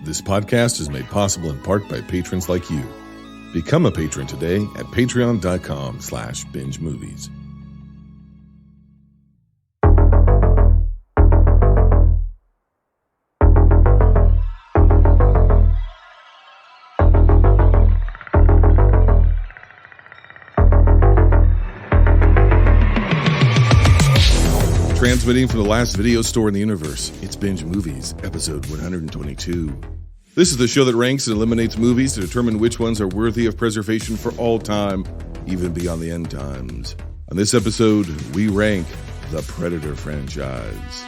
This podcast is made possible in part by patrons like you. Become a patron today at patreon.com/binge movies. Transmitting from the last video store in the universe, it's Binge Movies, episode 122. This is the show that ranks and eliminates movies to determine which ones are worthy of preservation for all time, even beyond the end times. On this episode, we rank the Predator franchise.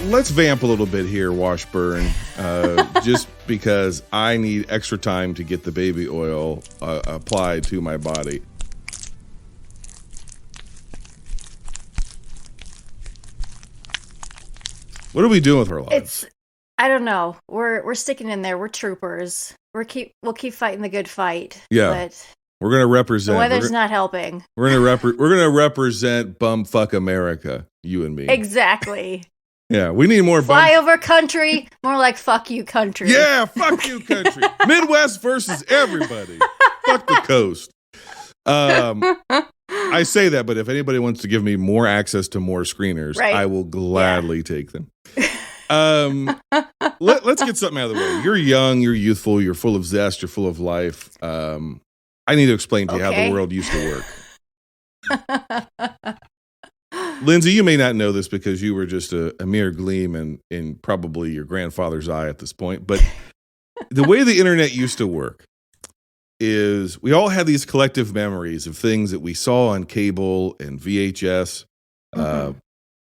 Let's vamp a little bit here, Washburn, just because I need extra time to get the baby oil applied to my body. What are we doing with our lives? I don't know. We're sticking in there. We're troopers. We'll keep fighting the good fight. Yeah. But we're gonna represent. The weather's not helping. We're gonna represent bumfuck America. You and me. Exactly. Yeah, we need more flyover country, more like fuck you country. Yeah, fuck you country. Midwest versus everybody. Fuck the coast. I say that, but if anybody wants to give me more access to more screeners, right, I will gladly take them. Let's get something out of the way. You're young, you're youthful, you're full of zest, you're full of life. I need to explain to you how the world used to work. Lindsay, you may not know this because you were just a mere gleam in probably your grandfather's eye at this point, but the way the internet used to work is we all had these collective memories of things that we saw on cable and VHS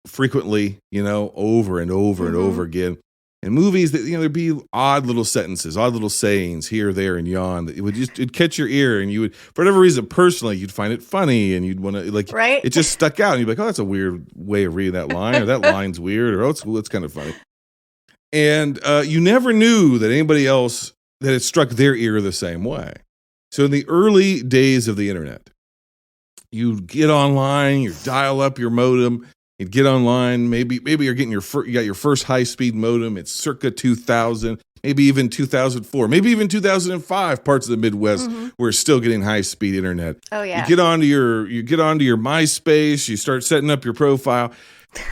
frequently, over and over and over again. And movies that, there'd be odd little sentences, odd little sayings here, there, and yon that it'd catch your ear, and you would, for whatever reason, personally, you'd find it funny, and you'd want to, right? It just stuck out, and you'd be like, oh, that's a weird way of reading that line, or that line's weird, or it's kind of funny. And you never knew that anybody else, that it struck their ear the same way. So in the early days of the internet, you'd get online, you dial up your modem, you'd get online, maybe you're getting you got your first high-speed modem. It's circa 2000, maybe even 2004, maybe even 2005. Parts of the Midwest were still getting high-speed internet. Oh yeah. You get onto your MySpace. You start setting up your profile,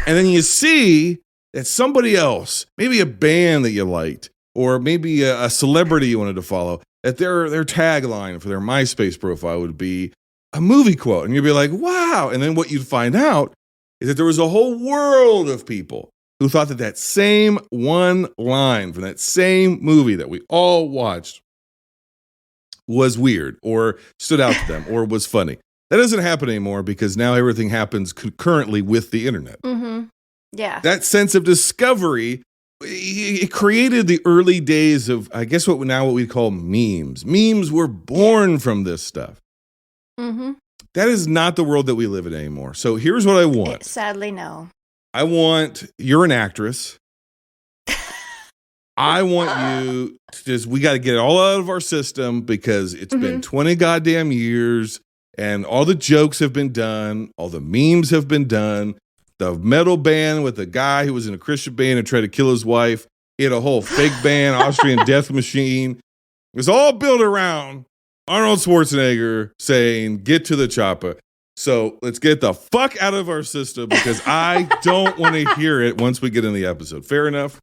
and then you see that somebody else, maybe a band that you liked, or maybe a celebrity you wanted to follow, that their tagline for their MySpace profile would be a movie quote, and you'd be like, wow. And then what you'd find out is that there was a whole world of people who thought that same one line from that same movie that we all watched was weird or stood out to them or was funny. That doesn't happen anymore because now everything happens concurrently with the internet. Mm-hmm. Yeah. That sense of discovery, it created the early days of, I guess, what we call memes. Memes were born from this stuff. Mm-hmm. That is not the world that we live in anymore. So here's what I want. Sadly, no. You're an actress. I want you to we got to get it all out of our system because it's been 20 goddamn years and all the jokes have been done. All the memes have been done. The metal band with the guy who was in a Christian band and tried to kill his wife. He had a whole fake band, Austrian Death Machine. It was all built around Arnold Schwarzenegger saying, get to the chopper. So let's get the fuck out of our system because I don't want to hear it once we get in the episode. Fair enough?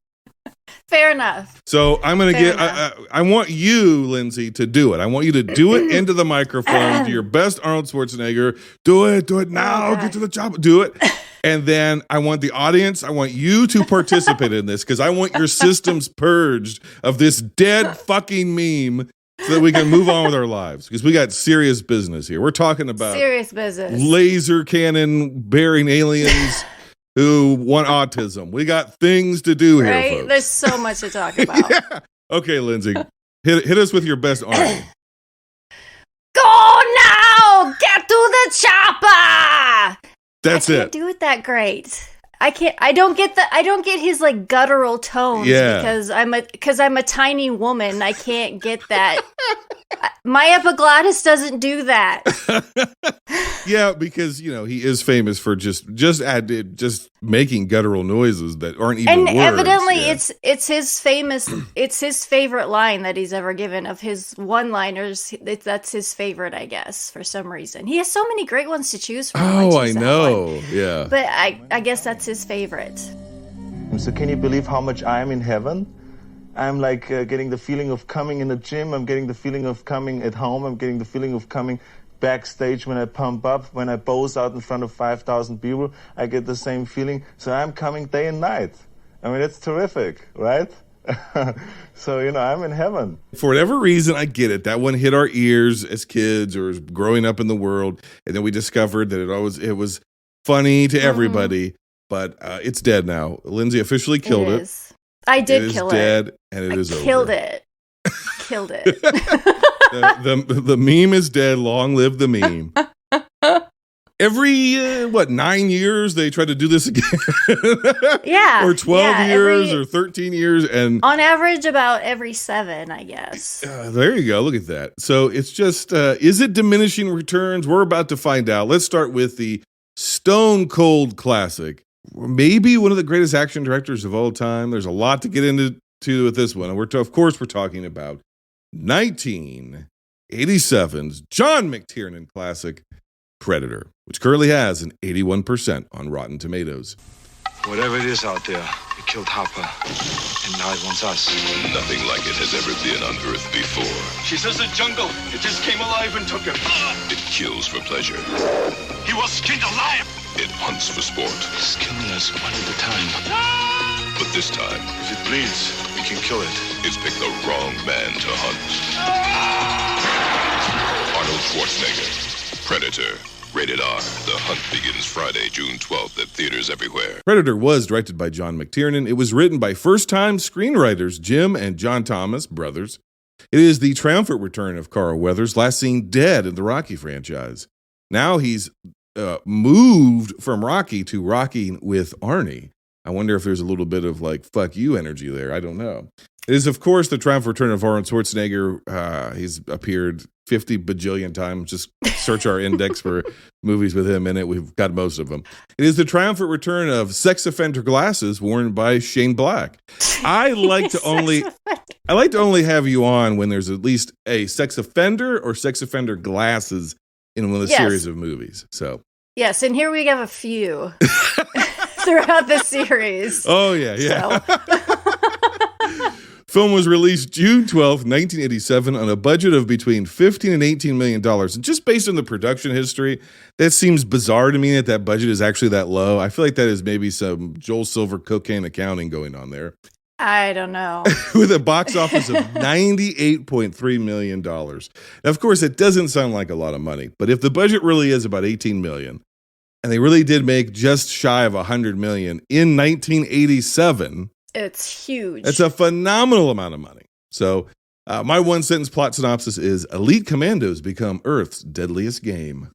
Fair enough. So I'm going to I want you, Lindsay, to do it. I want you to do it into the microphone. Do your best Arnold Schwarzenegger. Do it now. Get to the chopper. Do it. And then I want the audience, I want you to participate in this because I want your systems purged of this dead fucking meme so that we can move on with our lives because we got serious business here. We're talking about serious business. Laser cannon bearing aliens who want autism. We got things to do here, folks. There's so much to talk about. Yeah. Okay, Lindsay, hit us with your best army. Go now! Get to the chopper! That's it. I can't do it that great. I don't get his like guttural tones because I'm a tiny woman. I can't get that. My epiglottis doesn't do that. Yeah, because he is famous for just making guttural noises that aren't even and words. Evidently it's his favorite line that he's ever given of his one-liners. That's his favorite, I guess, for some reason. He has so many great ones to choose from. Oh, I know. Yeah. But I guess that's his favorite. So can you believe how much I am in heaven? I'm like getting the feeling of coming in the gym. I'm getting the feeling of coming at home. I'm getting the feeling of coming backstage when I pump up, when I pose out in front of 5,000 people. I get the same feeling. So I'm coming day and night. I mean, it's terrific, right? So, I'm in heaven. For whatever reason, I get it. That one hit our ears as kids or as growing up in the world. And then we discovered that it was funny to everybody. But it's dead now. Lindsay officially killed it. I did kill it. It is dead, and it is over. Killed it. The meme is dead. Long live the meme. Every 9 years they try to do this again. Yeah, or 12 years, or 13 years, and on average about every 7, I guess. There you go. Look at that. So it's just, is it diminishing returns? We're about to find out. Let's start with the stone cold classic. Maybe one of the greatest action directors of all time. There's a lot to get into with this one. And of course, we're talking about 1987's John McTiernan classic, Predator, which currently has an 81% on Rotten Tomatoes. Whatever it is out there, it killed Hopper, and now it wants us. Nothing like it has ever been on Earth before. She says the jungle, it just came alive and took him. It kills for pleasure. He was skinned alive. It hunts for sport. It's killing us one at a time. But this time, If it bleeds, we can kill it. it's picked the wrong man to hunt. Arnold Schwarzenegger, Predator. Rated R. The hunt begins Friday, June 12th at theaters everywhere. Predator was directed by John McTiernan. It was written by first-time screenwriters Jim and John Thomas, brothers. It is the triumphant return of Carl Weathers, last seen dead in the Rocky franchise. Now he's moved from Rocky to Rocky with Arnie. I wonder if there's a little bit of fuck you energy there. I don't know. It is, of course, the triumphant return of Arnold Schwarzenegger. He's appeared 50 bajillion times. Just search our index for movies with him in it. We've got most of them. It is the triumphant return of sex offender glasses worn by Shane Black. I like to only have you on when there's at least a sex offender or sex offender glasses in one of the series of movies. So yes, and here we have a few throughout the series. Oh yeah. So. Film was released June 12th, 1987 on a budget of between $15 and $18 million. And just based on the production history, that seems bizarre to me that budget is actually that low. I feel like that is maybe some Joel Silver cocaine accounting going on there. I don't know. With a box office of $98.3 million. Now, of course, it doesn't sound like a lot of money, but if the budget really is about $18 million, and they really did make just shy of $100 million in 1987... It's huge. It's a phenomenal amount of money. So my one-sentence plot synopsis is elite commandos become Earth's deadliest game.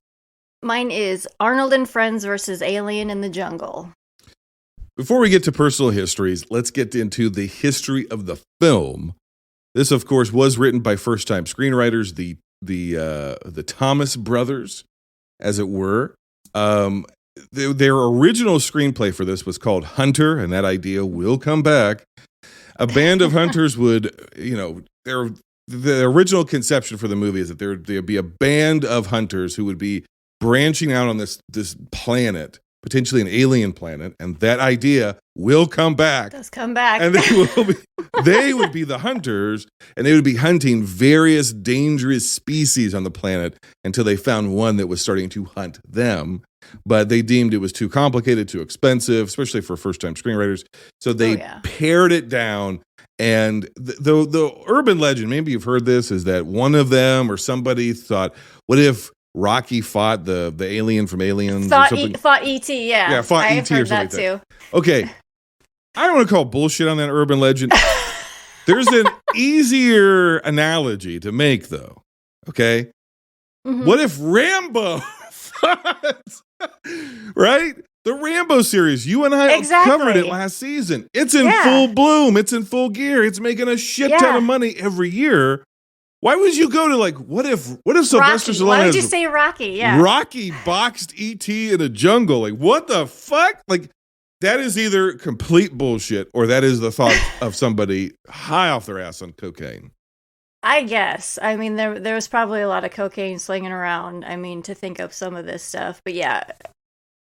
Mine is Arnold and Friends versus Alien in the Jungle. Before we get to personal histories, let's get into the history of the film. This, of course, was written by first-time screenwriters, the Thomas brothers, as it were. Their original screenplay for this was called Hunter, and that idea will come back. A band of hunters would, the original conception for the movie is that there'd be a band of hunters who would be branching out on this planet, potentially an alien planet, and that idea will come back. It does come back. And they would be the hunters, and they would be hunting various dangerous species on the planet until they found one that was starting to hunt them. But they deemed it was too complicated, too expensive, especially for first-time screenwriters. So they pared it down. And the urban legend, maybe you've heard this, is that one of them or somebody thought, what if Rocky fought the alien from Aliens? Fought E.T., yeah. Yeah, fought E.T. or something like that. Too. Okay. I don't want to call bullshit on that urban legend. There's an easier analogy to make, though. Okay? Mm-hmm. What if Rambo fought? Right? The Rambo series, you and I covered it last season. It's in full bloom. It's in full gear. It's making a shit ton of money every year. Why would you go to like, what if Sylvester Stallone Why would you say Rocky? Yeah. Rocky boxed E.T. in a jungle. Like, what the fuck? Like, that is either complete bullshit or that is the thought of somebody high off their ass on cocaine. I guess. I mean, there was probably a lot of cocaine slinging around. I mean, to think of some of this stuff. But yeah,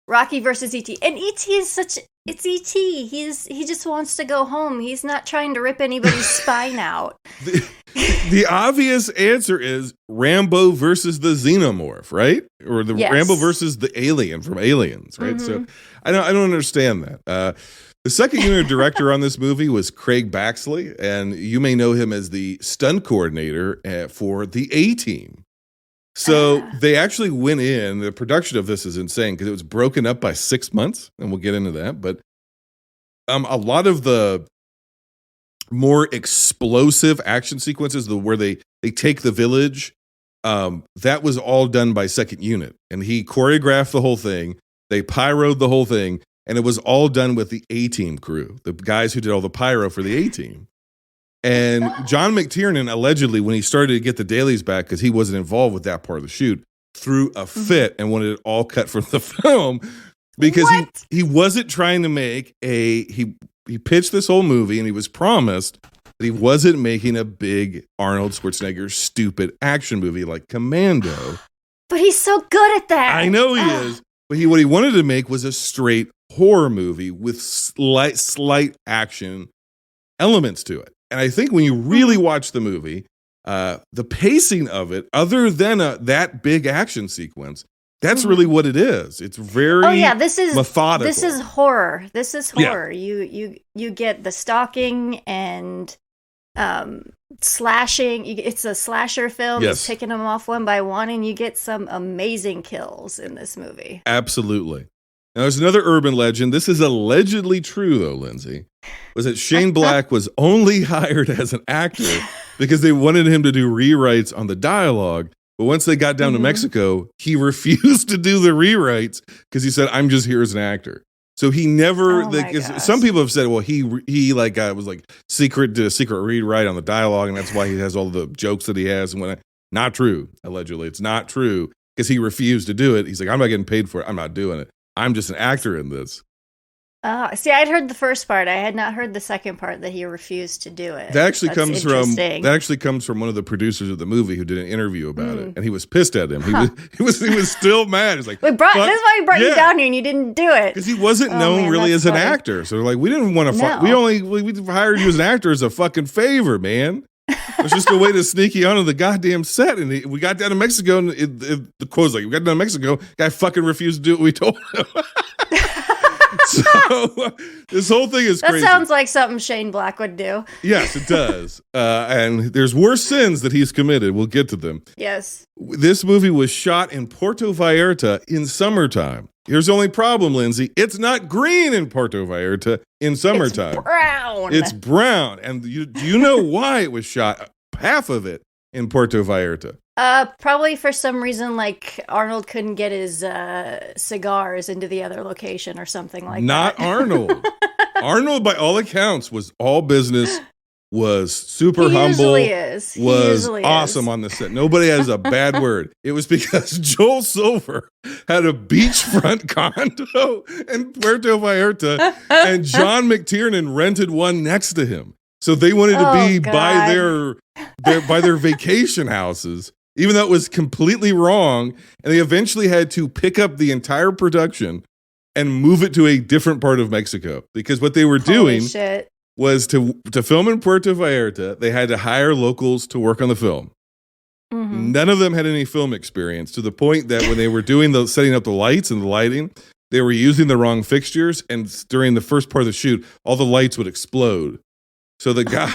Rocky versus E.T. And E.T. is it's E.T. He just wants to go home. He's not trying to rip anybody's spine out. The obvious answer is Rambo versus the xenomorph, right? Or the Rambo versus the alien from Aliens, right? So I don't understand that. The second unit director on this movie was Craig Baxley, and you may know him as the stunt coordinator for the A-Team. So they actually went in. The production of this is insane because it was broken up by 6 months, and we'll get into that. But a lot of the more explosive action sequences, where they take the village, that was all done by second unit, and he choreographed the whole thing. They pyroed the whole thing, and it was all done with the A-Team crew, the guys who did all the pyro for the A-Team. And John McTiernan, allegedly, when he started to get the dailies back, because he wasn't involved with that part of the shoot, threw a fit and wanted it all cut from the film because he wasn't trying to make he pitched this whole movie and he was promised that he wasn't making a big Arnold Schwarzenegger stupid action movie like Commando. But he's so good at that. I know he is. But what he wanted to make was a straight horror movie with slight action elements to it. And I think when you really watch the movie, the pacing of it, other than that big action sequence, that's really what it is. It's very methodical. This is horror. This is horror. Yeah. You get the stalking and slashing. It's a slasher film. Yes. It's picking them off one by one, and you get some amazing kills in this movie. Absolutely. Now, there's another urban legend. This is allegedly true, though, Lindsay, was that Shane Black was only hired as an actor because they wanted him to do rewrites on the dialogue. But once they got down to Mexico, he refused to do the rewrites because he said, "I'm just here as an actor." So he never. Some people have said, "Well, he was like did a secret rewrite on the dialogue, and that's why he has all the jokes that he has." And when not true, allegedly, it's not true because he refused to do it. He's like, "I'm not getting paid for it. I'm not doing it. I'm just an actor in this." See, I'd heard the first part. I had not heard the second part that he refused to do it. That actually comes from one of the producers of the movie who did an interview about it, and he was pissed at him. He was still mad. He's like, this is why we brought you down here, and you didn't do it because he wasn't known really as an actor. So like, we didn't want to. We hired you as an actor as a fucking favor, man. It was just a way to sneak you onto the goddamn set. And we got down to Mexico, and the quote's like, "We got down to Mexico, guy fucking refused to do what we told him." So this whole thing is crazy. That sounds like something Shane Black would do. Yes, it does. And there's worse sins that he's committed. We'll get to them. Yes. This movie was shot in Puerto Vallarta in summertime. Here's the only problem, Lindsay. It's not green in Puerto Vallarta in summertime. It's brown. It's brown. And do you know why it was shot, half of it, in Puerto Vallarta? Probably for some reason, like Arnold couldn't get his cigars into the other location or something like that. Not Arnold. Arnold, by all accounts, was all business, was super humble, was awesome on the set. Nobody has a bad word. It was because Joel Silver had a beachfront condo in Puerto Vallarta, and John McTiernan rented one next to him. So they wanted to be by their vacation houses, even though it was completely wrong. And they eventually had to pick up the entire production and move it to a different part of Mexico because what they were doing was to film in Puerto Vallarta. They had to hire locals to work on the film. Mm-hmm. None of them had any film experience, to the point that when they were doing setting up the lights and the lighting, they were using the wrong fixtures. And during the first part of the shoot, all the lights would explode. So the guy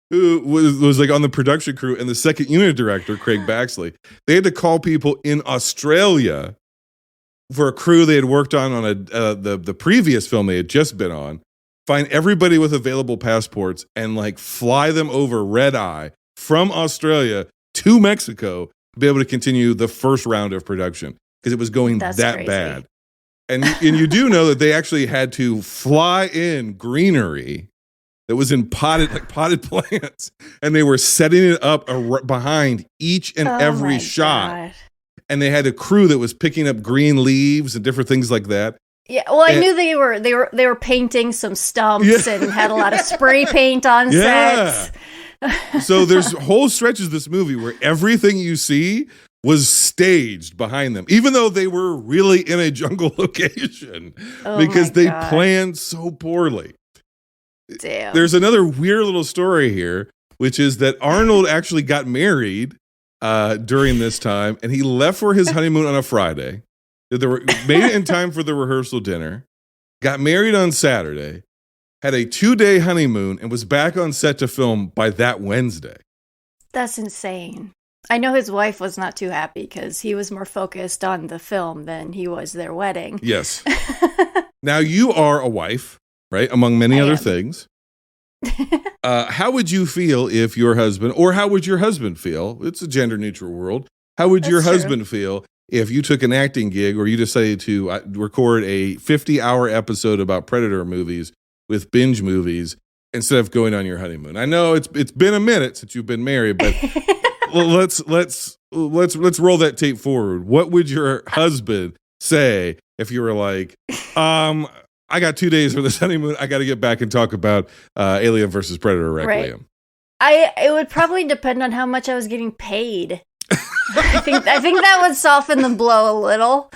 who was like on the production crew and the second unit director, Craig Baxley, they had to call people in Australia for a crew they had worked on the previous film they had just been on, find everybody with available passports and like fly them over red eye from Australia to Mexico to be able to continue the first round of production. because it was going That's that crazy. bad. And you do know that they actually had to fly in greenery that was in potted plants, and they were setting it up behind each and every shot. God. And they had a crew that was picking up green leaves and different things like that. Yeah, well, I knew they were painting some stumps and had a lot of spray paint on sets. So there's whole stretches of this movie where everything you see was staged behind them, even though they were really in a jungle location because they planned so poorly. Damn. There's another weird little story here, which is that Arnold actually got married during this time, and he left for his honeymoon on a Friday. Made it in time for the rehearsal dinner, got married on Saturday, had a 2-day honeymoon, and was back on set to film by that Wednesday. That's insane. I know his wife was not too happy because he was more focused on the film than he was their wedding. Yes. Now, you are a wife, right? Among many other things. How would you feel if your husband, or how would your husband feel? It's a gender neutral world. How would your husband feel if you took an acting gig or you decided to record a 50-hour episode about Predator movies with Binge Movies instead of going on your honeymoon? I know it's been a minute since you've been married, but let's roll that tape forward. What would your husband say if you were like, I got 2 days for this honeymoon. I got to get back and talk about Alien versus Predator Requiem. Right. It would probably depend on how much I was getting paid. I think that would soften the blow a little.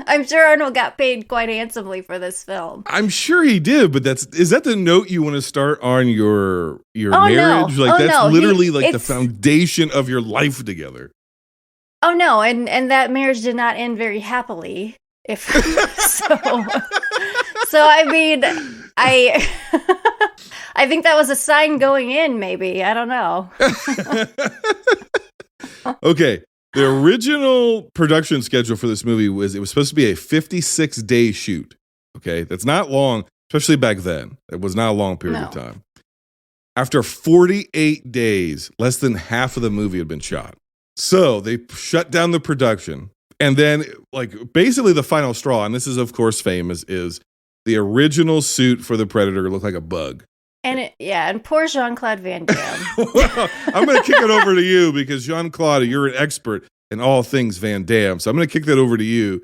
I'm sure Arnold got paid quite handsomely for this film. I'm sure he did, but is that the note you want to start on your marriage? No. Like that's literally the it's foundation of your life together. Oh no, and that marriage did not end very happily. So I mean, I think that was a sign going in. Maybe, I don't know. Okay, the original production schedule for this movie was supposed to be a 56-day shoot. Okay, that's not long, especially back then. It was not a long period of time. After 48 days, less than half of the movie had been shot. So they shut down the production. And then, basically the final straw, and this is, of course, famous, is the original suit for the Predator looked like a bug. And poor Jean-Claude Van Damme. Well, I'm going to kick it over to you because Jean-Claude, you're an expert in all things Van Damme. So I'm going to kick that over to you.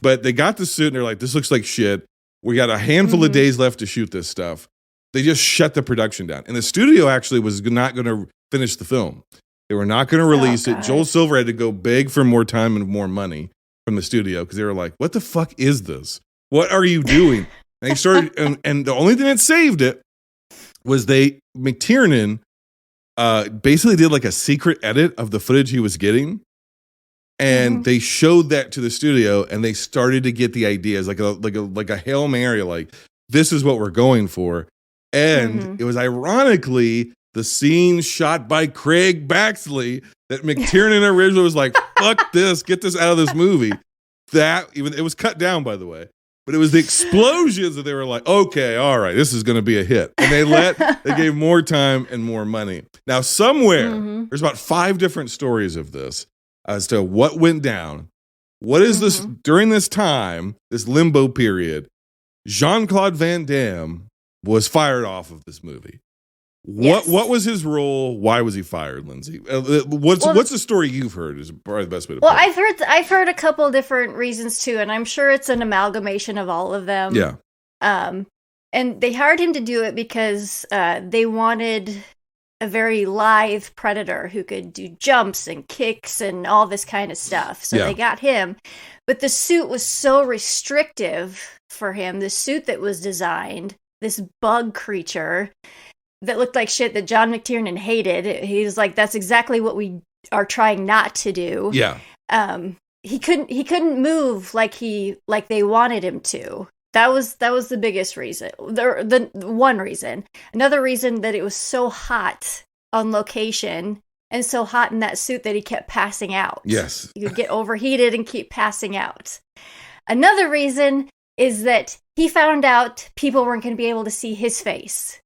But they got the suit and they're like, this looks like shit. We got a handful of days left to shoot this stuff. They just shut the production down. And the studio actually was not going to finish the film. They were not going to release it. Joel Silver had to go beg for more time and more money from the studio because they were like, what the fuck is this? What are you doing? And they started, and the only thing that saved it was McTiernan basically did like a secret edit of the footage he was getting. And they showed that to the studio and they started to get the ideas like a Hail Mary, like this is what we're going for. And it was ironically the scene shot by Craig Baxley that McTiernan originally was like, fuck this, get this out of this movie. It was cut down, by the way. But it was the explosions that they were like, okay, all right, this is going to be a hit. And they gave more time and more money. Now, somewhere, there's about 5 different stories of this as to what went down. What is this, during this time, this limbo period, Jean-Claude Van Damme was fired off of this movie. Yes. What was his role? Why was he fired, Lindsay? What's the story you've heard is probably the best way to put it. I've heard a couple different reasons too, and I'm sure it's an amalgamation of all of them. Yeah. And they hired him to do it because they wanted a very lithe Predator who could do jumps and kicks and all this kind of stuff. So they got him. But the suit was so restrictive for him, the suit that was designed, this bug creature that looked like shit that John McTiernan hated. He's like, that's exactly what we are trying not to do. Yeah. He couldn't move like they wanted him to. That was the biggest reason. The one reason. Another reason that it was so hot on location and so hot in that suit that he kept passing out. Yes. He would get overheated and keep passing out. Another reason is that he found out people weren't going to be able to see his face.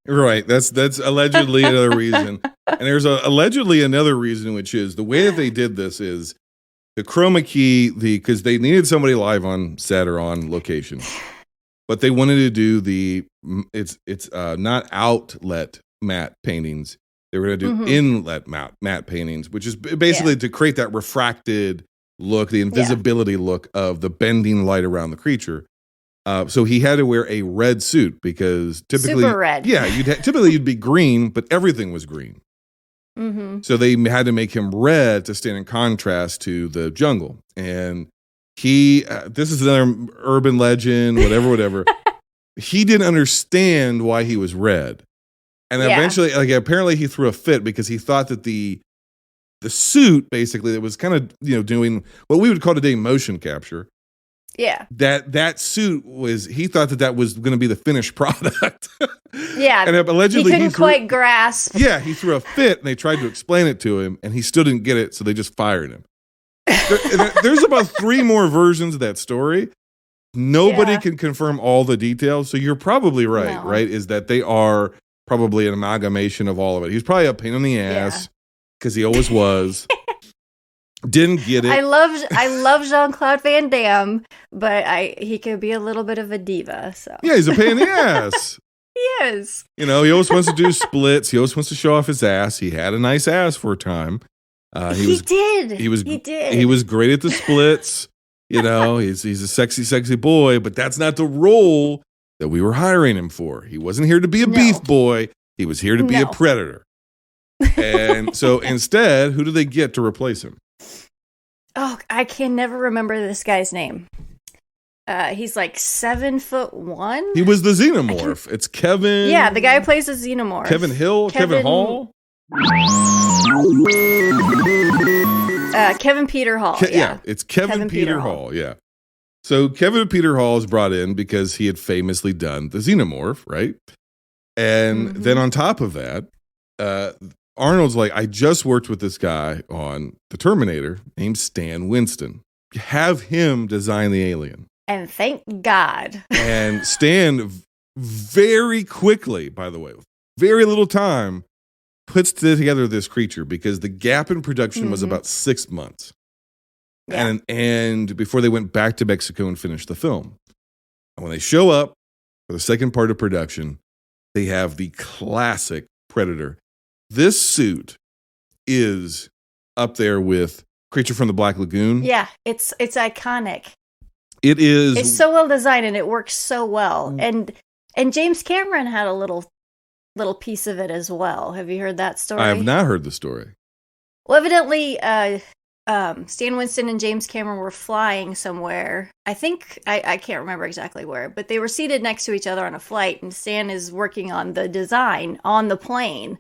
Right. That's allegedly another reason. And there's allegedly another reason, which is the way that they did this is the chroma key, because they needed somebody live on set or on location, but they wanted to do it's not outlet matte paintings. They were going to do inlet matte paintings, which is basically to create that refracted look, the invisibility look of the bending light around the creature. So he had to wear a red suit because typically, super red. Yeah, typically you'd be green, but everything was green. So they had to make him red to stand in contrast to the jungle. And this is another urban legend, whatever. He didn't understand why he was red. And eventually, apparently he threw a fit because he thought that the suit, basically, that was kind of, doing what we would call today motion capture. Yeah. That suit he thought that was going to be the finished product. Yeah. And allegedly he couldn't quite grasp. Yeah, he threw a fit and they tried to explain it to him and he still didn't get it, so they just fired him. There's about 3 more versions of that story. Nobody can confirm all the details, so you're probably right, right? Is that they are probably an amalgamation of all of it. He's probably a pain in the ass because he always was. Didn't get it. I love Jean-Claude Van Damme, but he could be a little bit of a diva. So yeah, he's a pain in the ass. He is. He always wants to do splits. He always wants to show off his ass. He had a nice ass for a time. He did. He was great at the splits. He's a sexy boy, but that's not the role that we were hiring him for. He wasn't here to be a beef boy. He was here to be a predator. And so instead, who do they get to replace him? Oh, I can never remember this guy's name. He's like 7'1". He was the xenomorph. It's Kevin. Yeah, the guy who plays the xenomorph. Kevin Hill? Kevin Hall? Kevin Peter Hall. Yeah, it's Kevin Peter Hall. Yeah. So Kevin Peter Hall is brought in because he had famously done the xenomorph, right? And then on top of that, Arnold's like, I just worked with this guy on The Terminator named Stan Winston. Have him design the alien. And thank God. And Stan very quickly, by the way, very little time, puts together this creature because the gap in production was about 6 months. Yeah. And before they went back to Mexico and finished the film. And when they show up for the second part of production, they have the classic Predator. This suit is up there with Creature from the Black Lagoon. Yeah, it's iconic. It is. It's so well designed and it works so well. And James Cameron had a little piece of it as well. Have you heard that story? I have not heard the story. Well, evidently, Stan Winston and James Cameron were flying somewhere. I think, I can't remember exactly where, but they were seated next to each other on a flight, and Stan is working on the design on the plane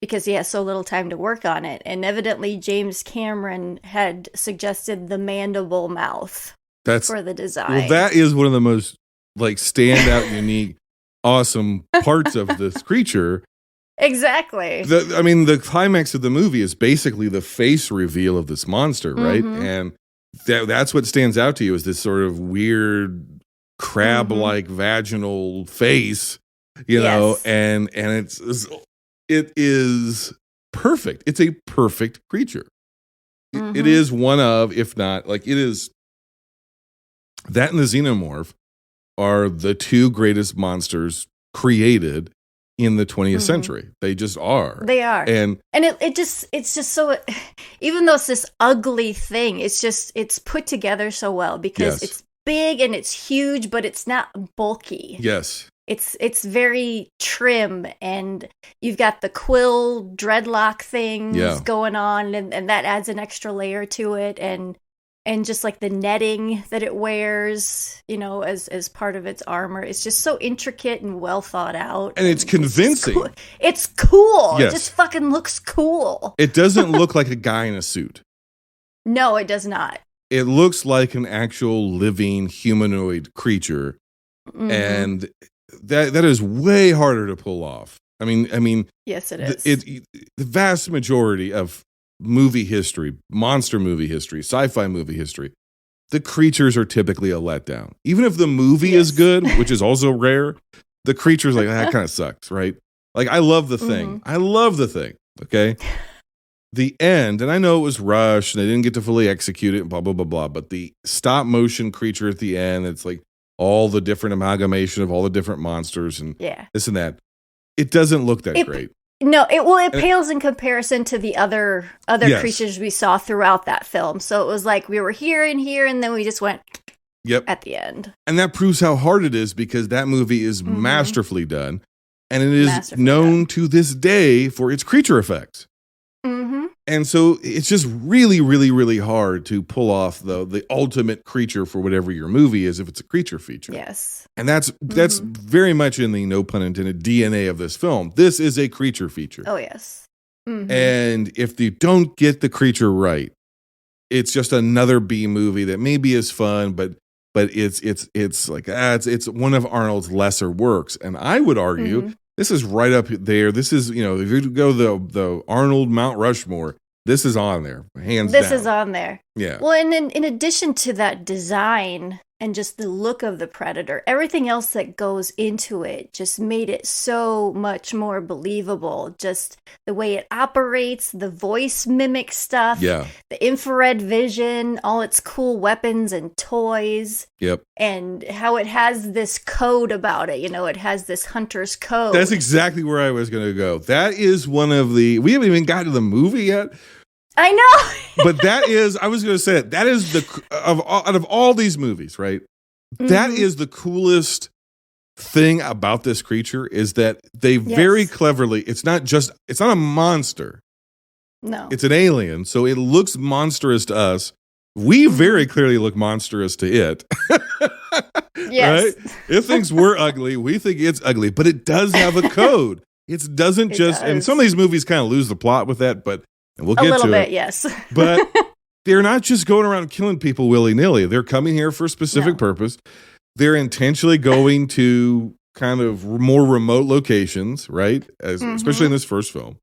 because he has so little time to work on it. And evidently, James Cameron had suggested the mandible mouth for the design. Well, that is one of the most standout, unique, awesome parts of this creature. Exactly. The climax of the movie is basically the face reveal of this monster, right? And that's what stands out to you is this sort of weird crab-like vaginal face, know, and it is perfect. It's a perfect creature. It is one of, if not, it is, that and the xenomorph are the 2 greatest monsters created in the 20th century. They just are. They are. And it's just so, even though it's this ugly thing, it's put together so well because it's big and it's huge, but it's not bulky. Yes. It's very trim, and you've got the quill dreadlock things going on, and that adds an extra layer to it, and just the netting that it wears, as part of its armor. It's just so intricate and well thought out. And it's convincing. It's cool. Yes. It just fucking looks cool. It doesn't look like a guy in a suit. No, it does not. It looks like an actual living humanoid creature. And that is way harder to pull off. I mean, yes, it is. The vast majority of movie history, monster movie history, sci-fi movie history, the creatures are typically a letdown. Even if the movie is good, which is also rare, the creature's that kind of sucks, right? I love the thing. I love the thing, okay? the end, and I know it was rushed and they didn't get to fully execute it, blah, blah, blah, blah. But the stop motion creature at the end, it's like all the different amalgamation of all the different monsters and this and that. It doesn't look that great. No, it pales in comparison to the other creatures we saw throughout that film. So it was like we were here and here, and then we just went at the end. And that proves how hard it is because that movie is masterfully done, and it is known to this day for its creature effects. Mm-hmm. And so it's just really, really, really hard to pull off the ultimate creature for whatever your movie is if it's a creature feature. Yes. And that's very much in the, no pun intended, DNA of this film. This is a creature feature. Oh, yes. Mm-hmm. And if you don't get the creature right, it's just another B movie that maybe is fun, but it's like it's one of Arnold's lesser works. And I would argue this is right up there. This is, if you go the Arnold Mount Rushmore, this is on there, hands down. This is on there. Yeah. Well, and in addition to that design and just the look of the Predator, everything else that goes into it just made it so much more believable. Just the way it operates, the voice mimic stuff, the infrared vision, all its cool weapons and toys. Yep. And how it has this code about it. It has this hunter's code. That's exactly where I was going to go. That is one of we haven't even gotten to the movie yet. I know. But I was going to say that is out of all these movies, right? That is the coolest thing about this creature is that they very cleverly, it's not a monster. No. It's an alien. So it looks monstrous to us. We very clearly look monstrous to it. Yes. Right? It thinks we're ugly. We think it's ugly, but it does have a code. It doesn't and some of these movies kind of lose the plot with that, but and we'll get to it. A little bit, yes. But they're not just going around killing people willy-nilly. They're coming here for a specific purpose. They're intentionally going to kind of more remote locations, right? Especially in this first film.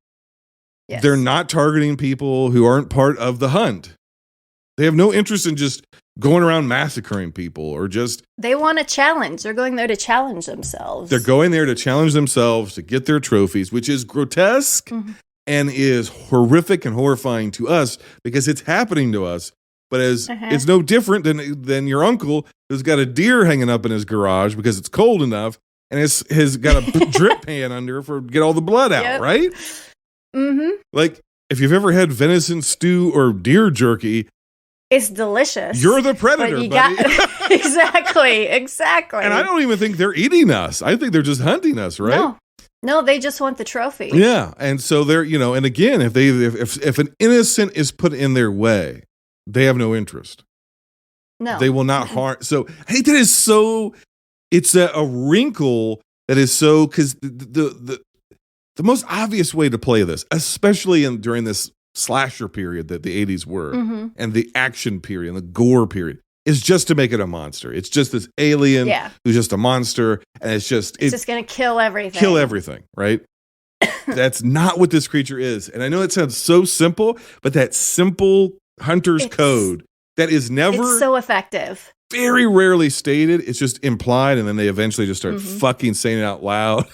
Yes. They're not targeting people who aren't part of the hunt. They have no interest in just going around massacring people or just... They want a challenge. They're going there to challenge themselves. They're going there to challenge themselves to get their trophies, which is grotesque. And is horrific and horrifying to us because it's happening to us. But it's no different than your uncle who's got a deer hanging up in his garage because it's cold enough and has got a drip pan under to get all the blood out, right? Mm-hmm. Like, if you've ever had venison stew or deer jerky, it's delicious. You're the predator, buddy. Exactly. And I don't even think they're eating us. I think they're just hunting us, right? No, they just want the trophy. Yeah, and so they're, and again, if an innocent is put in their way, they have no interest. No, they will not harm. So hey, that is so. It's a wrinkle that is so because the most obvious way to play this, especially during this slasher period that the 80s were, and the action period and the gore period, is just to make it a monster. It's just this alien who's just a monster, and it's just going to kill everything. Kill everything, right? That's not what this creature is. And I know it sounds so simple, but that simple hunter's code that is never... It's so effective. Very rarely stated. It's just implied, and then they eventually just start fucking saying it out loud.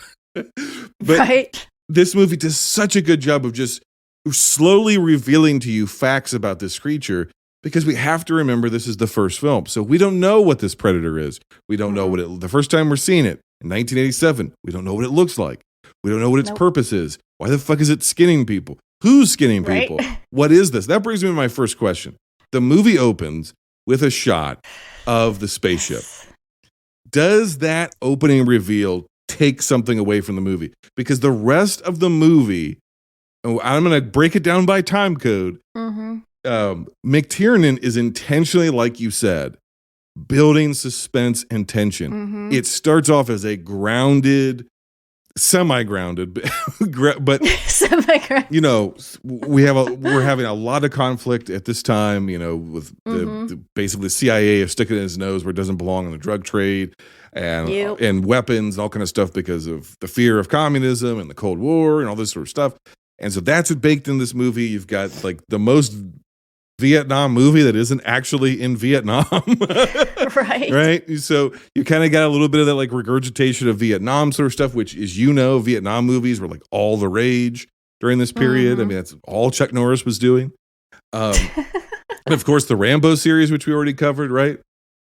But this movie does such a good job of just slowly revealing to you facts about this creature. Because we have to remember this is the first film. So we don't know what this predator is. We don't know the first time we're seeing it in 1987, we don't know what it looks like. We don't know what its purpose is. Why the fuck is it skinning people? Who's skinning people? What is this? That brings me to my first question. The movie opens with a shot of the spaceship. Does that opening reveal take something away from the movie? Because the rest of the movie, I'm going to break it down by time code. McTiernan is intentionally, like you said, building suspense and tension. It starts off as a grounded, semi-grounded, but semi-grounded. We're having a lot of conflict at this time. With basically the CIA is sticking in his nose where it doesn't belong in the drug trade, and weapons and all kind of stuff because of the fear of communism and the Cold War and all this sort of stuff. And so that's baked in this movie. You've got like the most Vietnam movie that isn't actually in Vietnam. Right. So you kind of got a little bit of that like regurgitation of Vietnam sort of stuff, which is, Vietnam movies were like all the rage. during this period. I mean, that's all Chuck Norris was doing. And of course, the Rambo series, which we already covered, right?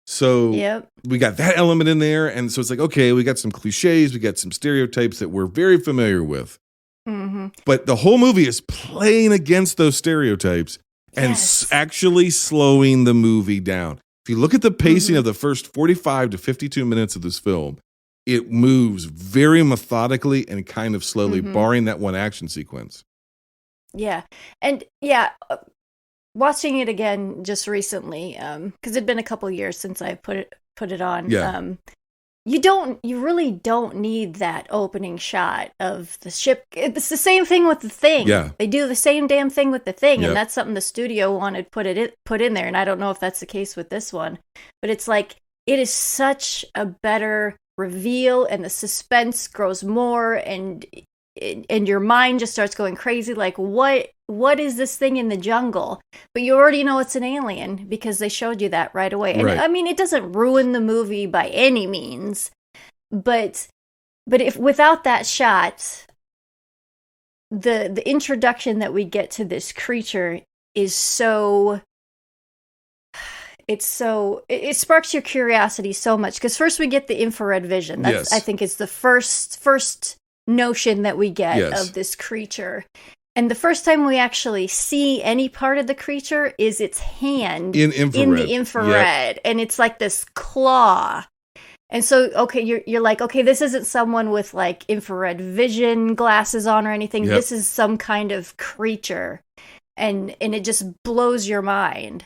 So we got that element in there. And so it's like, okay, we got some cliches, we got some stereotypes that we're very familiar with. But the whole movie is playing against those stereotypes and actually slowing the movie down. If you look at the pacing of the first 45 to 52 minutes of this film, it moves very methodically and kind of slowly, barring that one action sequence. Yeah. And watching it again just recently, because it'd been a couple years since I put it on. Yeah. You really don't need that opening shot of the ship. It's the same thing with The Thing. Yeah. They do the same damn thing with The Thing, Yep. and that's something the studio wanted put in there, and I don't know if that's the case with this one. But it's like, it is such a better reveal, and the suspense grows more, and your mind just starts going crazy, like, what is this thing in the jungle? But you already know it's an alien because they showed you that right away. And Right. I mean, it doesn't ruin the movie by any means, but if without that shot, the introduction that we get to this creature is it sparks your curiosity so much, because first we get the infrared vision. That's, I think, is the first notion that we get of this creature. And the first time we actually see any part of the creature is its hand in the infrared. And it's like this claw. And so, okay, you're like, okay, this isn't someone with like infrared vision glasses on or anything. Yep. This is some kind of creature. And it just blows your mind.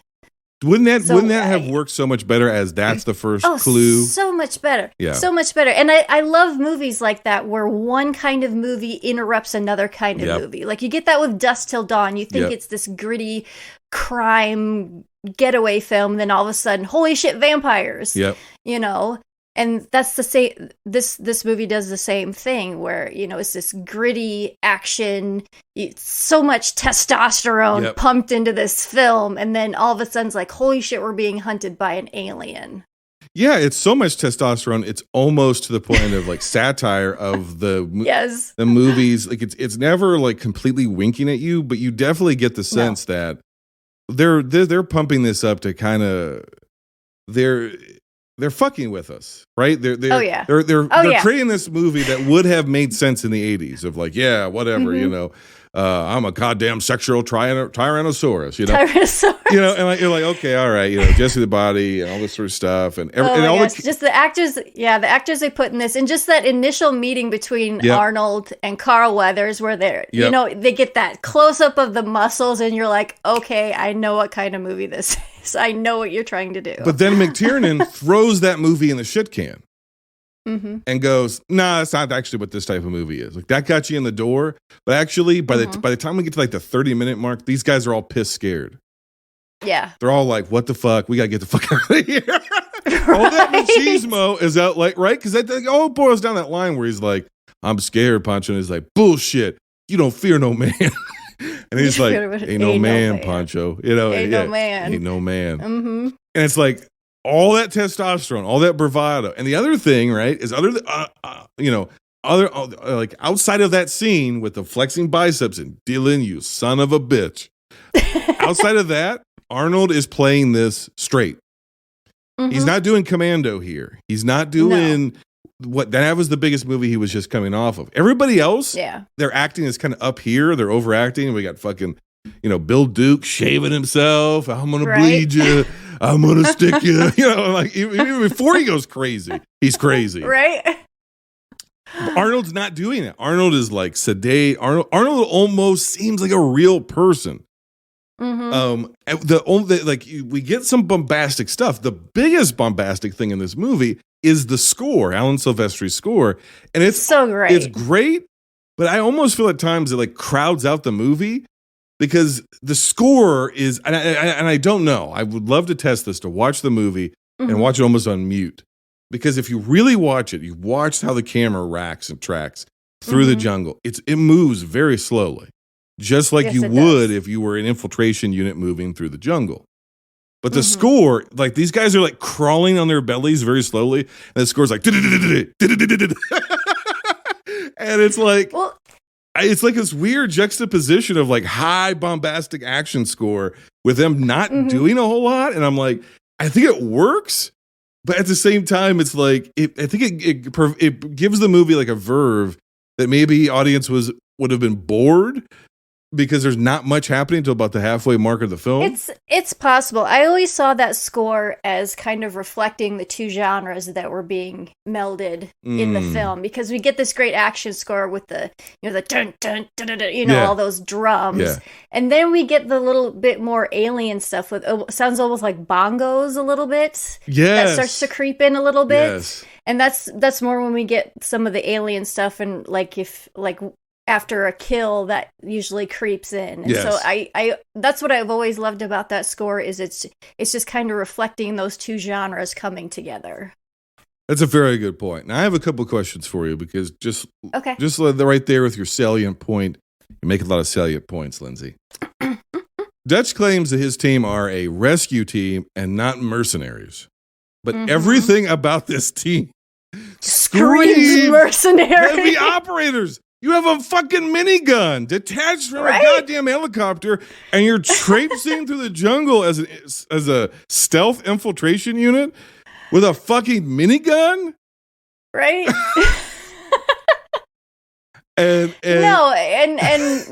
Wouldn't that have worked so much better as that's the first clue? So much better. Yeah. So much better. And I love movies like that where one kind of movie interrupts another kind of movie. Like you get that with Dusk Till Dawn. You think it's this gritty crime getaway film, then all of a sudden, holy shit, vampires. Yep. You know? And that's the same. This movie does the same thing, where it's this gritty action. It's so much testosterone pumped into this film, and then all of a sudden, it's like, holy shit, we're being hunted by an alien. Yeah, it's so much testosterone. It's almost to the point of like satire of the the movies. Like it's never like completely winking at you, but you definitely get the sense that they're pumping this up to kind of they're fucking with us, right? They're creating this movie that would have made sense in the 80s of like, yeah, whatever, I'm a goddamn sexual tyrannosaurus, Tyrannosaurus. And like, you're like, okay, all right, Jesse the Body and all this sort of stuff, and just the actors, the actors they put in this, and just that initial meeting between Arnold and Carl Weathers, where they're, they get that close up of the muscles, and you're like, okay, I know what kind of movie this is. I know what you're trying to do. But then McTiernan throws that movie in the shit can. And goes, nah, that's not actually what this type of movie is. Like that got you in the door, but actually, by the time we get to like the 30-minute mark, these guys are all pissed scared. Yeah, they're all like, "What the fuck? We gotta get the fuck out of here." All that machismo is out, like, right? Because that all boils down that line where he's like, "I'm scared, Pancho," and he's like, "Bullshit! You don't fear no man." And he's like, "Ain't no man, Pancho. Ain't no man. Ain't no man." And it's like, all that testosterone, all that bravado. And the other thing, right, is like outside of that scene with the flexing biceps and Dylan, you son of a bitch. Outside of that, Arnold is playing this straight. He's not doing Commando here. He's not doing that was the biggest movie he was just coming off of. Everybody else, their acting is kind of up here. They're overacting. We got fucking, Bill Duke shaving himself. I'm going to bleed you. I'm going to stick you. Like even before he goes crazy, he's crazy. Right? Arnold's not doing it. Arnold is like sedate. Arnold almost seems like a real person. We get some bombastic stuff. The biggest bombastic thing in this movie is the score, Alan Silvestri's score. And it's so great. It's great, but I almost feel at times it like crowds out the movie. Because the score is, and I don't know, I would love to test this, to watch the movie and watch it almost on mute. Because if you really watch it, you watch how the camera racks and tracks through the jungle. It moves very slowly, just like you would if you were an infiltration unit moving through the jungle. But the score, like these guys are like crawling on their bellies very slowly, and the score's like, and it's like, it's like this weird juxtaposition of like high bombastic action score with them not doing a whole lot. And I'm like, I think it works. But at the same time, it's like, I think it gives the movie like a verve that maybe audience would have been bored because there's not much happening until about the halfway mark of the film. It's possible. I always saw that score as kind of reflecting the two genres that were being melded in the film, because we get this great action score with the the dun dun dun dun, dun all those drums, and then we get the little bit more alien stuff with sounds almost like bongos a little bit. That starts to creep in a little bit, and that's more when we get some of the alien stuff, and after a kill that usually creeps in. And so I that's what I've always loved about that score is it's just kind of reflecting those two genres coming together. That's a very good point. Now I have a couple of questions for you because just right there with your salient point, you make a lot of salient points, Lindsay. Dutch claims that his team are a rescue team and not mercenaries. But everything about this team screams mercenaries. Heavy operators. You have a fucking minigun detached from a goddamn helicopter, and you're traipsing through the jungle as a stealth infiltration unit with a fucking minigun, right? and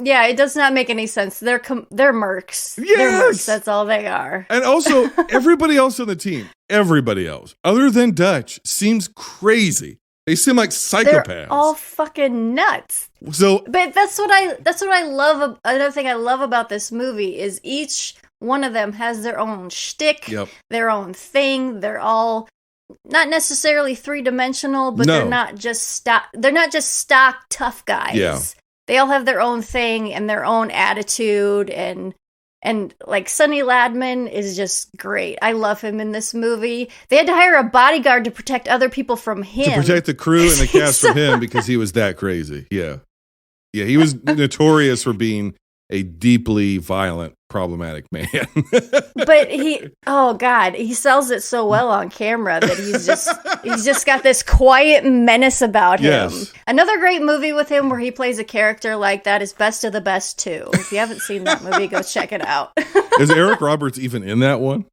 yeah, it does not make any sense. They're mercs. Yes, they're mercs. That's all they are. And also, everybody else on the team, everybody else other than Dutch, seems crazy. They seem like psychopaths. They're all fucking nuts. So, but that's what I love. Another thing I love about this movie is each one of them has their own shtick, their own thing. They're all not necessarily 3-dimensional, but they're not just stock. They're not just stock tough guys. Yeah. They all have their own thing and their own attitude, and like Sonny Ladman is just great. I love him in this movie. They had to hire a bodyguard to protect other people from him. To protect the crew and the cast from him because he was that crazy. Yeah. Yeah, he was notorious for being a deeply violent, problematic man. But he sells it so well on camera that he's just got this quiet menace about him. Yes. Another great movie with him where he plays a character like that is Best of the Best 2. If you haven't seen that movie, go check it out. Is Eric Roberts even in that one?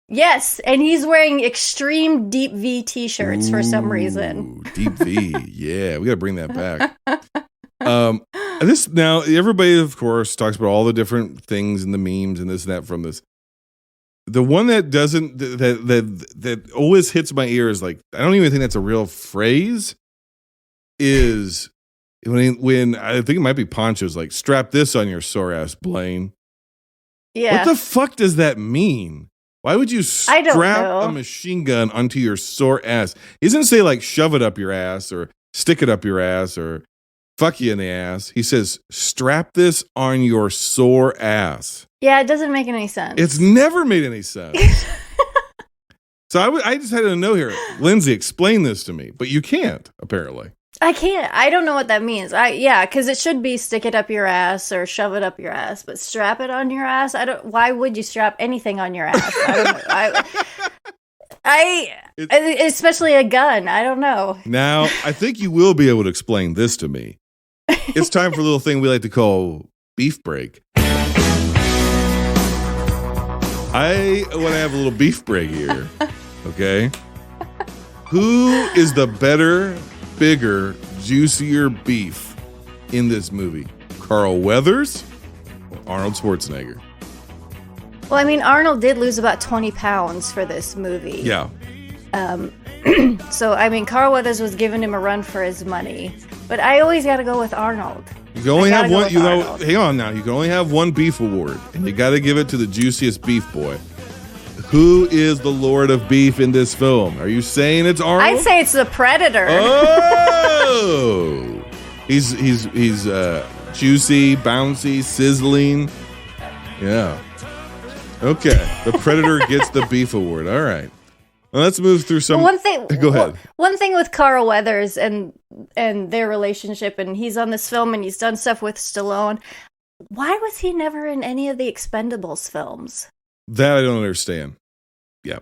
Yes, and he's wearing extreme deep V t-shirts for some reason. Deep V, yeah, we got to bring that back. This now, everybody of course talks about all the different things and the memes and this and that from this. The one that doesn't that always hits my ear is like, I don't even think that's a real phrase. Is when I think it might be Poncho's like, strap this on your sore ass, Blaine. Yeah. What the fuck does that mean? Why would you strap a machine gun onto your sore ass? He doesn't say like shove it up your ass or stick it up your ass or fuck you in the ass. He says, strap this on your sore ass. Yeah, it doesn't make any sense. It's never made any sense. So I just had to know here, Lindsay, explain this to me. But you can't, apparently. I can't. I don't know what that means. Because it should be stick it up your ass or shove it up your ass. But strap it on your ass? Why would you strap anything on your ass? I don't know. Especially a gun. I don't know. Now, I think you will be able to explain this to me. It's time for a little thing we like to call beef break. I want to have a little beef break here. Okay? Who is the better, bigger, juicier beef in this movie? Carl Weathers or Arnold Schwarzenegger? Well, I mean, Arnold did lose about 20 pounds for this movie. Yeah. So, I mean, Carl Weathers was giving him a run for his money. But I always got to go with Arnold. You can only have one, hang on now. You can only have one beef award, and you got to give it to the juiciest beef boy. Who is the Lord of Beef in this film? Are you saying it's Arnold? I'd say it's the Predator. Oh! he's juicy, bouncy, sizzling. Yeah. Okay. The Predator gets the beef award. All right. Well, let's move through some. One thing. Go ahead. One thing with Carl Weathers and their relationship, and he's on this film and he's done stuff with Stallone. Why was he never in any of the Expendables films? That I don't understand. Yeah.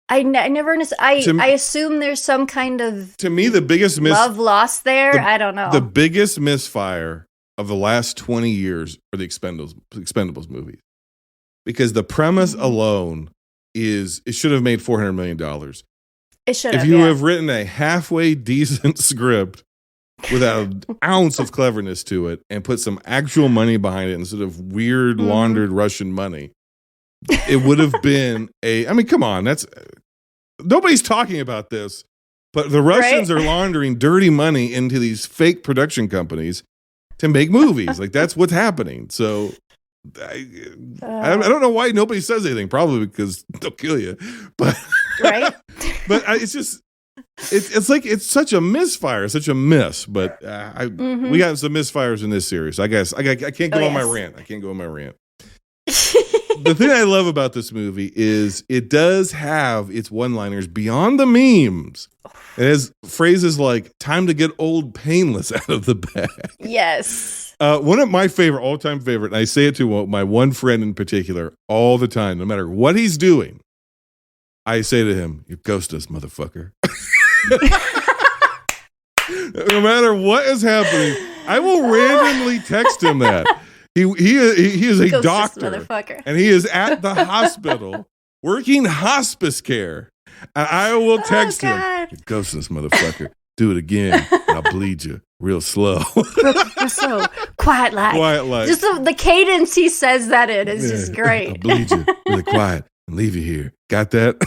I never understood. To- I assume there's some kind of To me, the biggest love lost there. I don't know. The biggest misfire of the last 20 years are the Expendables movies. Because the premise alone it should have made $400 million. It should have. If you have written a halfway decent script without an ounce of cleverness to it and put some actual money behind it instead of weird laundered Russian money, it would have been I mean, come on, nobody's talking about this, but the Russians are laundering dirty money into these fake production companies to make movies. Like, that's what's happening. So I don't know why nobody says anything. Probably because they'll kill you. But right. But it's just it's like it's such a misfire, such a miss. But we got some misfires in this series. I guess I can't go on my rant. I can't go on my rant. The thing I love about this movie is it does have its one-liners beyond the memes. It has phrases like "time to get old painless" out of the bag. Yes. One of my all-time favorite, and I say it to my one friend in particular all the time, no matter what he's doing, I say to him, "You ghost us, motherfucker." No matter what is happening, I will randomly text him that. He is a doctor, and he is at the hospital working hospice care. And I will text him, "You ghost us, motherfucker. Do it again, and I'll bleed you real slow." Real slow. Quiet like. Just the cadence he says that in is just great. I'll bleed you really quiet and leave you here. Got that?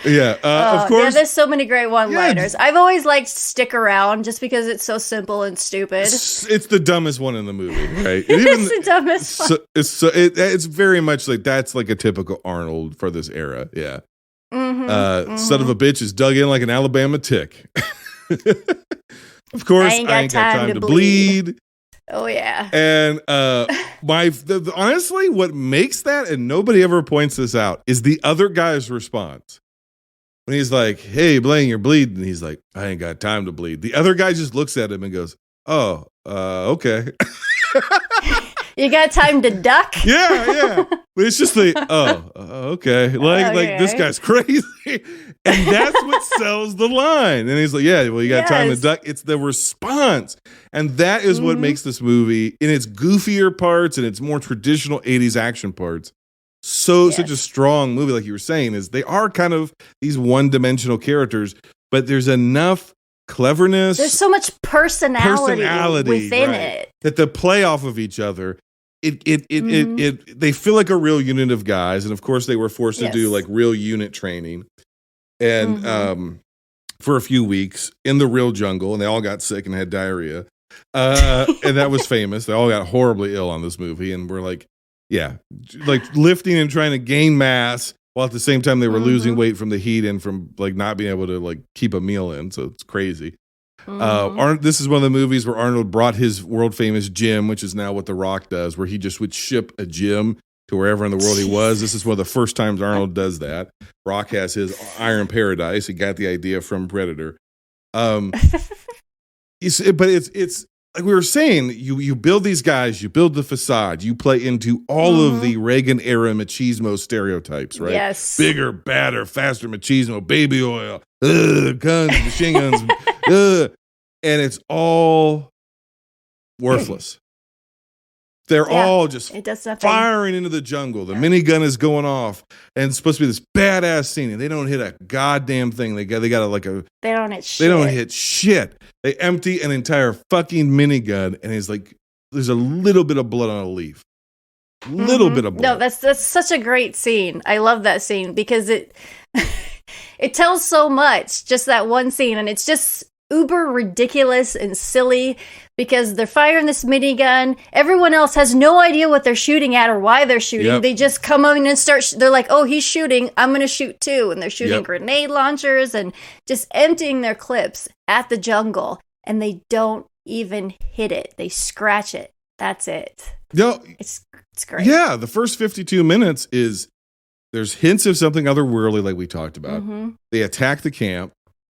Yeah, of course. Yeah, there's so many great one-liners. I've always liked "stick around" just because it's so simple and stupid. It's the dumbest one in the movie, right? It's the dumbest one. It's very much like that's like a typical Arnold for this era. Yeah. Son of a bitch is dug in like an Alabama tick. Of course, I ain't got time to bleed. Oh yeah. And honestly, what makes that, and nobody ever points this out, is the other guy's response. When he's like, "Hey, Blaine, you're bleeding," and he's like, "I ain't got time to bleed." The other guy just looks at him and goes, "Oh, okay." You got time to duck? Yeah. But it's just like, okay. Like this guy's crazy. And that's what sells the line. And he's like, "Yeah, well, you got time to duck." It's the response. And that is what makes this movie, in its goofier parts and its more traditional 80s action parts, such a strong movie. Like you were saying, is they are kind of these one-dimensional characters, but there's enough cleverness. There's so much personality within it. That they play off of each other. They feel like a real unit of guys, and of course they were forced to do like real unit training, and for a few weeks in the real jungle, and they all got sick and had diarrhea, and that was famous. They all got horribly ill on this movie, and were like lifting and trying to gain mass while at the same time they were losing weight from the heat and from like not being able to like keep a meal in. So it's crazy. This is one of the movies where Arnold brought his world famous gym, which is now what The Rock does, where he just would ship a gym to wherever in the world he was. This is one of the first times Arnold does that. Rock has his Iron Paradise. He got the idea from Predator. But it's like we were saying, you build these guys, you build the facade, you play into all of the Reagan era machismo stereotypes, right? Yes. Bigger, badder, faster machismo, baby oil, guns, machine guns, and it's all worthless. They're all just firing into the jungle. The minigun is going off, and it's supposed to be this badass scene, and they don't hit a goddamn thing. They got They don't hit shit. They don't hit shit. They empty an entire fucking minigun, and it's like there's a little bit of blood on a leaf. Little bit of blood. No, that's such a great scene. I love that scene because it tells so much. Just that one scene, and it's just uber ridiculous and silly because they're firing this minigun. Everyone else has no idea what they're shooting at or why they're shooting. Yep. They just come in and start. They're like, "Oh, he's shooting. I'm going to shoot too." And they're shooting grenade launchers and just emptying their clips at the jungle. And they don't even hit it. They scratch it. That's it. No, it's great. Yeah, the first 52 minutes there's hints of something otherworldly, like we talked about. They attack the camp.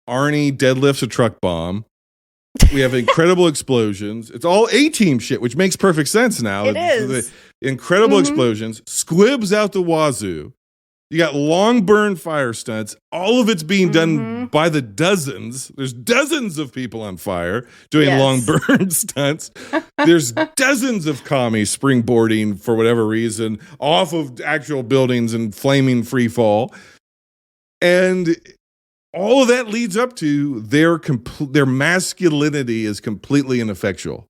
Arnie deadlifts a truck bomb. We have incredible explosions. It's all A-Team shit, which makes perfect sense now. It is. incredible explosions, squibs out the wazoo. You got long burn fire stunts. All of it's being done by the dozens. There's dozens of people on fire doing long burn stunts. There's dozens of commies springboarding for whatever reason off of actual buildings and flaming free fall. And all of that leads up to their masculinity is completely ineffectual.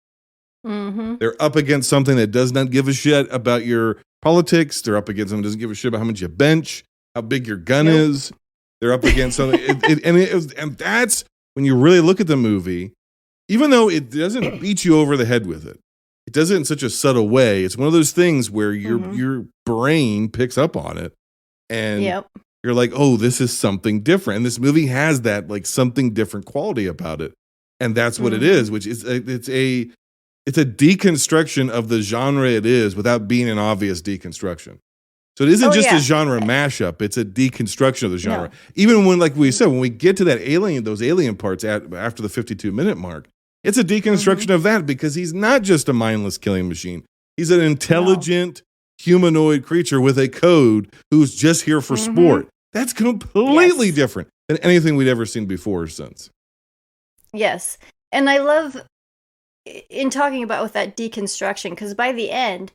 They're up against something that does not give a shit about your politics. They're up against something that doesn't give a shit about how much you bench, how big your gun is. They're up against something. And that's when you really look at the movie, even though it doesn't beat you over the head with it. It does it in such a subtle way. It's one of those things where your brain picks up on it. And you're like, oh, this is something different. And this movie has that like something different quality about it. And that's what it is, which is it's a deconstruction of the genre it is without being an obvious deconstruction. So it isn't just a genre mashup. It's a deconstruction of the genre. No. Even when, like we said, when we get to those alien parts after the 52-minute mark, it's a deconstruction of that because he's not just a mindless killing machine. He's an intelligent humanoid creature with a code who's just here for sport. That's completely different than anything we'd ever seen before or since. Yes. And I love in talking about with that deconstruction, because by the end,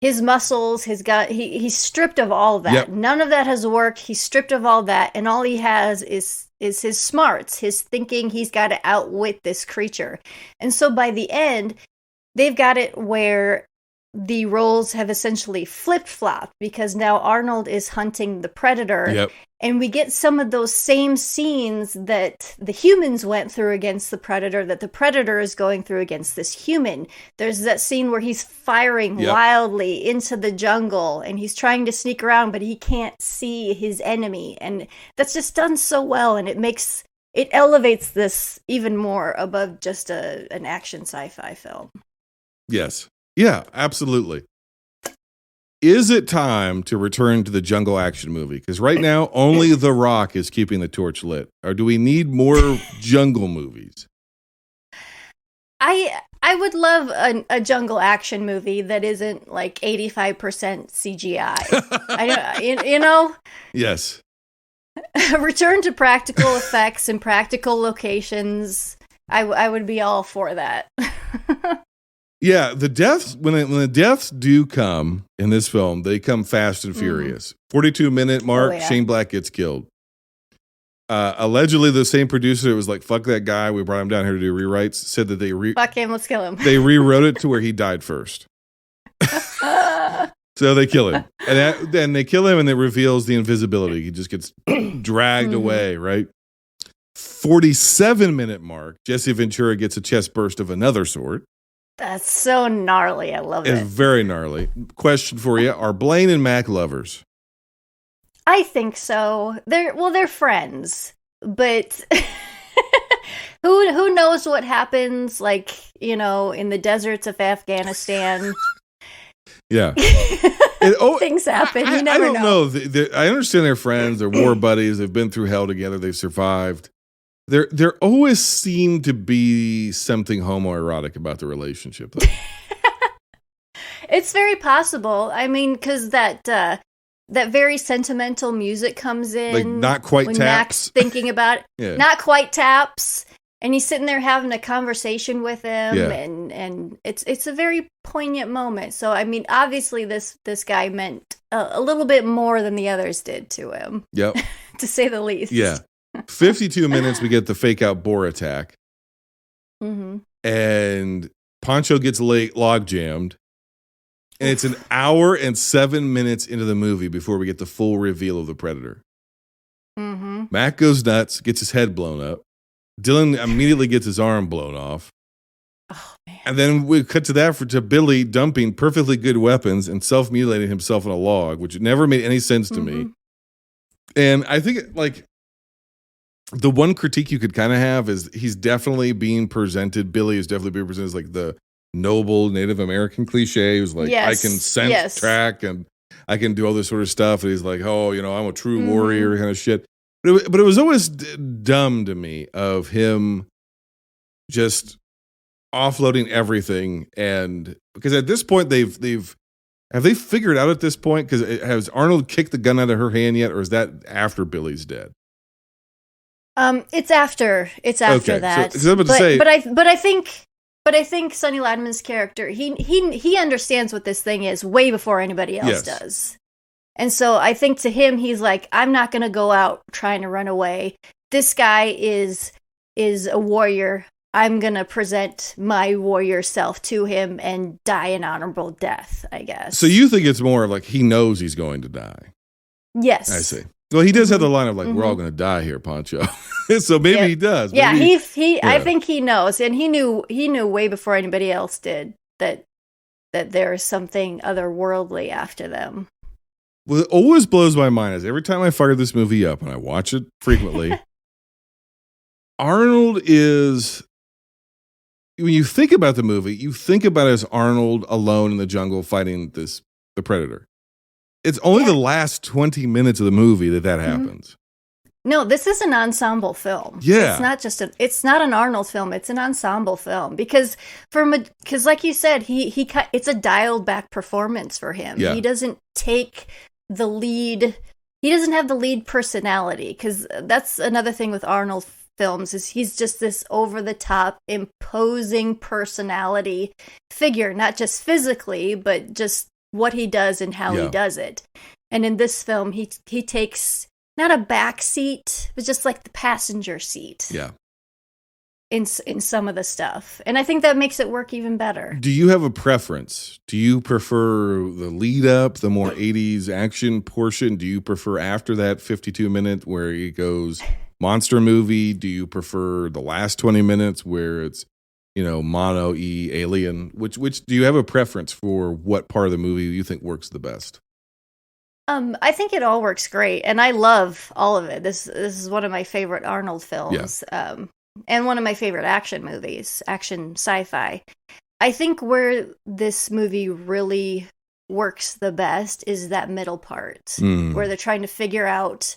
his muscles, his gut, he's stripped of all that. Yep. None of that has worked. He's stripped of all that. And all he has is his smarts, his thinking. He's got to outwit this creature. And so by the end, they've got it where the roles have essentially flip-flopped because now Arnold is hunting the predator. Yep. And we get some of those same scenes that the humans went through against the predator, that the predator is going through against this human. There's that scene where he's firing wildly into the jungle and he's trying to sneak around, but he can't see his enemy. And that's just done so well. And it elevates this even more above just an action sci-fi film. Yes. Yeah, absolutely. Is it time to return to the jungle action movie? Because right now, only The Rock is keeping the torch lit. Or do we need more jungle movies? I would love a jungle action movie that isn't like 85% CGI. You know? Yes. Return to practical effects and practical locations. I would be all for that. Yeah, the deaths when the deaths do come in this film, they come fast and furious. 42-minute mark, Shane Black gets killed. Allegedly, the same producer that was like, "Fuck that guy, we brought him down here to do rewrites," said that fuck him, let's kill him. They rewrote it to where he died first. So they kill him, and then they kill him, and it reveals the invisibility. He just gets dragged away. Right. 47-minute mark, Jesse Ventura gets a chest burst of another sort. That's so gnarly. I love it. It's very gnarly. Question for you. Are Blaine and Mac lovers? I think so. They're friends. But who knows what happens, like, you know, in the deserts of Afghanistan. Yeah. Things happen. You never I don't know. I understand they're friends. They're war buddies. They've been through hell together. They've survived. There always seemed to be something homoerotic about the relationship, though. It's very possible. I mean, because that very sentimental music comes in. Like Not Quite when Taps. Mac's thinking about it. Yeah. Not Quite Taps. And he's sitting there having a conversation with him. Yeah. And it's a very poignant moment. So, I mean, obviously this guy meant a little bit more than the others did to him. Yep. To say the least. Yeah. 52 minutes, we get the fake out boar attack. And Poncho gets log jammed. And it's an hour and 7 minutes into the movie before we get the full reveal of the predator. Mac goes nuts, gets his head blown up. Dylan immediately gets his arm blown off. Oh, man. And then we cut to Billy dumping perfectly good weapons and self-mutilating himself on a log, which never made any sense to me. And I think, like, the one critique you could kind of have is he's definitely being presented. Billy is definitely being presented as like the noble Native American cliche who's like, I can sense track and I can do all this sort of stuff. And he's like, oh, you know, I'm a true warrior kind of shit. But it was always dumb to me of him just offloading everything. And because at this point they've Have they figured out at this point? Because has Arnold kicked the gun out of her hand yet, or is that after Billy's dead? It's after Okay, that. So I'm about to say, but I think Sonny Ladman's character, he understands what this thing is way before anybody else does. And so I think to him, he's like, I'm not going to go out trying to run away. This guy is a warrior. I'm going to present my warrior self to him and die an honorable death, I guess. So you think it's more of like he knows he's going to die? Yes. I see. Well, he does have the line of like, we're all going to die here, Pancho. So maybe he does. Yeah, I think he knows. And he knew way before anybody else did that there's something otherworldly after them. What always blows my mind is every time I fire this movie up, and I watch it frequently, Arnold is, when you think about the movie, you think about it as Arnold alone in the jungle fighting the Predator. It's only the last 20 minutes of the movie that happens. No, this is an ensemble film. Yeah. It's not an Arnold film, it's an ensemble film because like you said, it's a dialed back performance for him. Yeah. He doesn't take the lead. He doesn't have the lead personality, because that's another thing with Arnold films is he's just this over the top imposing personality figure, not just physically, but just what he does and how he does it. And in this film, he takes not a back seat, but just like the passenger seat. Yeah. In some of the stuff. And I think that makes it work even better. Do you have a preference? Do you prefer the lead up, the more 80s action portion? Do you prefer after that 52-minute where it goes monster movie? Do you prefer the last 20 minutes where it's, mono-y alien? Which do you have a preference for what part of the movie you think works the best? I think it all works great, and I love all of it. This is one of my favorite Arnold films. Yeah. And one of my favorite action movies, action sci-fi. I think where this movie really works the best is that middle part, where they're trying to figure out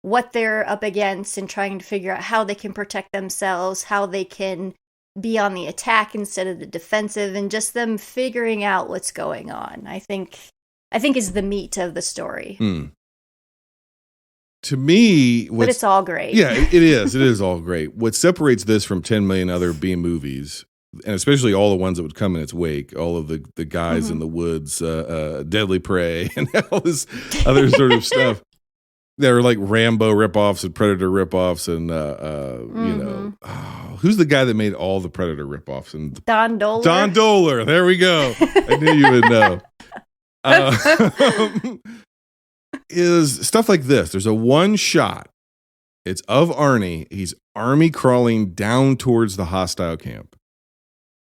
what they're up against and trying to figure out how they can protect themselves, how they can be on the attack instead of the defensive, and just them figuring out what's going on. I think is the meat of the story. To me, but it's all great. Yeah, it is. It is all great. What separates this from 10 million other B movies, and especially all the ones that would come in its wake, all of the guys in the woods, Deadly Prey, and all this other sort of stuff. There are like Rambo ripoffs and Predator ripoffs, and who's the guy that made all the Predator ripoffs? And Don Dohler. Don Dohler. There we go. I knew you would know. Is stuff like this. There's a one shot. It's of Arnie. He's army crawling down towards the hostile camp.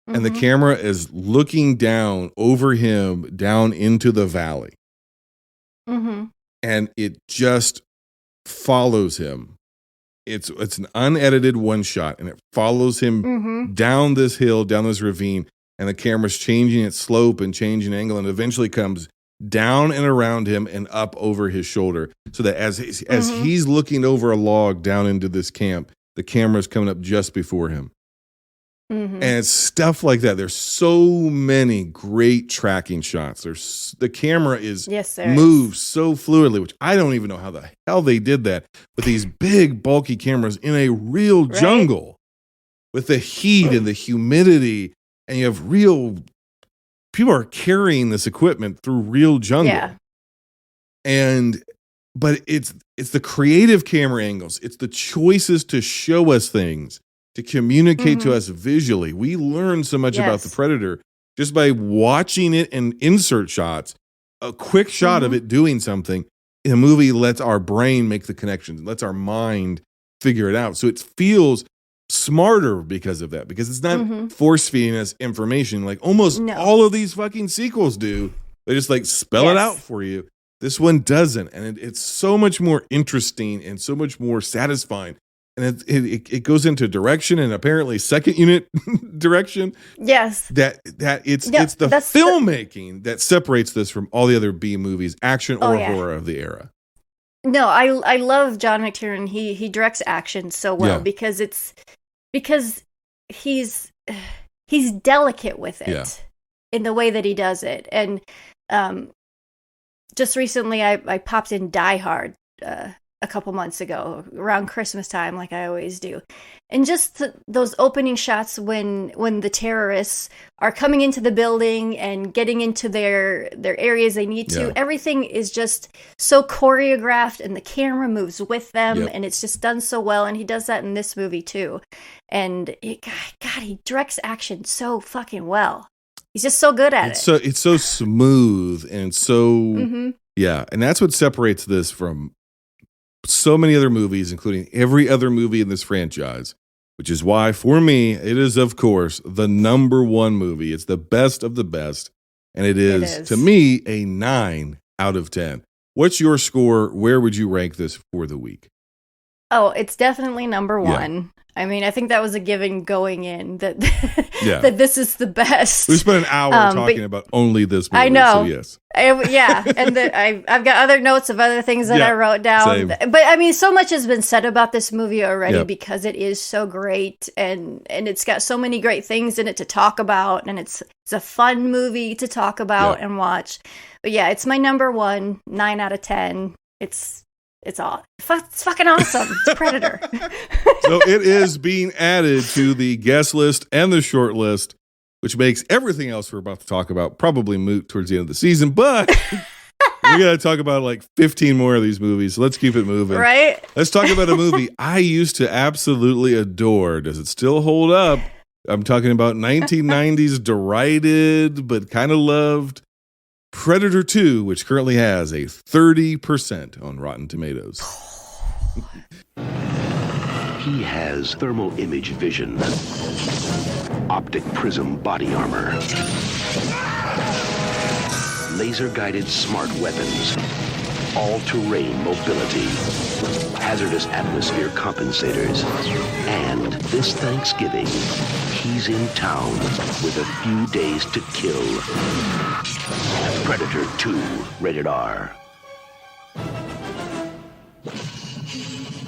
And the camera is looking down over him, down into the valley. And it just follows him. It's an unedited one shot, and it follows him down this hill, down this ravine, and the camera's changing its slope and changing angle, and eventually comes down and around him and up over his shoulder, so that as he's looking over a log down into this camp, the camera's coming up just before him. And it's stuff like that. There's so many great tracking shots. The camera moves so fluidly, which I don't even know how the hell they did that with these big bulky cameras in a real jungle with the heat and the humidity, and you have real people are carrying this equipment through real jungle. Yeah. But it's the creative camera angles. It's the choices to show us things, to communicate to us visually. We learn so much about the Predator just by watching it in insert shots. A quick shot of it doing something in a movie lets our brain make the connections, lets our mind figure it out. So it feels smarter because of that, because it's not force feeding us information like almost all of these fucking sequels do. They just like spell it out for you. This one doesn't, and it's so much more interesting and so much more satisfying. And it goes into direction, and apparently second unit direction. Yes, that it's the filmmaking that separates this from all the other B movies, action or horror of the era. No, I love John McTiernan. He directs action so well because he's delicate with it in the way that he does it. And just recently I popped in Die Hard a couple months ago around Christmas time, like I always do. And just those opening shots when the terrorists are coming into the building and getting into their areas they need to, everything is just so choreographed and the camera moves with them and it's just done so well. And he does that in this movie too. And God, he directs action so fucking well. He's just so good at it. So it's so smooth and so and that's what separates this from so many other movies, including every other movie in this franchise, which is why, for me, it is, of course, the number one movie. It's the best of the best, and it is, to me, a 9 out of 10. What's your score? Where would you rank this for the week? Oh, it's definitely number one. Yeah. I mean, I think that was a given going in that that this is the best. We spent an hour talking about only this movie. I know. So yes. And I've got other notes of other things that I wrote down. Same. But I mean, so much has been said about this movie already because it is so great and it's got so many great things in it to talk about, and it's a fun movie to talk about and watch. But yeah, it's my number one, 9 out of 10. It's fucking awesome. It's Predator. So it is being added to the guest list and the short list, which makes everything else we're about to talk about probably moot towards the end of the season. But we got to talk about like 15 more of these movies. So let's keep it moving. Right? Let's talk about a movie I used to absolutely adore. Does it still hold up? I'm talking about 1990s derided but kind of loved Predator 2, which currently has a 30% on Rotten Tomatoes. He has thermal image vision, optic prism body armor, laser-guided smart weapons, all-terrain mobility, hazardous atmosphere compensators, and this Thanksgiving, he's in town with a few days to kill. Predator 2, rated R.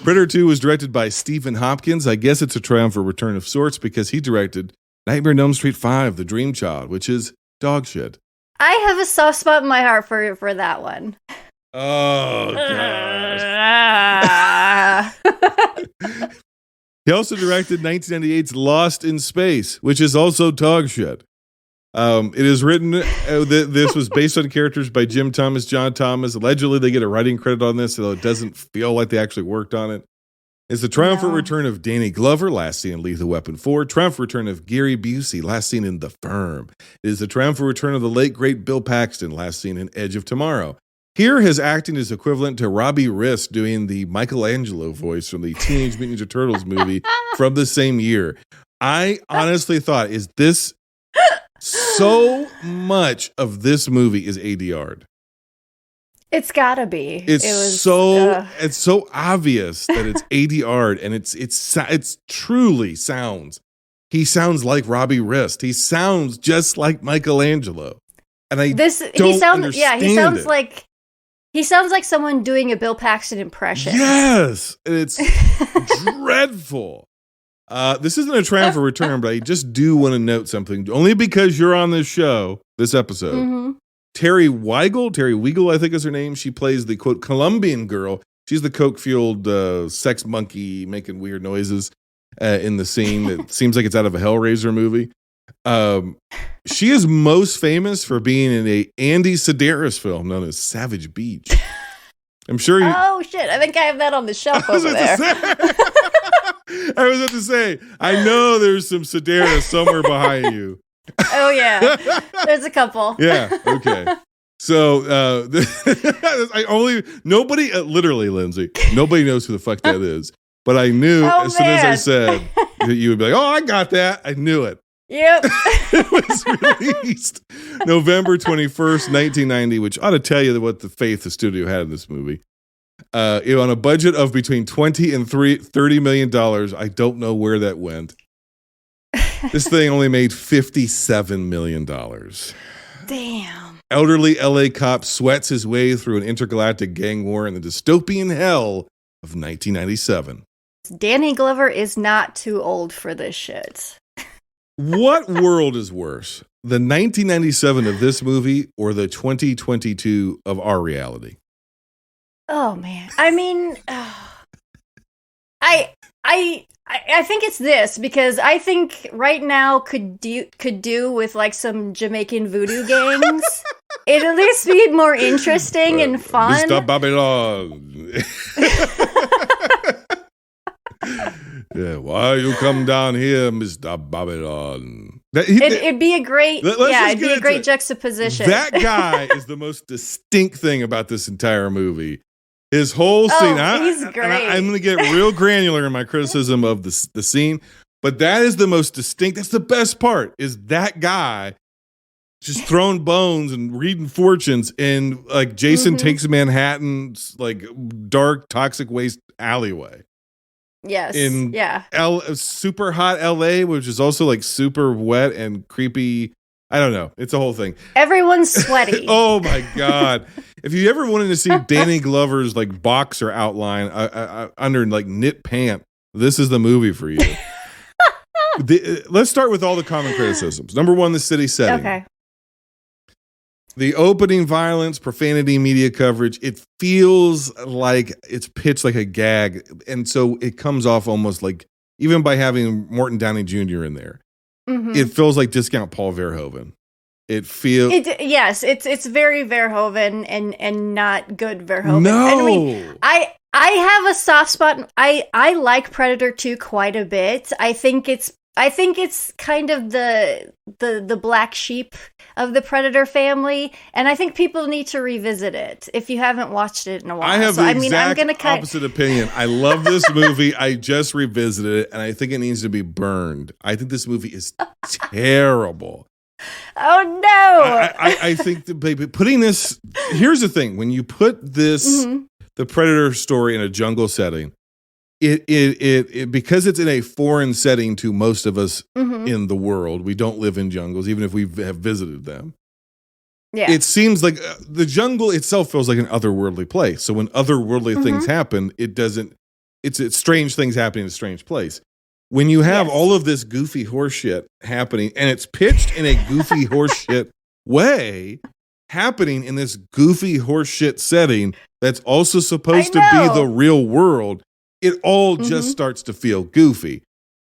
Predator 2 was directed by Stephen Hopkins. I guess it's a triumphant return of sorts because he directed Nightmare on Elm Street 5, The Dream Child, which is dog shit. I have a soft spot in my heart for that one. Oh, gosh. He also directed 1998's Lost in Space, which is also dog shit. It is written, this was based on characters by Jim Thomas, John Thomas. Allegedly, they get a writing credit on this, although it doesn't feel like they actually worked on it. It's the triumphant return of Danny Glover, last seen in Lethal Weapon 4. Triumphant return of Gary Busey, last seen in The Firm. It is the triumphant return of the late, great Bill Paxton, last seen in Edge of Tomorrow. Here, his acting is equivalent to Robbie Risk doing the Michelangelo voice from the Teenage Mutant Ninja Turtles movie from the same year. I honestly thought, is this... So much of this movie is ADR'd. It's gotta be. It's so obvious that it's ADR'd, and it's truly sounds. He sounds like Robbie Risk. He sounds just like Michelangelo, and he sounds like someone doing a Bill Paxton impression. Yes, and it's dreadful. This isn't a triumphant return, but I just do want to note something. Only because you're on this show, this episode. Mm-hmm. Terry Weigel, I think is her name. She plays the, quote, Colombian girl. She's the coke-fueled sex monkey making weird noises in the scene. It seems like it's out of a Hellraiser movie. She is most famous for being in a Andy Sedaris film known as Savage Beach. I'm sure you... Oh, shit. I think I have that on the shelf over there. I was about to say, I know there's some Sedaris somewhere behind you. Oh, yeah. There's a couple. Yeah, okay. So, literally, Lindsay, nobody knows who the fuck that is. But I knew as soon as I said that you would be like, oh, I got that. I knew it. Yep. It was released November 21st, 1990, which ought to tell you what the faith the studio had in this movie. On a budget of between $20 and $30 million. I don't know where that went. This thing only made $57 million. Damn. Elderly LA cop sweats his way through an intergalactic gang war in the dystopian hell of 1997. Danny Glover is not too old for this shit. What world is worse? the 1997 of this movie or the 2022 of our reality? Oh man. I mean, I think it's this because I think right now could do with like some Jamaican voodoo gangs. It'd at least be more interesting and fun. Mr. Babylon. Yeah, why you come down here, Mr. Babylon? It'd be a great, it'd be a great juxtaposition. That guy is the most distinct thing about this entire movie. His whole scene. He's great. I'm going to get real granular in my criticism of the scene, but that is the most distinct. That's the best part. Is that guy just throwing bones and reading fortunes, and like Jason takes Manhattan's like dark, toxic waste alleyway. Yes. Super hot LA, which is also like super wet and creepy. I don't know. It's a whole thing. Everyone's sweaty. Oh my God. If you ever wanted to see Danny Glover's like boxer outline under like knit pant, this is the movie for you. Let's start with all the common criticisms. Number one, the city setting. Okay. The opening violence, profanity, media coverage, it feels like it's pitched like a gag. And so it comes off almost like, even by having Morton Downey Jr. in there, it feels like discount Paul Verhoeven. It feels... Yes, it's very Verhoeven and not good Verhoeven. No! I mean, I have a soft spot. I like Predator 2 quite a bit. I think it's kind of the black sheep of the Predator family, and I think people need to revisit it if you haven't watched it in a while. I have opposite opinion. I love this movie. I just revisited it, and I think it needs to be burned. I think this movie is terrible. Oh no! I think putting this. Here's the thing: when you put this, the Predator story in a jungle setting, it because it's in a foreign setting to most of us in the world. We don't live in jungles, even if we have visited them. Yeah, it seems like the jungle itself feels like an otherworldly place. So when otherworldly things happen, it doesn't. It's strange things happening in a strange place. When you have all of this goofy horseshit happening, and it's pitched in a goofy horseshit way, happening in this goofy horseshit setting that's also supposed to be the real world, it all just starts to feel goofy.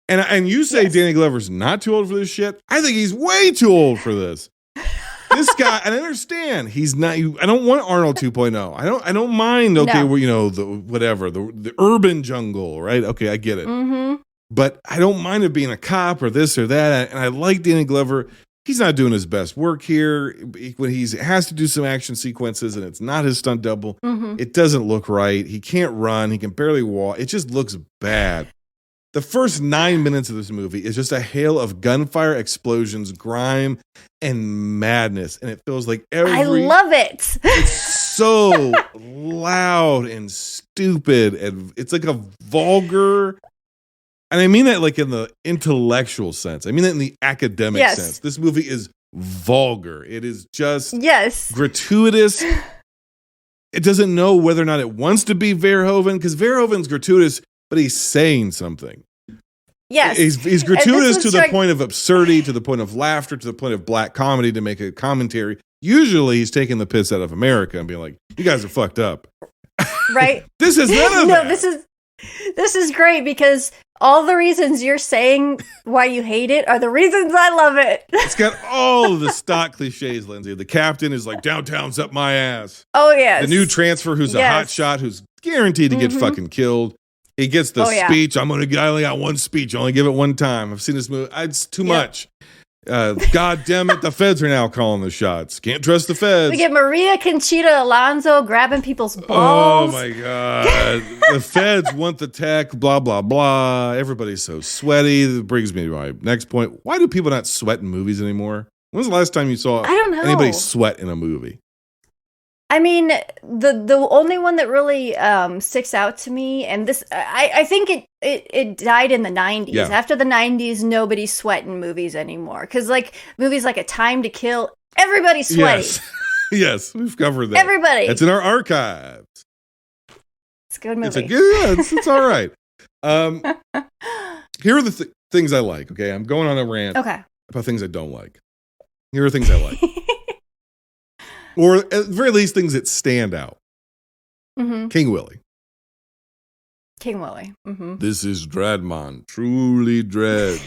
And you say Danny Glover's not too old for this shit. I think he's way too old for this. This guy, and I understand he's not. I don't want Arnold 2.0. I don't mind. Okay, well, you know, the urban jungle, right? Okay, I get it. But I don't mind it being a cop or this or that. And I like Danny Glover. He's not doing his best work here. When he has to do some action sequences and it's not his stunt double, it doesn't look right. He can't run. He can barely walk. It just looks bad. The first 9 minutes of this movie is just a hail of gunfire, explosions, grime, and madness. And it feels like I love it. It's so loud and stupid. And it's like a vulgar... And I mean that like in the intellectual sense. I mean that in the academic sense. This movie is vulgar. It is just gratuitous. It doesn't know whether or not it wants to be Verhoeven, because Verhoeven's gratuitous, but he's saying something. Yes. He's gratuitous to the point of absurdity, to the point of laughter, to the point of black comedy, to make a commentary. Usually he's taking the piss out of America and being like, you guys are fucked up. Right. This is none of that. This is great because all the reasons you're saying why you hate it are the reasons I love it. It's got all of the stock cliches, Lindsay. The captain is like, downtown's up my ass. Oh, yes. The new transfer who's a hot shot who's guaranteed to get fucking killed. He gets the speech. I only got one speech. I only give it one time. I've seen this movie. It's too much. God damn it. The feds are now calling the shots. Can't trust the feds. We get Maria Conchita Alonso grabbing people's Oh balls. my God. The feds want the tech, blah, blah, blah. Everybody's so sweaty. That brings me to my next point. Why do people not sweat in movies anymore? When was the last time you saw anybody sweat in a movie? I mean, the only one that really sticks out to me, and this, I think it died in the 90s. Yeah. After the 90s, nobody sweat in movies anymore. Because like movies like A Time to Kill, everybody's sweaty. Yes, yes, we've covered that. Everybody. It's in our archives. It's a good movie. It's all right. Here are the things I like, okay? I'm going on a rant about things I don't like. Here are things I like. Or at the very least, things that stand out. Mm-hmm. King Willie. King Willie. Mm-hmm. This is Dreadmon. Truly dread.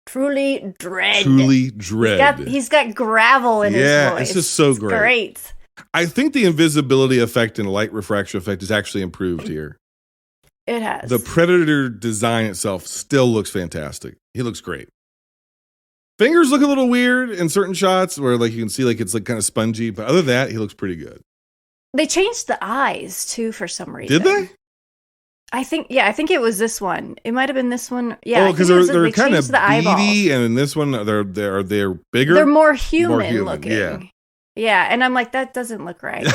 Truly dread. Truly dread. He's got gravel in his voice. Yeah, it's just so It's great. great. I think the invisibility effect and light refraction effect is actually improved here. It has. The Predator design itself still looks fantastic. He looks great. Fingers look a little weird in certain shots where like you can see like it's like kind of spongy, but other than that, he looks pretty good. They changed the eyes too for some reason. Did they? I think it was this one. It might have been this one. Yeah, because they're kind of the beady, and in this one they're bigger. They're more human looking. Yeah. Yeah, and I'm like, that doesn't look right.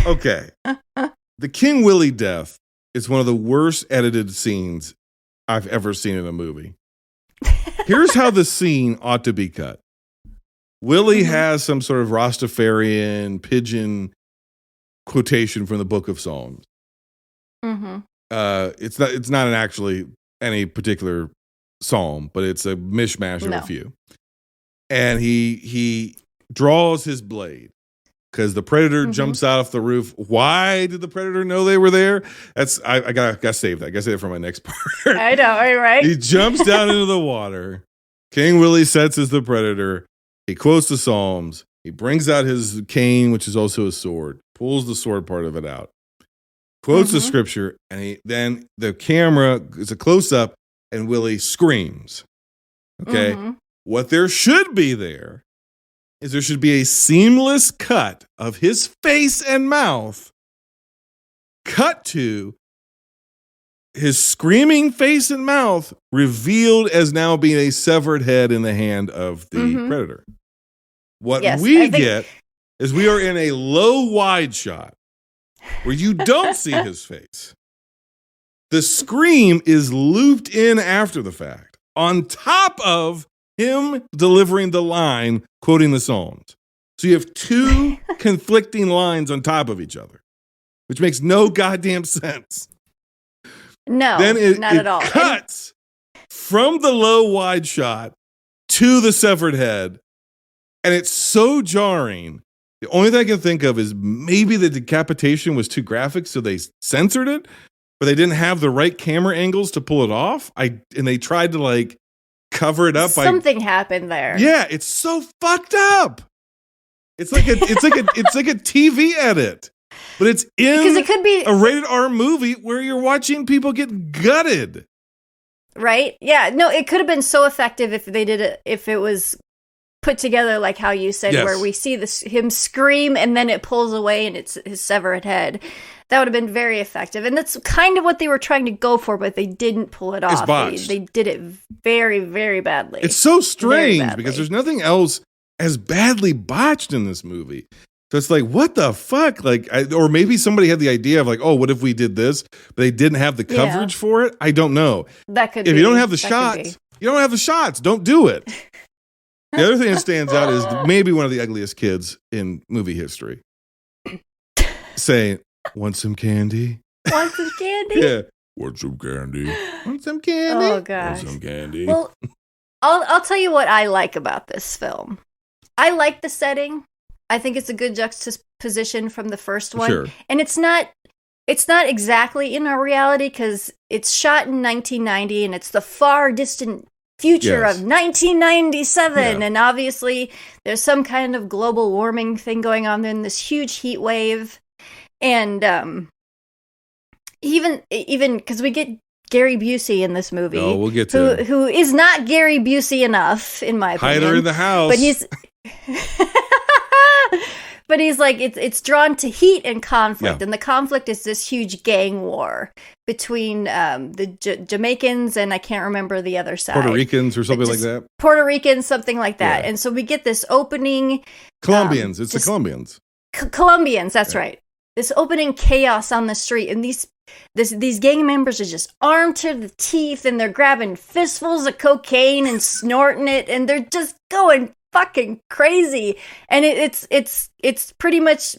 Okay. The King Willie death is one of the worst edited scenes I've ever seen in a movie. Here's how the scene ought to be cut. Willie has some sort of Rastafarian pigeon quotation from the Book of Psalms. Mm-hmm. It's not actually any particular psalm, but it's a mishmash of a few. And he draws his blade because the Predator jumps out off the roof. Why did the Predator know they were there? I gotta save that. I gotta save it for my next part. I know, right? He jumps down into the water. King Willie sets as the Predator. He quotes the Psalms. He brings out his cane, which is also a sword, pulls the sword part of it out, quotes the scripture, and then the camera is a close up, and Willie screams. Okay. What there should be there should be a seamless cut of his face and mouth, cut to his screaming face and mouth revealed as now being a severed head in the hand of the Predator. What we get is we are in a low wide shot where you don't see his face. The scream is looped in after the fact, on top of him delivering the line, quoting the Psalms. So you have two conflicting lines on top of each other, which makes no goddamn sense. No, then not at all. Cuts from the low wide shot to the severed head, and it's so jarring. The only thing I can think of is maybe the decapitation was too graphic, so they censored it, but they didn't have the right camera angles to pull it off. And they tried to like cover it up. Something happened there. Yeah, it's so fucked up. It's like a TV edit. But it's because it could be a rated R movie where you're watching people get gutted. Right? Yeah. No, it could have been so effective if they did it, if it was put together like how you said, where we see him scream and then it pulls away and it's his severed head. That would have been very effective. And that's kind of what they were trying to go for, but they didn't pull it off. They did it very, very badly. It's so strange because there's nothing else as badly botched in this movie. So it's like, what the fuck? Like, or maybe somebody had the idea of like, oh, what if we did this? But they didn't have the coverage for it. I don't know. That could if be. you don't have the shots, you don't have the shots. Don't do it. The other thing that stands out is maybe one of the ugliest kids in movie history saying, "Want some candy? Want some candy? Yeah. Want some candy? Want some candy? Oh gosh. Want some candy?" Well, I'll tell you what I like about this film. I like the setting. I think it's a good juxtaposition from the first one. Sure. And it's not exactly in our reality because it's shot in 1990 and it's the far distant future of 1997. And obviously there's some kind of global warming thing going on there in this huge heat wave. And even because we get Gary Busey in this movie. Oh, we'll get to who is not Gary Busey enough, in my opinion. Hider in the house. But he's... But he's like, it's drawn to heat and conflict, and the conflict is this huge gang war between the Jamaicans and I can't remember the other side. Puerto Ricans or something like that. Puerto Ricans, something like that. Yeah. And so we get this opening. Colombians, it's the Colombians. Colombians, that's right. This opening chaos on the street, and these gang members are just armed to the teeth, and they're grabbing fistfuls of cocaine and snorting it, and they're just going fucking crazy. And it's pretty much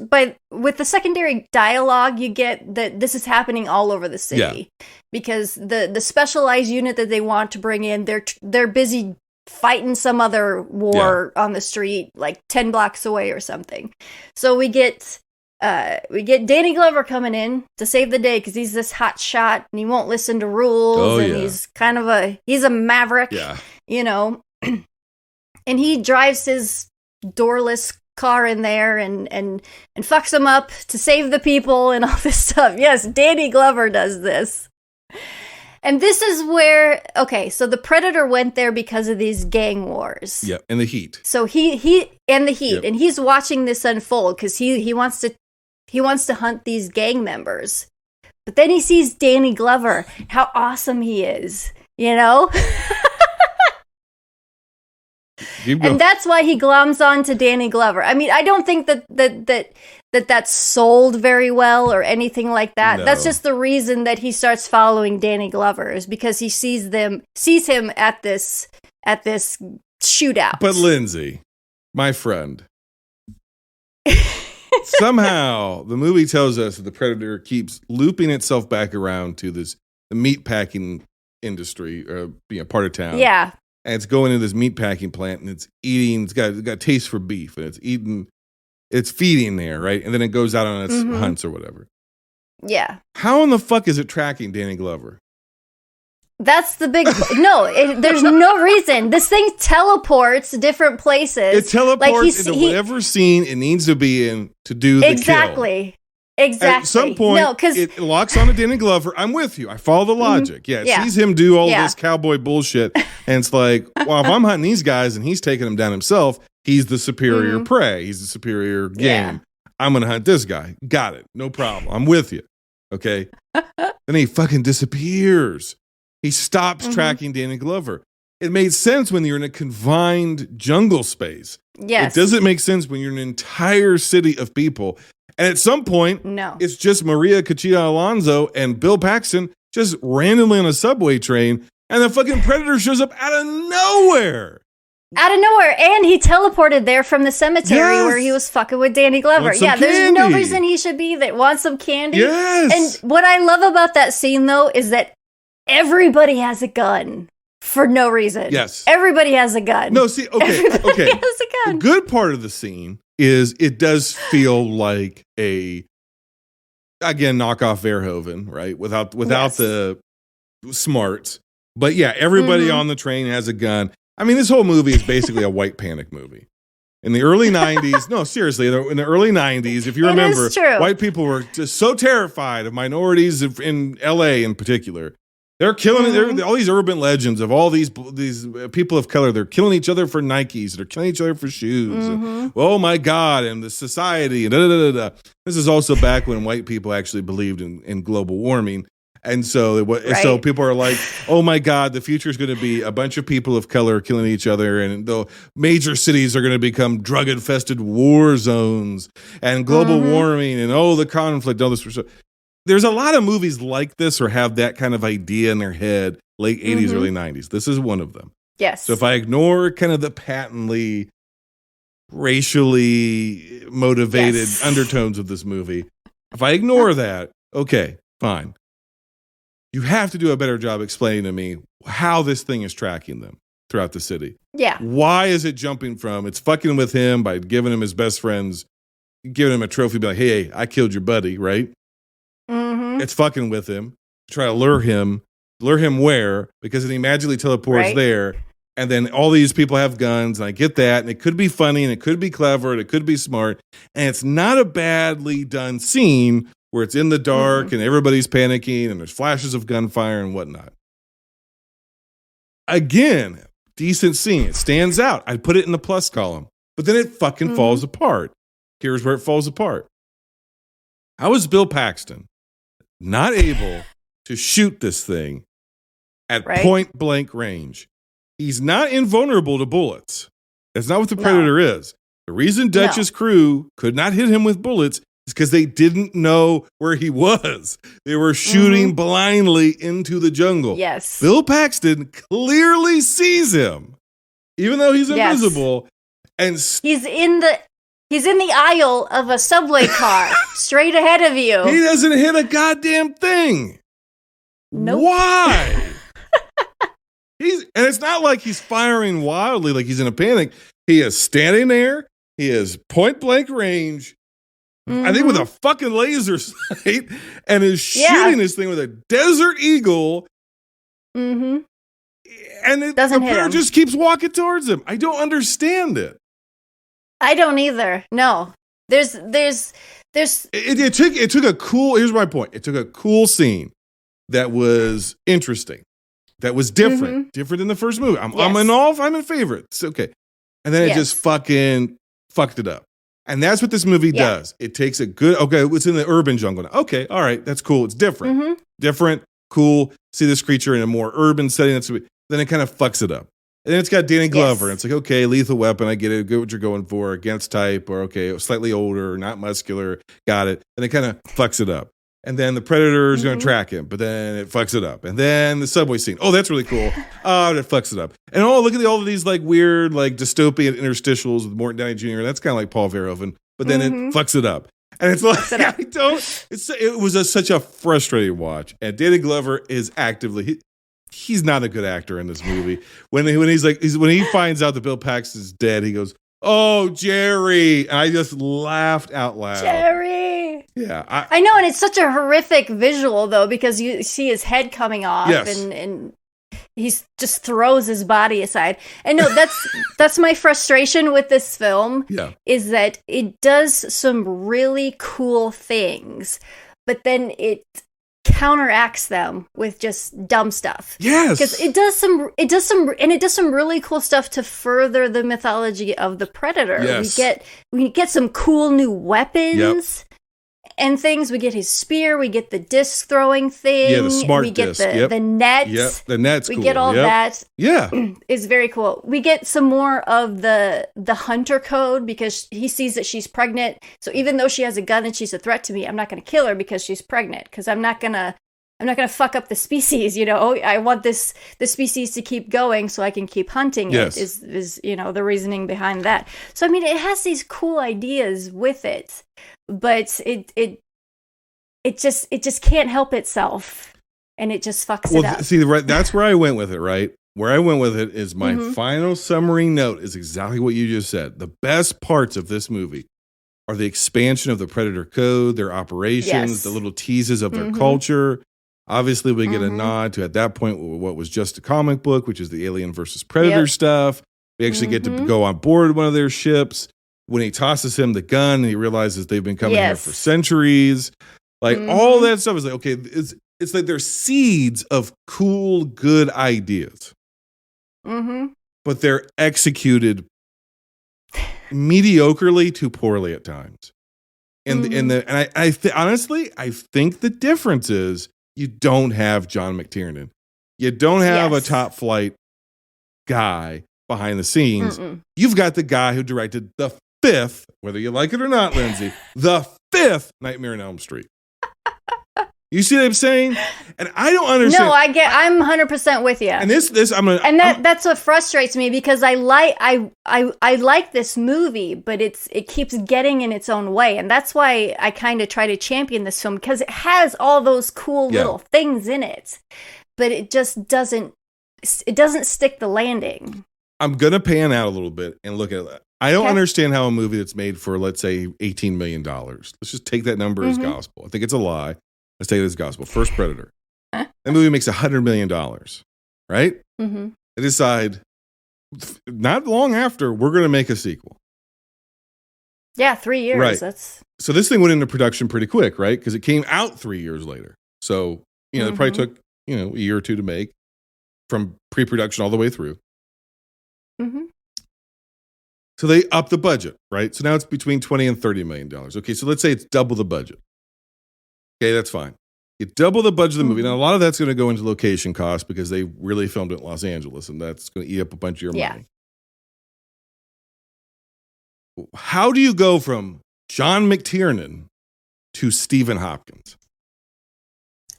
with the secondary dialogue you get that this is happening all over the city because the specialized unit that they want to bring in, they're busy fighting some other war on the street, like 10 blocks away or something. So we get Danny Glover coming in to save the day because he's this hot shot and he won't listen to rules and he's kind of he's a maverick, you know. And he drives his doorless car in there and fucks him up to save the people and all this stuff. Yes, Danny Glover does this. And this is where, so the Predator went there because of these gang wars. Yeah, and the heat. So he and the heat, and he's watching this unfold because he wants to hunt these gang members. But then he sees Danny Glover, how awesome he is, you know? And that's why he gloms on to Danny Glover. I mean, I don't think that's sold very well or anything like that. No. That's just the reason that he starts following Danny Glover is because he sees him at this shootout. But Lindsay, my friend, somehow the movie tells us that the Predator keeps looping itself back around to the meat packing industry or part of town. Yeah. And it's going into this meat packing plant and it's got a taste for beef and it's feeding there, right? And then it goes out on its hunts or whatever. Yeah. How in the fuck is it tracking Danny Glover? That's the big... there's no reason. This thing teleports to different places. It teleports into whatever scene it needs to be in to do the kill. Exactly. At some point, it locks on to Danny Glover. I'm with you. I follow the logic. Yeah, it sees him do all this cowboy bullshit. And it's like, well, if I'm hunting these guys and he's taking them down himself, he's the superior prey. He's the superior game. Yeah. I'm going to hunt this guy. Got it. No problem. I'm with you. Okay. Then he fucking disappears. He stops tracking Danny Glover. It made sense when you're in a confined jungle space. Yes. It doesn't make sense when you're in an entire city of people. And at some point, it's just Maria Conchita Alonso and Bill Paxton just randomly on a subway train, and the fucking Predator shows up out of nowhere. Out of nowhere. And he teleported there from the cemetery where he was fucking with Danny Glover. Yeah, there's no reason he should be there. Want some candy? Yes. And what I love about that scene, though, is that everybody has a gun. For no reason. Yes. Everybody has a gun. No, see, okay. Everybody has a gun. The good part of the scene is it does feel like again, knockoff Verhoeven, right? Without the smarts. But yeah, everybody on the train has a gun. I mean, this whole movie is basically a white panic movie. In the early 90s, no, seriously, in the early 90s, if you remember, white people were just so terrified of minorities in LA in particular. They're killing all these urban legends of all these people of color. They're killing each other for Nikes. They're killing each other for shoes. And, oh my God! And the society. And This is also back when white people actually believed in global warming, and so so people are like, oh my God, the future is going to be a bunch of people of color killing each other, and the major cities are going to become drug-infested war zones, and global warming, and the conflict, all this. There's a lot of movies like this or have that kind of idea in their head, late 80s, early 90s. This is one of them. Yes. So if I ignore kind of the patently racially motivated undertones of this movie, if I ignore that, okay, fine. You have to do a better job explaining to me how this thing is tracking them throughout the city. Yeah. Why is it jumping from, it's fucking with him by giving him his best friends, giving him a trophy, be like, hey, I killed your buddy, right? It's fucking with him, try to lure him where? Because then he magically teleports there, and then all these people have guns, and I get that, and it could be funny, and it could be clever, and it could be smart, and it's not a badly done scene where it's in the dark, and everybody's panicking, and there's flashes of gunfire and whatnot. Again, decent scene. It stands out. I'd put it in the plus column, but then it fucking falls apart. Here's where it falls apart. How is Bill Paxton not able to shoot this thing at point blank range? He's not invulnerable to bullets. That's not what the Predator is. The reason Dutch's crew could not hit him with bullets is because they didn't know where he was. They were shooting blindly into the jungle. Yes. Bill Paxton clearly sees him, even though he's invisible. And He's in the aisle of a subway car, straight ahead of you. He doesn't hit a goddamn thing. Nope. Why? And it's not like he's firing wildly, like he's in a panic. He is standing there. He is point blank range. I think with a fucking laser sight, and is shooting this thing with a Desert Eagle. Mm-hmm. And the predator just keeps walking towards him. I don't understand it. I don't either. No, there's. It took a cool. Here's my point. It took a cool scene that was interesting, that was different than the first movie. I'm in favor. It's okay, and then it just fucking fucked it up. And that's what this movie does. It takes a good, it's in the urban jungle now. Okay, all right, that's cool. It's different. Different, cool. See this creature in a more urban setting. Then it kind of fucks it up. And then it's got Danny Glover. And it's like, okay, lethal weapon. I get it. Get what you're going for. Against type, or okay, slightly older, not muscular. Got it. And it kind of fucks it up. And then the predator is going to track him, but then it fucks it up. And then the subway scene. Oh, that's really cool. Oh, that fucks it up. And look at all of these like weird, like dystopian interstitials with Morton Downey Jr. That's kind of like Paul Verhoeven, but then it fucks it up. And it's like, it was such a frustrating watch. And Danny Glover is actively, he's not a good actor in this movie. When he finds out that Bill Paxton's dead, he goes, "Oh, Jerry." And I just laughed out loud. Jerry. Yeah, I know, and it's such a horrific visual though, because you see his head coming off, and he just throws his body aside. And no, that's my frustration with this film. Yeah, is that it does some really cool things, but then it counteracts them with just dumb stuff. Yes, because it does some really cool stuff to further the mythology of the Predator. Yes. We get some cool new weapons. And things. We get his spear. We get the disc throwing thing. Yeah, the smart we get disc. The nets. Yep, the net's we cool. We get all that. Yeah. It's very cool. We get some more of the hunter code, because he sees that she's pregnant. So even though she has a gun and she's a threat to me, I'm not going to kill her because she's pregnant. Because I'm not gonna fuck up the species. I want the species to keep going so I can keep hunting. Yes. Is the reasoning behind that. So I mean, it has these cool ideas with it. But it just can't help itself, and it just fucks it up. See, right, that's where I went with it. Right, where I went with it is my final summary note is exactly what you just said. The best parts of this movie are the expansion of the Predator code, their operations, the little teases of their culture. Obviously, we get a nod to, at that point, what was just a comic book, which is the Alien versus Predator stuff. We actually get to go on board one of their ships. When he tosses him the gun, and he realizes they've been coming here for centuries. Like, all that stuff is like, okay, it's like they're seeds of cool, good ideas. But they're executed mediocrely to poorly at times. Honestly, I think the difference is you don't have John McTiernan. You don't have a top flight guy behind the scenes. You've got the guy who directed the fifth, whether you like it or not, Lindsay, the fifth Nightmare on Elm Street. You see what I'm saying? And I don't understand. No, I'm 100% with you. And that's what frustrates me, because I like this movie, but it keeps getting in its own way, and that's why I kind of try to champion this film, because it has all those cool little things in it, but it just doesn't stick the landing. I'm gonna pan out a little bit and look at that. I don't understand how a movie that's made for, let's say, $18 million. Let's just take that number as gospel. I think it's a lie. Let's take it as gospel. First Predator. That movie makes $100 million, right? They decide, not long after, we're going to make a sequel. Yeah, 3 years. Right. So this thing went into production pretty quick, right? Because it came out 3 years later. So, it probably took, a year or two to make, from pre-production all the way through. So they up the budget, right? So now it's between $20 and $30 million. Okay, so let's say it's double the budget. Okay, that's fine. You double the budget of the movie. Now, a lot of that's going to go into location costs, because they really filmed it in Los Angeles, and that's going to eat up a bunch of your money. How do you go from John McTiernan to Stephen Hopkins?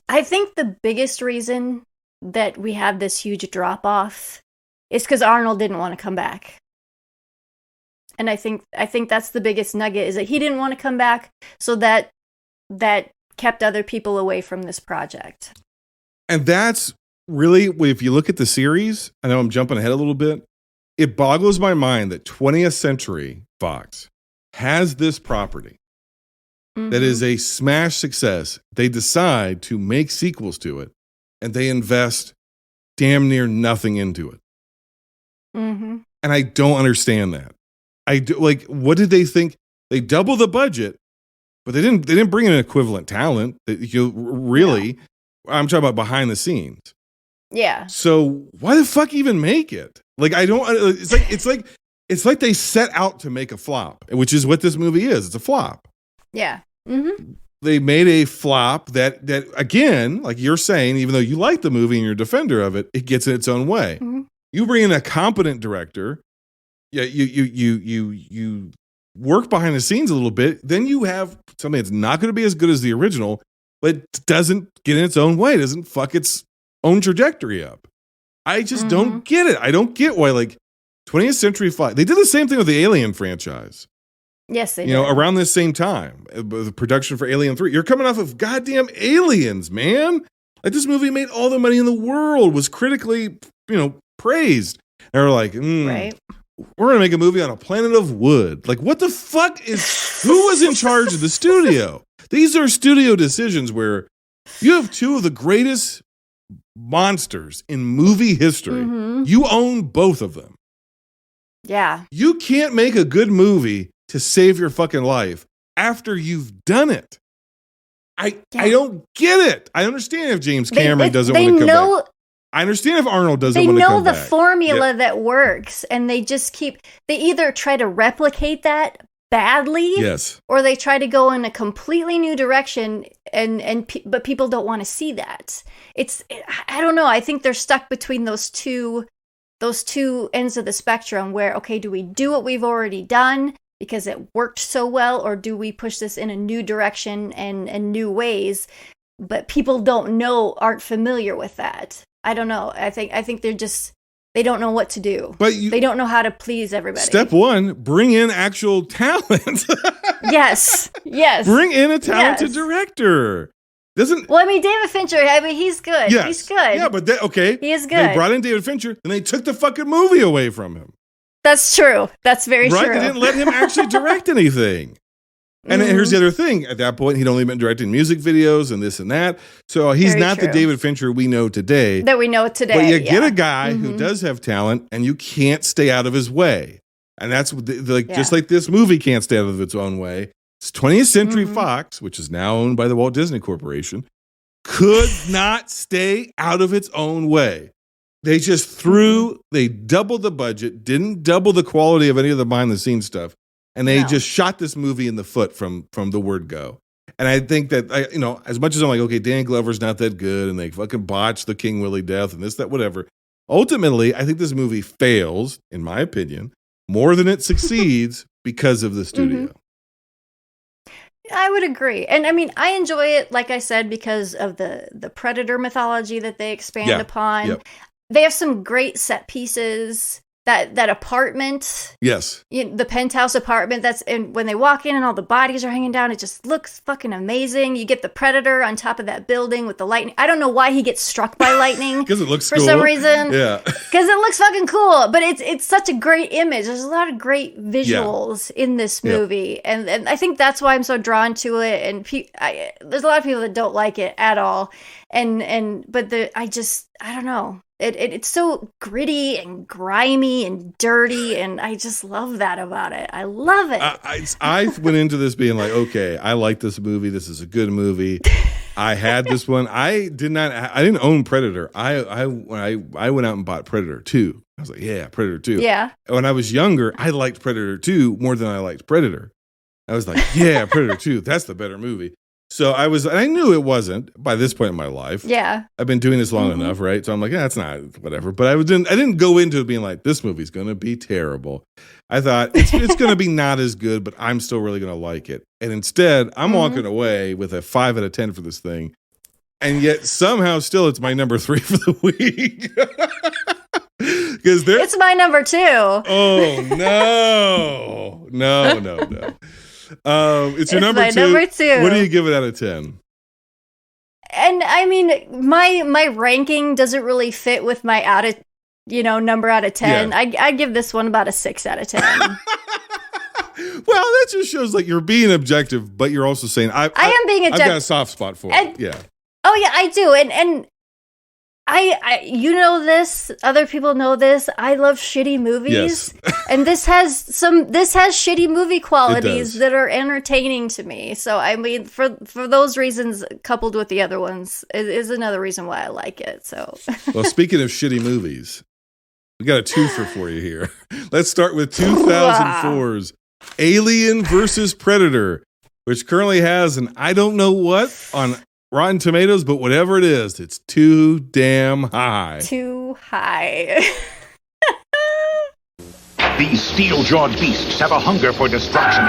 I think the biggest reason that we have this huge drop-off is because Arnold didn't want to come back. And I think that's the biggest nugget, is that he didn't want to come back, so that kept other people away from this project. And that's really, if you look at the series, I know I'm jumping ahead a little bit. It boggles my mind that 20th Century Fox has this property that is a smash success. They decide to make sequels to it, and they invest damn near nothing into it. And I don't understand that. I do, like, what did they think? They double the budget, but they didn't bring in an equivalent talent. Really, I'm talking about behind the scenes. Yeah. So why the fuck even make it? Like, I don't. It's like they set out to make a flop, which is what this movie is. It's a flop. Yeah. They made a flop that again, like you're saying, even though you like the movie and you're a defender of it, it gets in its own way. You bring in a competent director, you work behind the scenes a little bit, then you have something that's not going to be as good as the original, but doesn't get in its own way, doesn't fuck its own trajectory up. I just don't get it. I don't get why, like, 20th Century Fox, they did the same thing with the Alien franchise. Yes, they did. Around this same time, the production for Alien 3. You're coming off of goddamn Aliens, man. Like, this movie made all the money in the world, was critically, praised. And we're like, right. We're going to make a movie on a planet of wood. Like, what the fuck who was in charge of the studio? These are studio decisions where you have two of the greatest monsters in movie history. You own both of them. Yeah. You can't make a good movie to save your fucking life after you've done it. I don't get it. I understand if James Cameron doesn't want to come back. I understand if Arnold doesn't want to come back. They know the formula that works, and they just they either try to replicate that badly, yes, or they try to go in a completely new direction, but people don't want to see that. I don't know. I think they're stuck between those two ends of the spectrum where, okay, do we do what we've already done because it worked so well, or do we push this in a new direction and new ways, but people aren't familiar with that. I don't know. I think they don't know what to do. But they don't know how to please everybody. Step one, bring in actual talent. Yes. Bring in a talented director. David Fincher, he's good. Yes. He's good. Yeah, but he is good. They brought in David Fincher, and they took the fucking movie away from him. That's true. That's very true. Right? They didn't let him actually direct anything. And here's the other thing. At that point, he'd only been directing music videos and this and that. So he's very not true. The David Fincher we know today. That we know today. But you get a guy who does have talent, and you can't stay out of his way. And that's just like this movie can't stay out of its own way. It's 20th Century Fox, which is now owned by the Walt Disney Corporation, could not stay out of its own way. They just they doubled the budget, didn't double the quality of any of the behind the scenes stuff. And they just shot this movie in the foot from the word go. And I think that, as much as I'm like, okay, Dan Glover's not that good, and they fucking botched the King Willie death and this, that, whatever. Ultimately, I think this movie fails, in my opinion, more than it succeeds because of the studio. I would agree. And I enjoy it, like I said, because of the Predator mythology that they expand upon. Yep. They have some great set pieces. That apartment, yes, the penthouse apartment. And when they walk in and all the bodies are hanging down, it just looks fucking amazing. You get the Predator on top of that building with the lightning. I don't know why he gets struck by lightning because it looks for cool. some reason. Yeah, because it looks fucking cool. But it's such a great image. There's a lot of great visuals in this movie, and I think that's why I'm so drawn to it. And there's a lot of people that don't like it at all. But I don't know. It's so gritty and grimy and dirty, and I just love that about it. I love it. I went into this being like, okay, I like this movie. This is a good movie. I had this one. I didn't own Predator. I went out and bought Predator 2. I was like, yeah, Predator 2. Yeah. When I was younger, I liked Predator 2 more than I liked Predator. I was like, yeah, Predator 2. That's the better movie. So I knew it wasn't by this point in my life. Yeah. I've been doing this long enough, right? So I'm like, it's not whatever. But I didn't go into it being like, this movie's going to be terrible. I thought it's going to be not as good, but I'm still really going to like it. And instead, I'm walking away with a 5 out of 10 for this thing. And yet somehow still it's my number 3 for the week. It's my number 2. Oh, no. It's your number 2. Number 2. What do you give it out of 10? And I mean, my ranking doesn't really fit with my number out of 10. Yeah. I give this one about a 6 out of 10. Well, that just shows like you're being objective, but you're also saying I am being I've objective. got a soft spot for it. Yeah. Oh yeah, I do. And I you know this, other people know this. I love shitty movies. Yes. And this has shitty movie qualities does. that are entertaining to me. So I mean, for those reasons, coupled with the other ones, is another reason why I like it. So Well, speaking of shitty movies, we got a twofer for you here. Let's start with 2004's Alien versus Predator, which currently has an I don't know what on Rotten Tomatoes, but whatever it is, it's too damn high. Too high. These steel-jawed beasts have a hunger for destruction.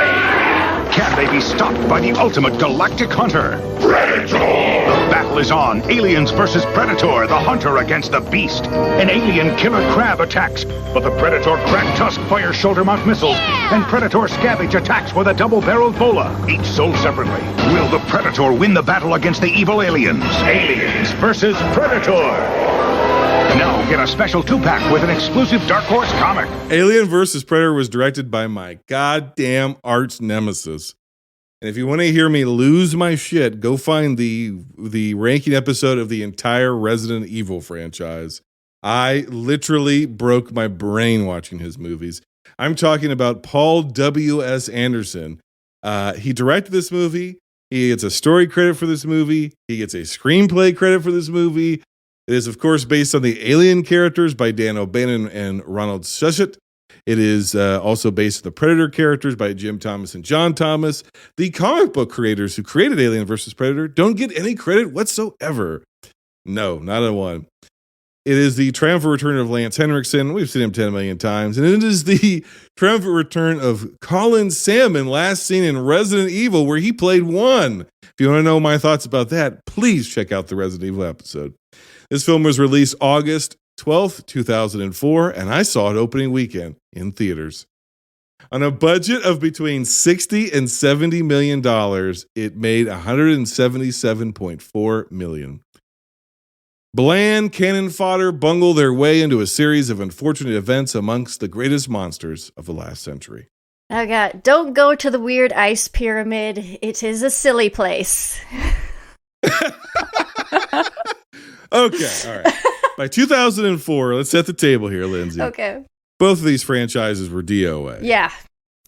Can they be stopped by the ultimate galactic hunter? Predator! The battle is on. Aliens versus Predator, the hunter against the beast. An alien killer crab attacks, but the Predator crack tusk fires shoulder mount missiles, and Predator scavenge attacks with a double-barreled bola, each sold separately. Will the Predator win the battle against the evil aliens? Aliens versus Predator! Now get a special 2-pack with an exclusive Dark Horse comic. Alien vs. Predator was directed by my goddamn arch nemesis. And if you want to hear me lose my shit, go find the ranking episode of the entire Resident Evil franchise. I literally broke my brain watching his movies. I'm talking about Paul W.S. Anderson. He directed this movie. He gets a story credit for this movie. He gets a screenplay credit for this movie. It is, of course, based on the Alien characters by Dan O'Bannon and Ronald Shusett. It is also based on the Predator characters by Jim Thomas and John Thomas. The comic book creators who created Alien vs. Predator don't get any credit whatsoever. No, not a one. It is the triumphant return of Lance Henriksen. We've seen him 10 million times. And it is the triumphant return of Colin Salmon, last seen in Resident Evil, where he played one. If you want to know my thoughts about that, please check out the Resident Evil episode. This film was released August 12th, 2004, and I saw it opening weekend in theaters. On a budget of between $60 and $70 million, it made $177.4 million. Bland cannon fodder bungle their way into a series of unfortunate events amongst the greatest monsters of the last century. Oh God, don't go to the weird ice pyramid. It is a silly place. Okay, all right. By 2004, let's set the table here, Lindsay. Okay. Both of these franchises were DOA. Yeah.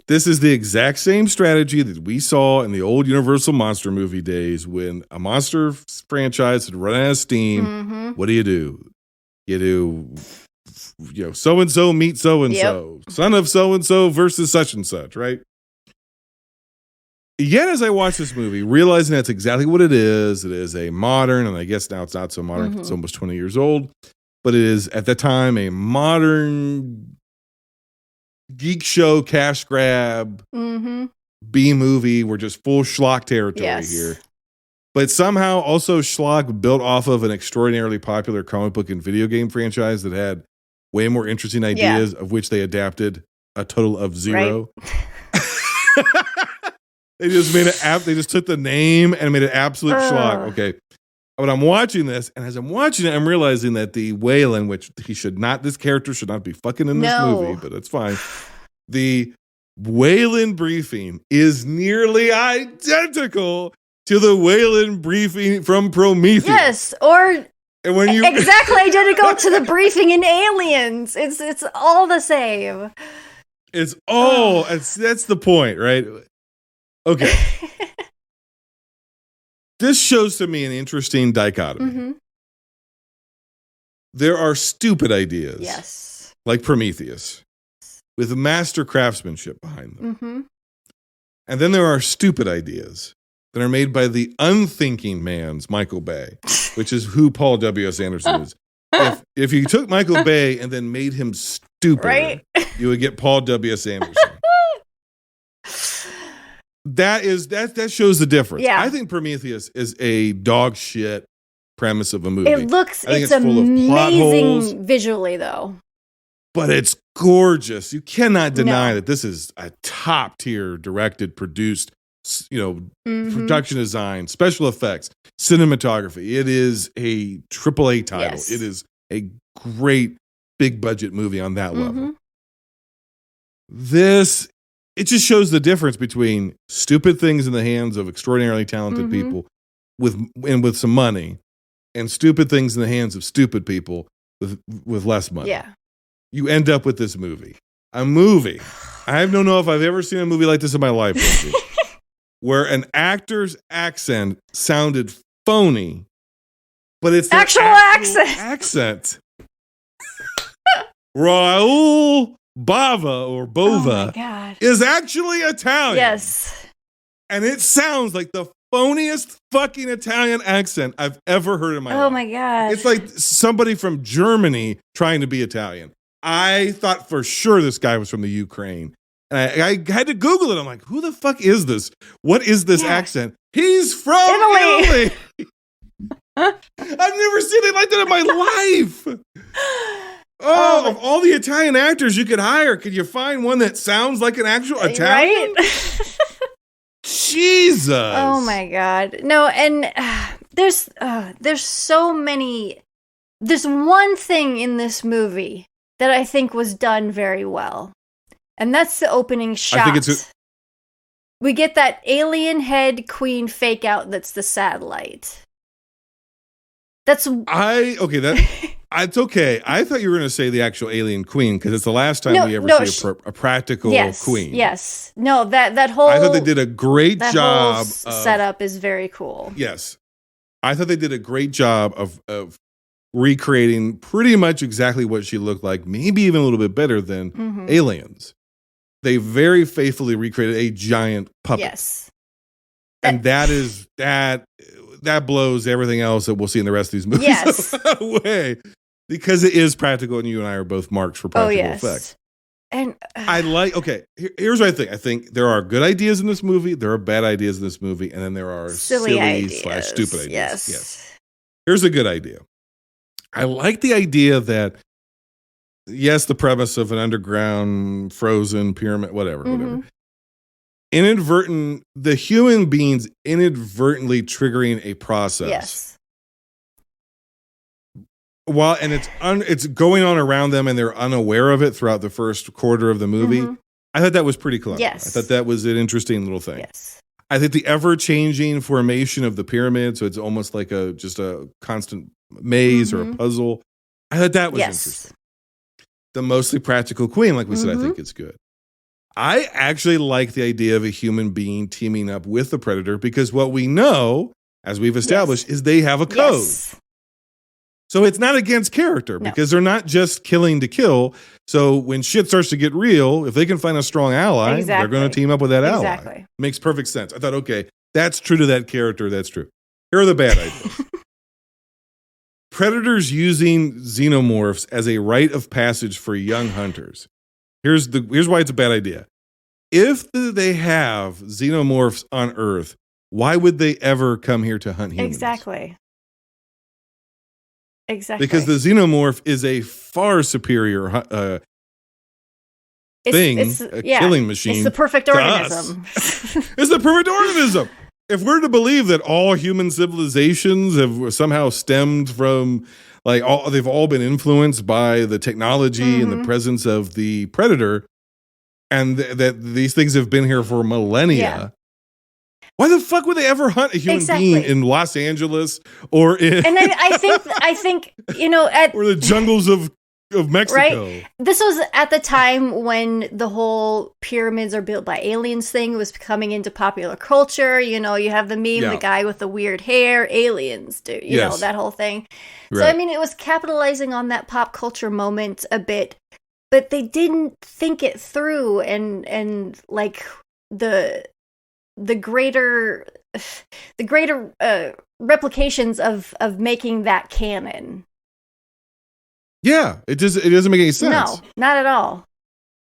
This is the exact same strategy that we saw in the old Universal Monster movie days when a monster franchise had run out of steam. Mm-hmm. What do? You do, so-and-so meet so-and-so. Yep. Son of so-and-so versus such and such, right? Yet as I watch this movie, realizing that's exactly what it is a modern, and I guess now it's not so modern, mm-hmm. It's almost 20 years old, but it is at the time a modern geek show, cash grab, mm-hmm. B movie. We're just full schlock territory here. But somehow also schlock built off of an extraordinarily popular comic book and video game franchise that had way more interesting ideas, of which they adapted a total of 0. Right. They just made it. They just took the name and made it absolute schlock. Okay, but I'm watching this, and as I'm watching it, I'm realizing that the Wayland, which this character should not be fucking in this movie, but that's fine. The Wayland briefing is nearly identical to the Wayland briefing from Prometheus. Yes, or and when you exactly identical to the briefing in Aliens. It's all the same. It's all. That's the point, right? Okay. This shows to me an interesting dichotomy. Mm-hmm. There are stupid ideas. Yes. Like Prometheus, with master craftsmanship behind them. Mm-hmm. And then there are stupid ideas that are made by the unthinking man's Michael Bay, which is who Paul W.S. Anderson is. If you took Michael Bay and then made him stupid, right? You would get Paul W.S. Anderson. That shows the difference. Yeah. I think Prometheus is a dog shit premise of a movie. It's amazing visually though. But it's gorgeous. You cannot deny that this is a top tier directed, produced production design, special effects, cinematography. It is a AAA title. Yes. It is a great big budget movie on that level. It just shows the difference between stupid things in the hands of extraordinarily talented people with some money, and stupid things in the hands of stupid people with less money. Yeah. You end up with this movie. A movie. I don't know if I've ever seen a movie like this in my life, Lindsay, where an actor's accent sounded phony, but it's their actual accent. Raul Bava or Bova is actually Italian. Yes. And it sounds like the phoniest fucking Italian accent I've ever heard in my life. Oh my God. It's like somebody from Germany trying to be Italian. I thought for sure this guy was from the Ukraine. And I had to Google it. I'm like, who the fuck is this? What is this accent? He's from Italy. I've never seen it like that in my life. Of all the Italian actors you could hire, could you find one that sounds like an actual Italian? Right? Jesus. Oh my God. No, and there's so many. There's one thing in this movie that I think was done very well, and that's the opening shot. I think we get that alien head queen fake out that's the satellite. It's okay. I thought you were going to say the actual alien queen because it's the last time we ever see a practical queen. Yes. No, that whole. I thought they did a great job. Whole setup is very cool. Yes, I thought they did a great job of recreating pretty much exactly what she looked like, maybe even a little bit better than Aliens. They very faithfully recreated a giant puppet. Yes, and that blows everything else that we'll see in the rest of these movies away. Because it is practical, and you and I are both marks for practical effects. And here's what I think. I think there are good ideas in this movie, there are bad ideas in this movie, and then there are silly / stupid ideas. Yes. Here's a good idea. I like the idea that, yes, the premise of an underground frozen pyramid, whatever. The human beings inadvertently triggering a process. Yes. It's going on around them and they're unaware of it throughout the first quarter of the movie. I thought that was pretty clever. Yes. I thought that was an interesting little thing. Yes. I think the ever-changing formation of the pyramid, so it's almost like just a constant maze or a puzzle. I thought that was interesting. The mostly practical queen, like we said, I think it's good. I actually like the idea of a human being teaming up with the predator because what we know, as we've established, is they have a code. Yes. So it's not against character because they're not just killing to kill. So when shit starts to get real, if they can find a strong ally, they're going to team up with that ally. Makes perfect sense. I thought, okay, that's true to that character. That's true. Here are the bad ideas. Predators using xenomorphs as a rite of passage for young hunters. Here's why it's a bad idea. If they have xenomorphs on Earth, why would they ever come here to hunt humans? Exactly. Because the xenomorph is a far superior killing machine. It's the perfect organism. It's the perfect organism. If we're to believe that all human civilizations have somehow stemmed from, they've all been influenced by the technology and the presence of the predator, and that these things have been here for millennia. Why the fuck would they ever hunt a human being in Los Angeles or in? And I think or the jungles of Mexico. Right? This was at the time when the whole pyramids are built by aliens thing was coming into popular culture. You have the meme, the guy with the weird hair, aliens, dude. You know, that whole thing. Right. So, I mean, it was capitalizing on that pop culture moment a bit, but they didn't think it through and like the greater replications of making that canon. Yeah, it doesn't make any sense. No, not at all.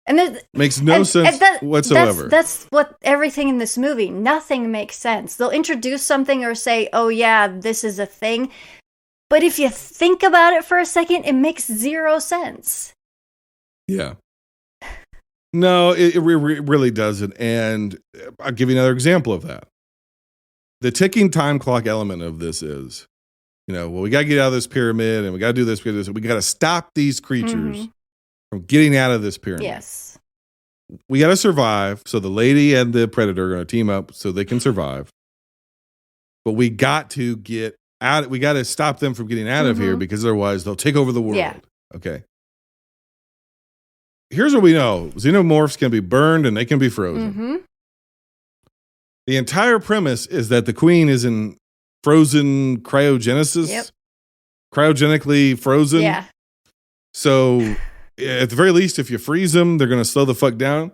And makes no sense whatsoever. That's what everything in this movie. Nothing makes sense. They'll introduce something or say, "Oh yeah, this is a thing," but if you think about it for a second, it makes zero sense. Yeah. No, it really doesn't. And I'll give you another example of that. The ticking time clock element of this is, well, we got to get out of this pyramid and we got to do this. We got to stop these creatures from getting out of this pyramid. Yes. We got to survive. So the lady and the predator are going to team up so they can survive. But we got to get out. We got to stop them from getting out of here because otherwise they'll take over the world. Yeah. Okay. Here's what we know. Xenomorphs can be burned and they can be frozen. The entire premise is that the queen is in frozen cryogenesis. Yep. Cryogenically frozen. Yeah. So at the very least, if you freeze them, they're going to slow the fuck down.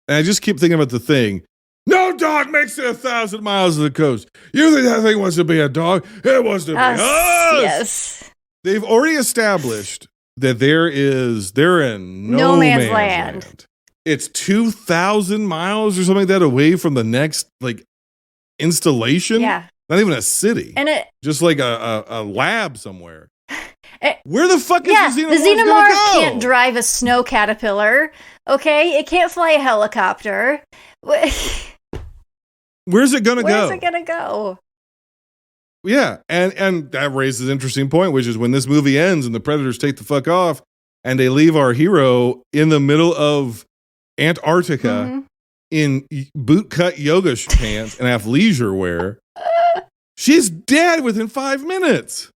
And I just keep thinking about the thing. No dog makes it 1,000 miles to the coast. You think that thing wants to be a dog? It wants to be us. Yes. They've already established that they're in no man's land. It's 2,000 miles or something like that away from the next installation. Yeah. Not even a city. And just like a lab somewhere. Where the fuck is the Xenomorph the Xenomorph gonna go? can't drive a snow caterpillar. Okay, it can't fly a helicopter. Where's it gonna go? Where's it gonna go? Yeah, and that raises an interesting point, which is when this movie ends and the predators take the fuck off and they leave our hero in the middle of Antarctica in bootcut yoga pants and athleisure wear. She's dead within 5 minutes.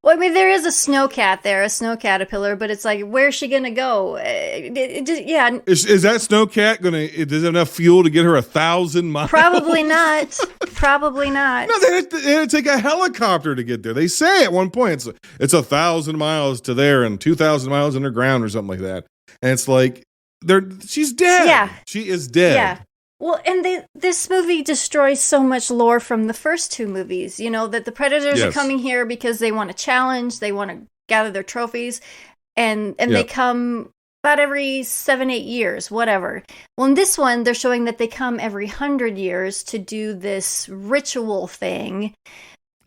Well, I mean, there is a snow caterpillar, but it's like, where's she gonna go? Yeah. Is that snow cat does it have enough fuel to get her 1,000 miles? Probably not. Probably not. No, they had to take a helicopter to get there. They say at one point it's 1,000 miles to there and 2,000 miles underground or something like that. And it's like she's dead. Yeah, she is dead. Yeah. Well, and this movie destroys so much lore from the first two movies. That the predators are coming here because they want a challenge, they want to gather their trophies, and they come about every 7-8 years, whatever. Well, in this one, they're showing that they come every 100 years to do this ritual thing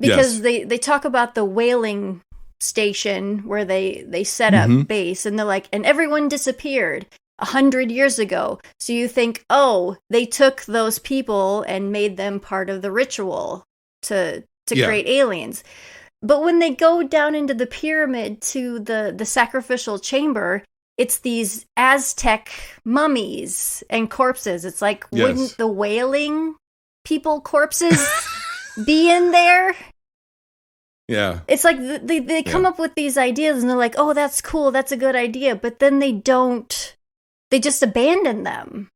because they talk about the whaling station where they set up base, and they're like, and everyone disappeared 100 years ago. So you think, oh, they took those people and made them part of the ritual to create aliens. But when they go down into the pyramid to the sacrificial chamber, it's these Aztec mummies and corpses. It's like, wouldn't the whaling people corpses be in there? Yeah. It's like they come up with these ideas and they're like, oh, that's cool, that's a good idea. But then they just abandon them.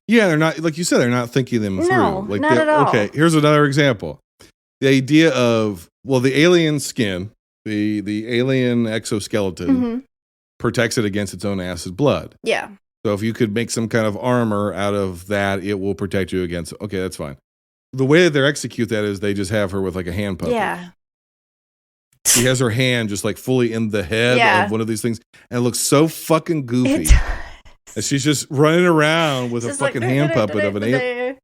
Yeah, they're not, like you said, they're not thinking them through. No, not at all. Okay, here's another example. The idea of, the alien skin, the alien exoskeleton protects it against its own acid blood. Yeah. So if you could make some kind of armor out of that, it will protect you against, okay, that's fine. The way that they execute that is they just have her with a hand puppet. Yeah. She has her hand just fully in the head of one of these things, and it looks so fucking goofy. And she's just running around with a fucking hand puppet of an alien.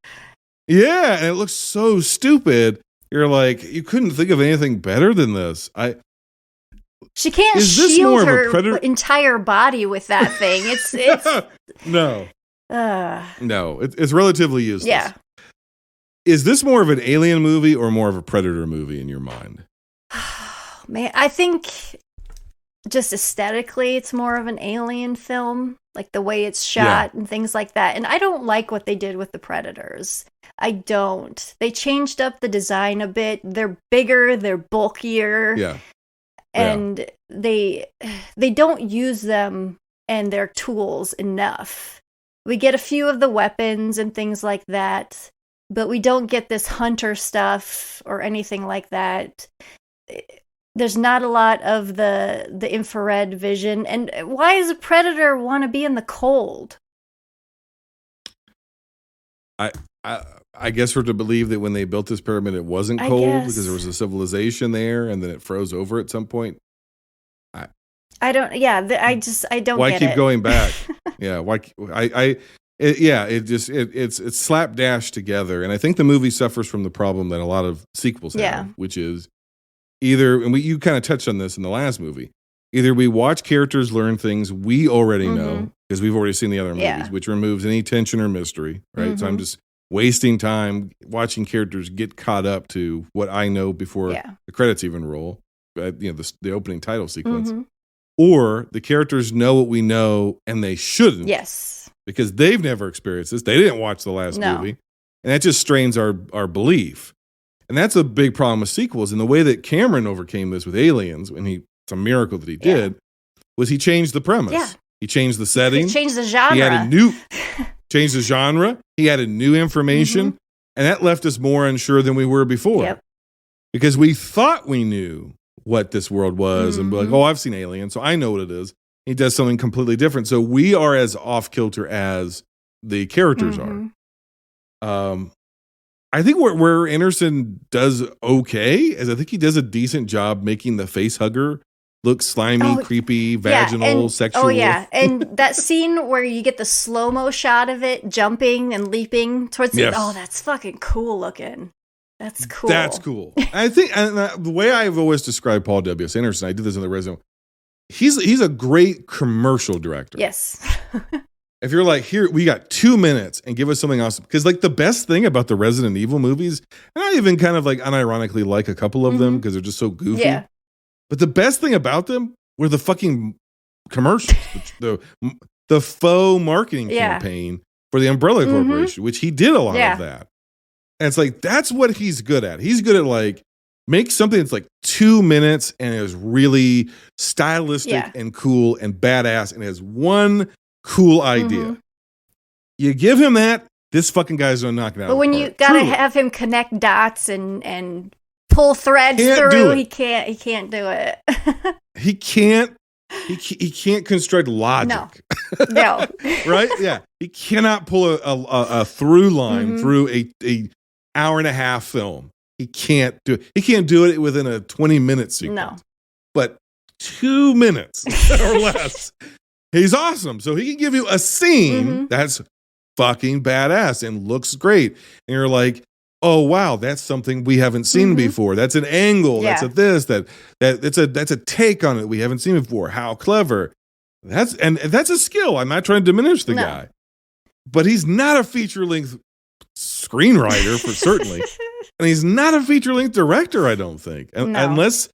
Yeah, and it looks so stupid. You're like, you couldn't think of anything better than this. She can't shield her entire body with that thing. It's no. No, it's relatively useless. Yeah. Is this more of an alien movie or more of a predator movie in your mind? Man, I think just aesthetically, it's more of an alien film, like the way it's shot and things like that. And I don't like what they did with the predators. I don't. They changed up the design a bit. They're bigger, they're bulkier. Yeah. And they don't use them and their tools enough. We get a few of the weapons and things like that, but we don't get this hunter stuff or anything like that. There's not a lot of the infrared vision. And why does a predator want to be in the cold? I guess we're to believe that when they built this pyramid, it wasn't cold because there was a civilization there, and then it froze over at some point. I don't. Yeah, I don't. Why get keep it. going back? Yeah, why? It's slapdash together, and I think the movie suffers from the problem that a lot of sequels have, which is either, and you kind of touched on this in the last movie, Either we watch characters learn things we already know because we've already seen the other movies, which removes any tension or mystery, right? So I'm just wasting time watching characters get caught up to what I know before the credits even roll, the opening title sequence. Or the characters know what we know and they shouldn't. Yes. Because they've never experienced this. They didn't watch the last movie. And that just strains our belief. And that's a big problem with sequels. And the way that Cameron overcame this with Aliens, and it's a miracle that he did, was he changed the premise. Yeah. He changed the setting. He changed the genre. He added changed the genre. He added new information. And that left us more unsure than we were before. Yep. Because we thought we knew what this world was and be like, oh, I've seen Alien, so I know what it is. He does something completely different. So we are as off kilter as the characters are. I think where Anderson does okay is I think he does a decent job making the face hugger look slimy, creepy, vaginal, sexual. Oh, yeah. And that scene where you get the slow-mo shot of it jumping and leaping towards the... Oh, that's fucking cool looking. That's cool. That's cool. I think the way I've always described Paul W.S. Anderson, I did this in the resume, he's a great commercial director. Yes. If you're like, here, we got 2 minutes and give us something else. Because like the best thing about the Resident Evil movies, and I even kind of like unironically like a couple of them because they're just so goofy. Yeah. But the best thing about them were the fucking commercials, the faux marketing campaign for the Umbrella Corporation, which he did a lot of that. And it's like, that's what he's good at. He's good at like, make something that's like 2 minutes and is really stylistic and cool and badass and has one cool idea. You give him that, this fucking guy's gonna knock it out. But when you gotta have him connect dots and pull threads through, he can't do it. He can't construct logic. No. Right? Yeah. He cannot pull a through line through a hour and a half film. He can't do it. He can't do it within a 20-minute sequence. No. But 2 minutes or less, he's awesome. So he can give you a scene that's fucking badass and looks great. And you're like, oh wow, that's something we haven't seen before. That's an angle. That's a this. That's a take on it we haven't seen before. How clever. That's a skill. I'm not trying to diminish the guy. But he's not a feature-length screenwriter for certainly. And he's not a feature-length director, I don't think. Unless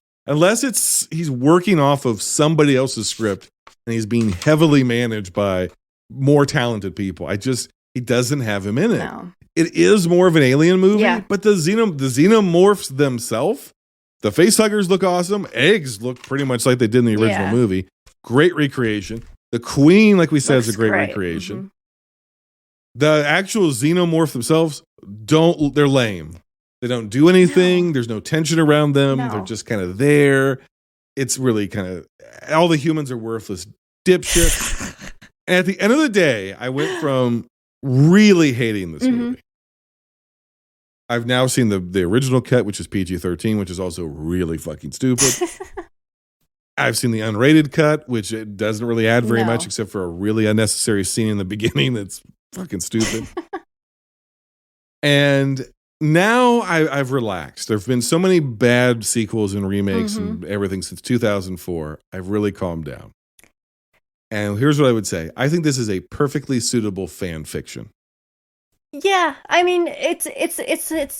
he's working off of somebody else's script and he's being heavily managed by more talented people. He doesn't have him in it. No. It is more of an alien movie, but the xenomorphs themselves, the facehuggers look awesome. Eggs look pretty much like they did in the original movie. Great recreation. The Queen, like we said, is a great recreation. The actual xenomorph themselves they're lame. They don't do anything. No. There's no tension around them. No. They're just kind of there. It's really kind of, all the humans are worthless dipshits. And at the end of the day, I went from really hating this movie. I've now seen the original cut, which is PG-13, which is also really fucking stupid. I've seen the unrated cut, which it doesn't really add very much except for a really unnecessary scene in the beginning that's fucking stupid. And now I've relaxed. There have been so many bad sequels and remakes and everything since 2004. I've really calmed down. And here's what I would say. I think this is a perfectly suitable fan fiction. Yeah, I mean, it's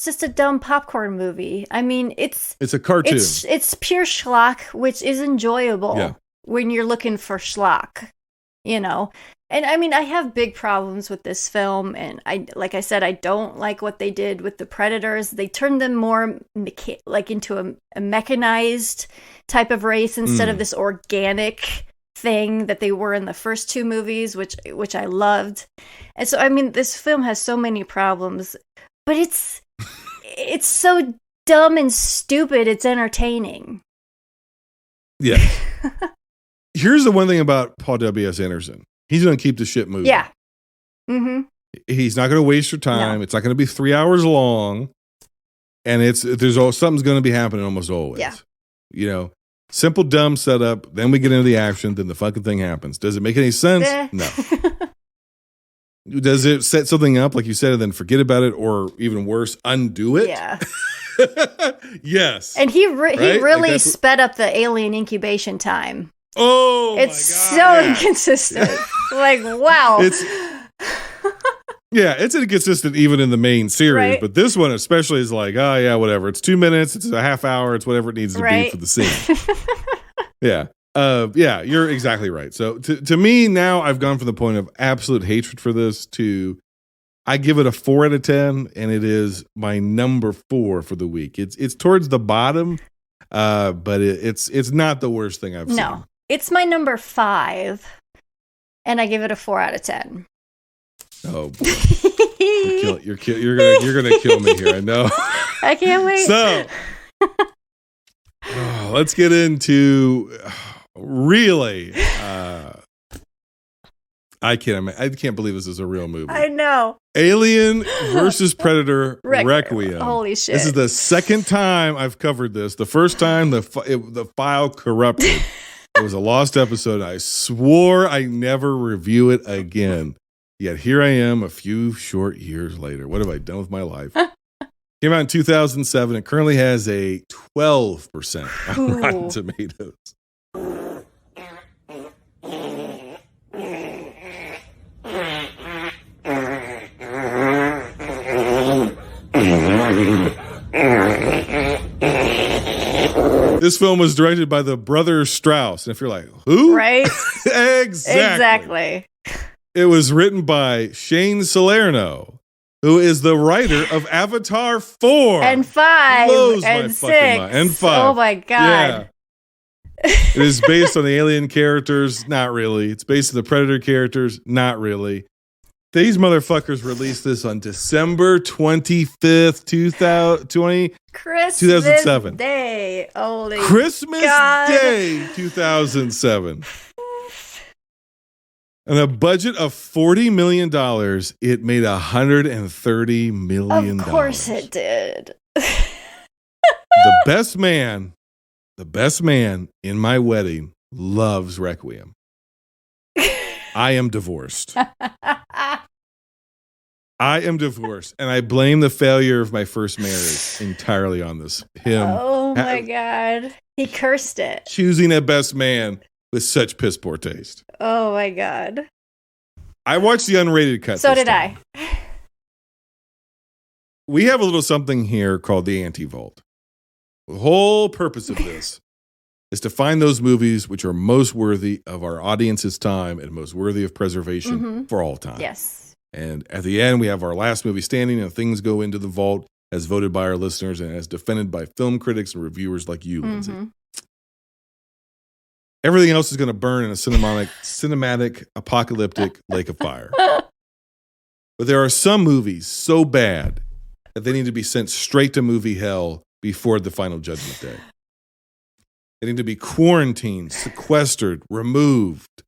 just a dumb popcorn movie. I mean, it's a cartoon. It's pure schlock, which is enjoyable when you're looking for schlock, you know. And I mean, I have big problems with this film, and like I said, I don't like what they did with the Predators. They turned them more into a mechanized type of race instead of this organic thing that they were in the first two movies, which I loved. And so I mean, this film has so many problems, but it's so dumb and stupid, it's entertaining. Yeah. Here's the one thing about Paul W.S. Anderson. He's going to keep the shit moving. Yeah. He's not going to waste your time. No. It's not going to be 3 hours long. And something's going to be happening almost always. Yeah. You know, simple, dumb setup. Then we get into the action. Then the fucking thing happens. Does it make any sense? No. Does it set something up, like you said, and then forget about it? Or even worse, undo it? Yeah. Yes. And he really sped up the alien incubation time. Oh, It's my God, so inconsistent. Like, wow. It's inconsistent even in the main series, Right. but this one especially is like, oh yeah, whatever. It's 2 minutes, it's a half hour, it's whatever it needs to be for the scene. Yeah. You're exactly right. So to me now, I've gone from the point of absolute hatred for this to I give it a 4 out of 10, and it is my number 4 for the week. It's towards the bottom, but it's not the worst thing I've seen. No, it's my number 5, and I give it a 4 out of 10. Oh, boy. You're gonna kill me here. I know. I can't wait. So let's get into really. I can't believe this is a real movie. I know. Alien versus Predator Requiem. Holy shit! This is the second time I've covered this. The first time the file corrupted. It was a lost episode. I swore I never review it again. Yet here I am a few short years later. What have I done with my life? Came out in 2007. It currently has a 12% on Rotten Tomatoes. This film was directed by the brothers Strauss. And if you're like, who? Right? Exactly. It was written by Shane Salerno, who is the writer of Avatar 4. And 5. Blows and my 6. fucking mind. And 5. Oh my God. Yeah. It is based on the alien characters. Not really. It's based on the Predator characters. Not really. These motherfuckers released this on December 25th, 2020. Christmas 2007. Day. Holy Christmas God. Day 2007. And a budget of $40 million, it made $130 million. Of course it did. The best man in my wedding loves Requiem. I am divorced. And I blame the failure of my first marriage entirely on this. Him. Oh my God. He cursed it. Choosing a best man with such piss poor taste. Oh my God. I watched the unrated cut. So did I. We have a little something here called the Anti-Vault. The whole purpose of this is to find those movies which are most worthy of our audience's time and most worthy of preservation for all time. Yes. And at the end, we have our last movie standing, and things go into the vault as voted by our listeners and as defended by film critics and reviewers like you, Lindsay. Everything else is going to burn in a cinematic, apocalyptic lake of fire. But there are some movies so bad that they need to be sent straight to movie hell before the final judgment day. They need to be quarantined, sequestered, removed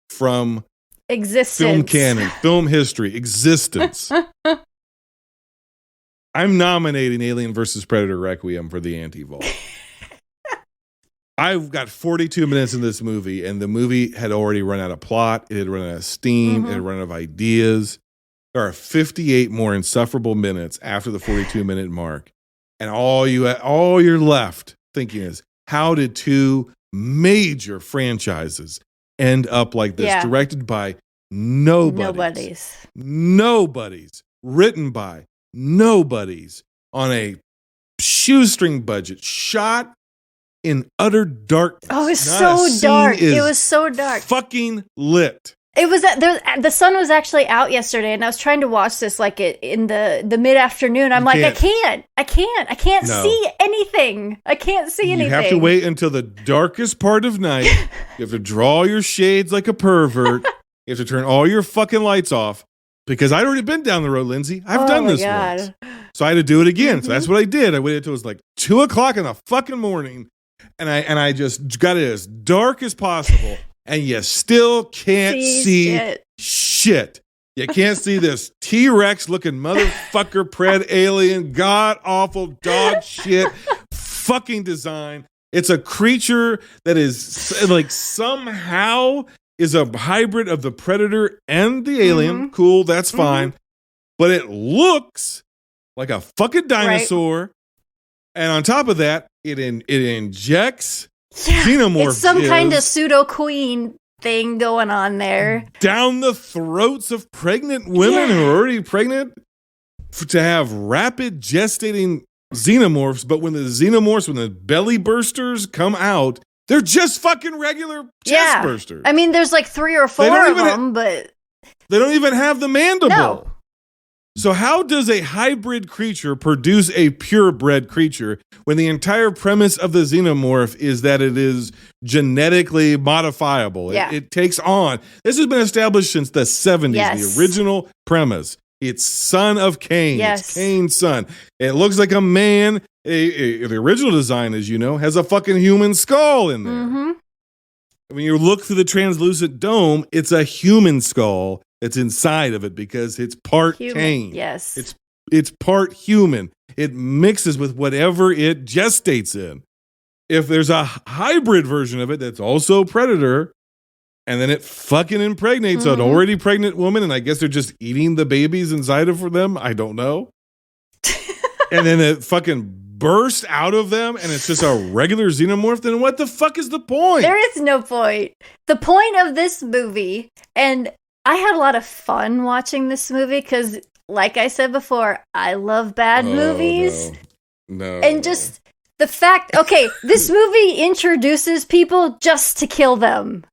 from existence, film canon, film history, existence. I'm nominating Alien vs. Predator Requiem for the Anti-Vault. I've got 42 minutes in this movie, and the movie had already run out of plot. It had run out of steam. It had run out of ideas. There are 58 more insufferable minutes after the 42-minute mark. And all you're left thinking is, how did two major franchises end up like this? Yeah. Directed by nobodies. Written by nobodies. On a shoestring budget. Shot in utter darkness. Oh, it was so dark. It was so dark. Fucking lit. It was the sun was actually out yesterday, and I was trying to watch this like in the mid afternoon. I'm I can't see anything. I can't see anything. You have to wait until the darkest part of night. You have to draw your shades like a pervert. You have to turn all your fucking lights off, because I'd already been down the road, Lindsay. I've done this once, so I had to do it again. So that's what I did. I waited until it was like 2:00 in the fucking morning, and I just got it as dark as possible. And you still can't see shit. You can't see this T-Rex looking motherfucker pred alien, god-awful dog shit fucking design. It's a creature that is like somehow is a hybrid of the Predator and the alien. Cool, that's fine. But it looks like a fucking dinosaur. Right. And on top of that, it injects Xenomorph It's some kind of is pseudo queen thing going on there. down the throats of pregnant women who are already pregnant to have rapid gestating xenomorphs. But when the belly bursters come out, they're just fucking regular chest bursters. I mean, there's like 3 or 4 of them, but they don't even have the mandible. No. So how does a hybrid creature produce a purebred creature when the entire premise of the xenomorph is that it is genetically modifiable? Yeah. It takes on. This has been established since the 70s, Yes. the original premise. It's son of Cain. Yes. It's Cain's son. It looks like a man. The original design, as you know, has a fucking human skull in there. Mm-hmm. When you look through the translucent dome, it's a human skull that's inside of it because it's part Cain. Yes. It's part human. It mixes with whatever it gestates in. If there's a hybrid version of it that's also predator, and then it fucking impregnates an already pregnant woman, and I guess they're just eating the babies inside of them. I don't know. And then it fucking bursts out of them, and it's just a regular xenomorph. Then what the fuck is the point? There is no point. The point of this movie, and I had a lot of fun watching this movie because, like I said before, I love bad movies. No. And just the fact, okay, this movie introduces people just to kill them.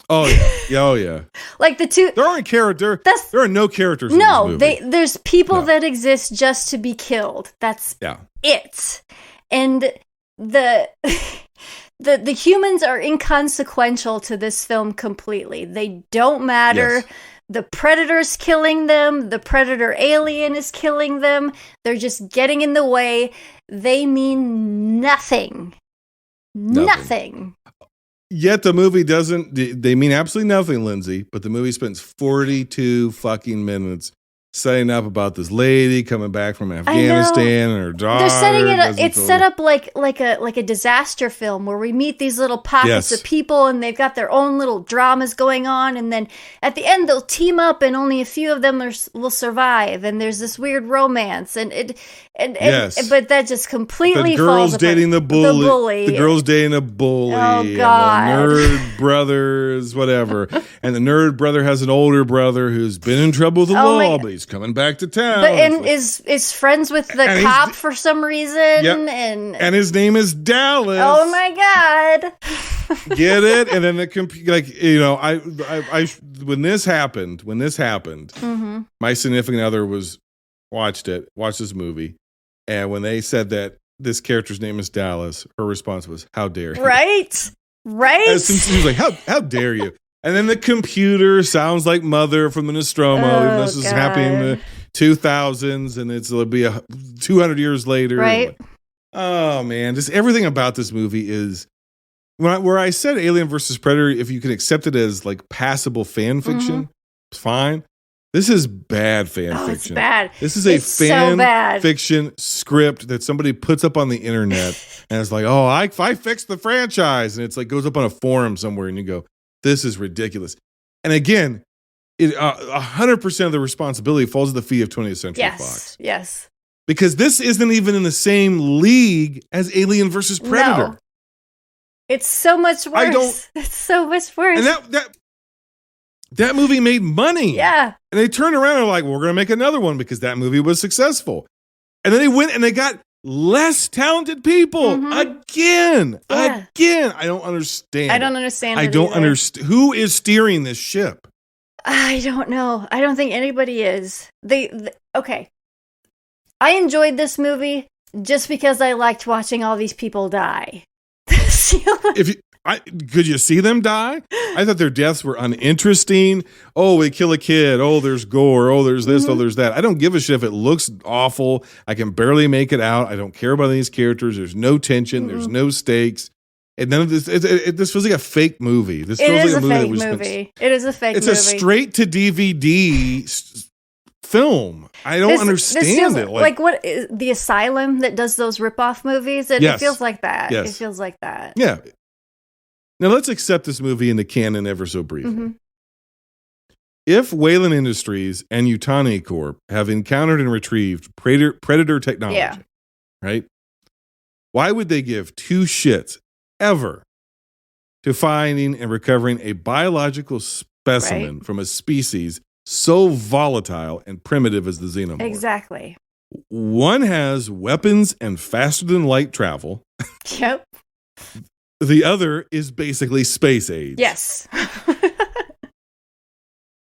Oh yeah. Oh yeah. Like the two. There aren't character. There are no characters. No, in this movie. there's people that exist just to be killed. That's it. And the humans are inconsequential to this film completely. They don't matter. Yes. The predator's killing them. The predator alien is killing them. They're just getting in the way. They mean nothing. Nothing. Yet the movie doesn't. They mean absolutely nothing, Lindsay. But the movie spends 42 fucking minutes setting up about this lady coming back from Afghanistan and her daughter. They're setting it up. It's set up like a disaster film where we meet these little pockets of people and they've got their own little dramas going on, and then at the end they'll team up and only a few of them will survive, and there's this weird romance and but that just completely the girl's falls dating apart. the bully. The girl's dating a bully. Oh God! And the nerd brothers, whatever. And the nerd brother has an older brother who's been in trouble with the law, but he's coming back to town. But and is friends with the cop for some reason, and his name is Dallas. Oh my God! Get it? And then I when this happened, my significant other watched this movie, and when they said that this character's name is Dallas, her response was, "How dare you?" Right. She was like, "How dare you?" And then the computer sounds like Mother from the Nostromo. This is happening in the 2000s, and it'll be 200 years later. Right. Like, oh man, just everything about this movie is where I said Alien versus Predator. If you can accept it as like passable fan fiction, it's fine. This is bad fan fiction. It's bad. This is a fan fiction script that somebody puts up on the internet, and it's like, oh, I fixed the franchise, and it's like goes up on a forum somewhere, and you go, this is ridiculous. And again, 100% of the responsibility falls at the feet of 20th Century Fox. Yes. Because this isn't even in the same league as Alien versus Predator. No. It's so much worse. It's so much worse. And that movie made money. Yeah. And they turned around and were like, well, we're going to make another one because that movie was successful. And then they went and they got less talented people again. I don't understand. I don't understand. I don't understand. Who is steering this ship? I don't know. I don't think anybody is. Okay. I enjoyed this movie just because I liked watching all these people die. Could you see them die? I thought their deaths were uninteresting. Oh, we kill a kid. Oh, there's gore. Oh, there's this. Oh, there's that. I don't give a shit if it looks awful. I can barely make it out. I don't care about these characters. There's no tension. There's no stakes. And none of this. This feels like a fake movie. This feels like a fake movie. It is a fake movie. It's a straight to DVD film. I don't understand it. Like what is the Asylum that does those ripoff movies? It feels like that. Yes. It feels like that. Yeah. Now let's accept this movie into canon ever so briefly. If Wayland Industries and Utani Corp have encountered and retrieved predator technology, right? Why would they give two shits ever to finding and recovering a biological specimen from a species so volatile and primitive as the xenomorph. Exactly. One has weapons and faster than light travel. Yep. The other is basically space age. Yes.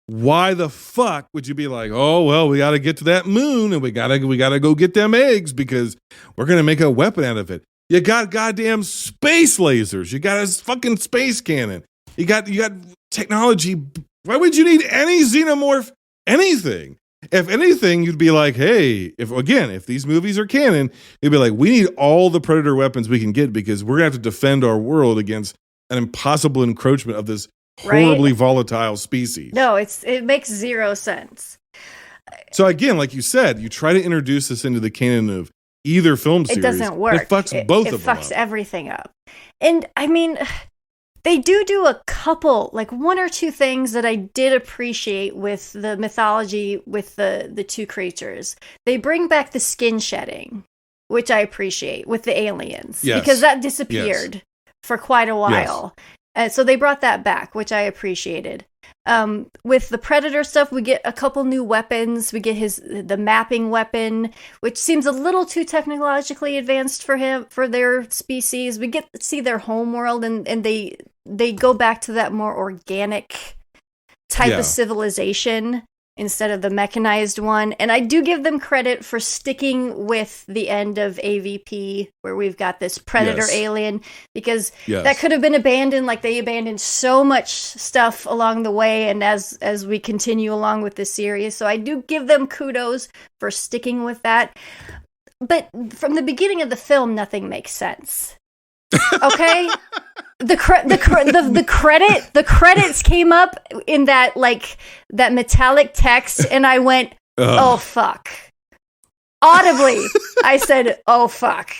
Why the fuck would you be like, oh, well, we got to get to that moon and we gotta go get them eggs because we're going to make a weapon out of it. You got goddamn space lasers. You got a fucking space cannon. You got technology. Why would you need any xenomorph anything? If anything, you'd be like, hey, if these movies are canon, you'd be like, we need all the Predator weapons we can get because we're going to have to defend our world against an impossible encroachment of this horribly volatile species. No, it makes zero sense. So again, like you said, you try to introduce this into the canon of either film series. It doesn't work. It fucks both of them up. It fucks everything up. And I mean, they do a couple, like one or two things that I did appreciate with the mythology with the two creatures. They bring back the skin shedding, which I appreciate with the aliens. Yes. Because that disappeared for quite a while. Yes. So they brought that back, which I appreciated. With the Predator stuff, we get a couple new weapons. We get the mapping weapon, which seems a little too technologically advanced for their species. We get to see their home world, and they go back to that more organic type of civilization instead of the mechanized one. And I do give them credit for sticking with the end of AVP, where we've got this Predator alien, because that could have been abandoned. Like, they abandoned so much stuff along the way, and as we continue along with this series. So I do give them kudos for sticking with that. But from the beginning of the film, nothing makes sense. Okay? The credits came up in that metallic text, and I went, oh fuck. Audibly, I said, oh fuck.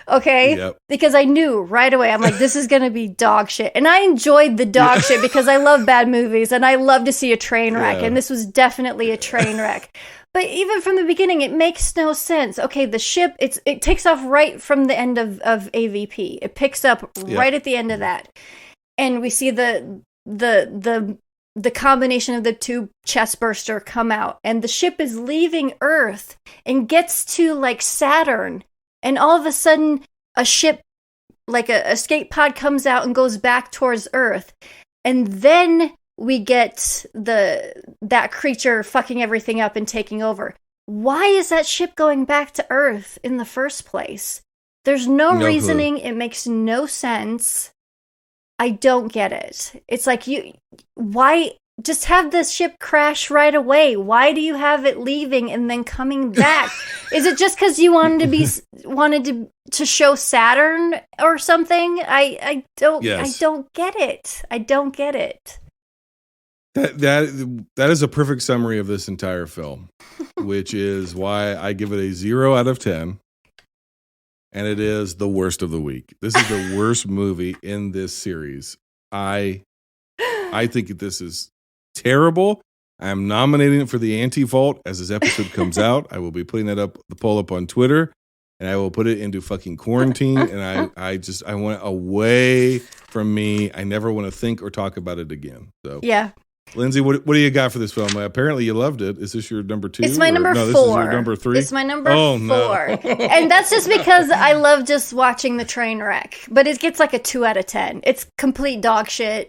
Okay? Yep. Because I knew right away, I'm like, this is gonna be dog shit. And I enjoyed the dog shit because I love bad movies and I love to see a train wreck, and this was definitely a train wreck. But even from the beginning, it makes no sense. Okay, the ship, it takes off right from the end of AVP. It picks up right at the end of that. And we see the combination of the two chest burster come out. And the ship is leaving Earth and gets to, like, Saturn. And all of a sudden, a ship, like a escape pod, comes out and goes back towards Earth. And then we get that creature fucking everything up and taking over. Why is that ship going back to Earth in the first place? There's no reasoning. It makes no sense. I don't get it. It's like, why just have the ship crash right away? Why do you have it leaving and then coming back? Is it just because you wanted to show Saturn or something? I don't get it. I don't get it. That is a perfect summary of this entire film, which is why I give it a 0 out of 10. And it is the worst of the week. This is the worst movie in this series. I think this is terrible. I am nominating it for the anti-vault as this episode comes out. I will be putting the poll up on Twitter, and I will put it into fucking quarantine. And I want it away from me. I never want to think or talk about it again. So yeah. Lindsay, what do you got for this film? Apparently you loved it. Is this your number 2? It's my number 4. This is your number 3? It's my number 4. No. And that's just because I love just watching the train wreck. But it gets like a 2 out of 10. It's complete dog shit.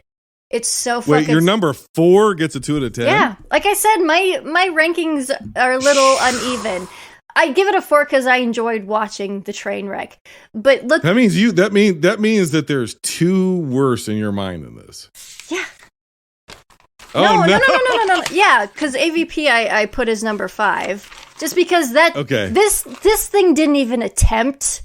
It's so fucking... Wait, your number 4 gets a 2 out of 10? Yeah. Like I said, my rankings are a little uneven. I give it a 4 because I enjoyed watching the train wreck. But look... That means that there's 2 worse in your mind than this. Yeah. Oh, no. Yeah, because AVP I put as number 5, just because this thing didn't even attempt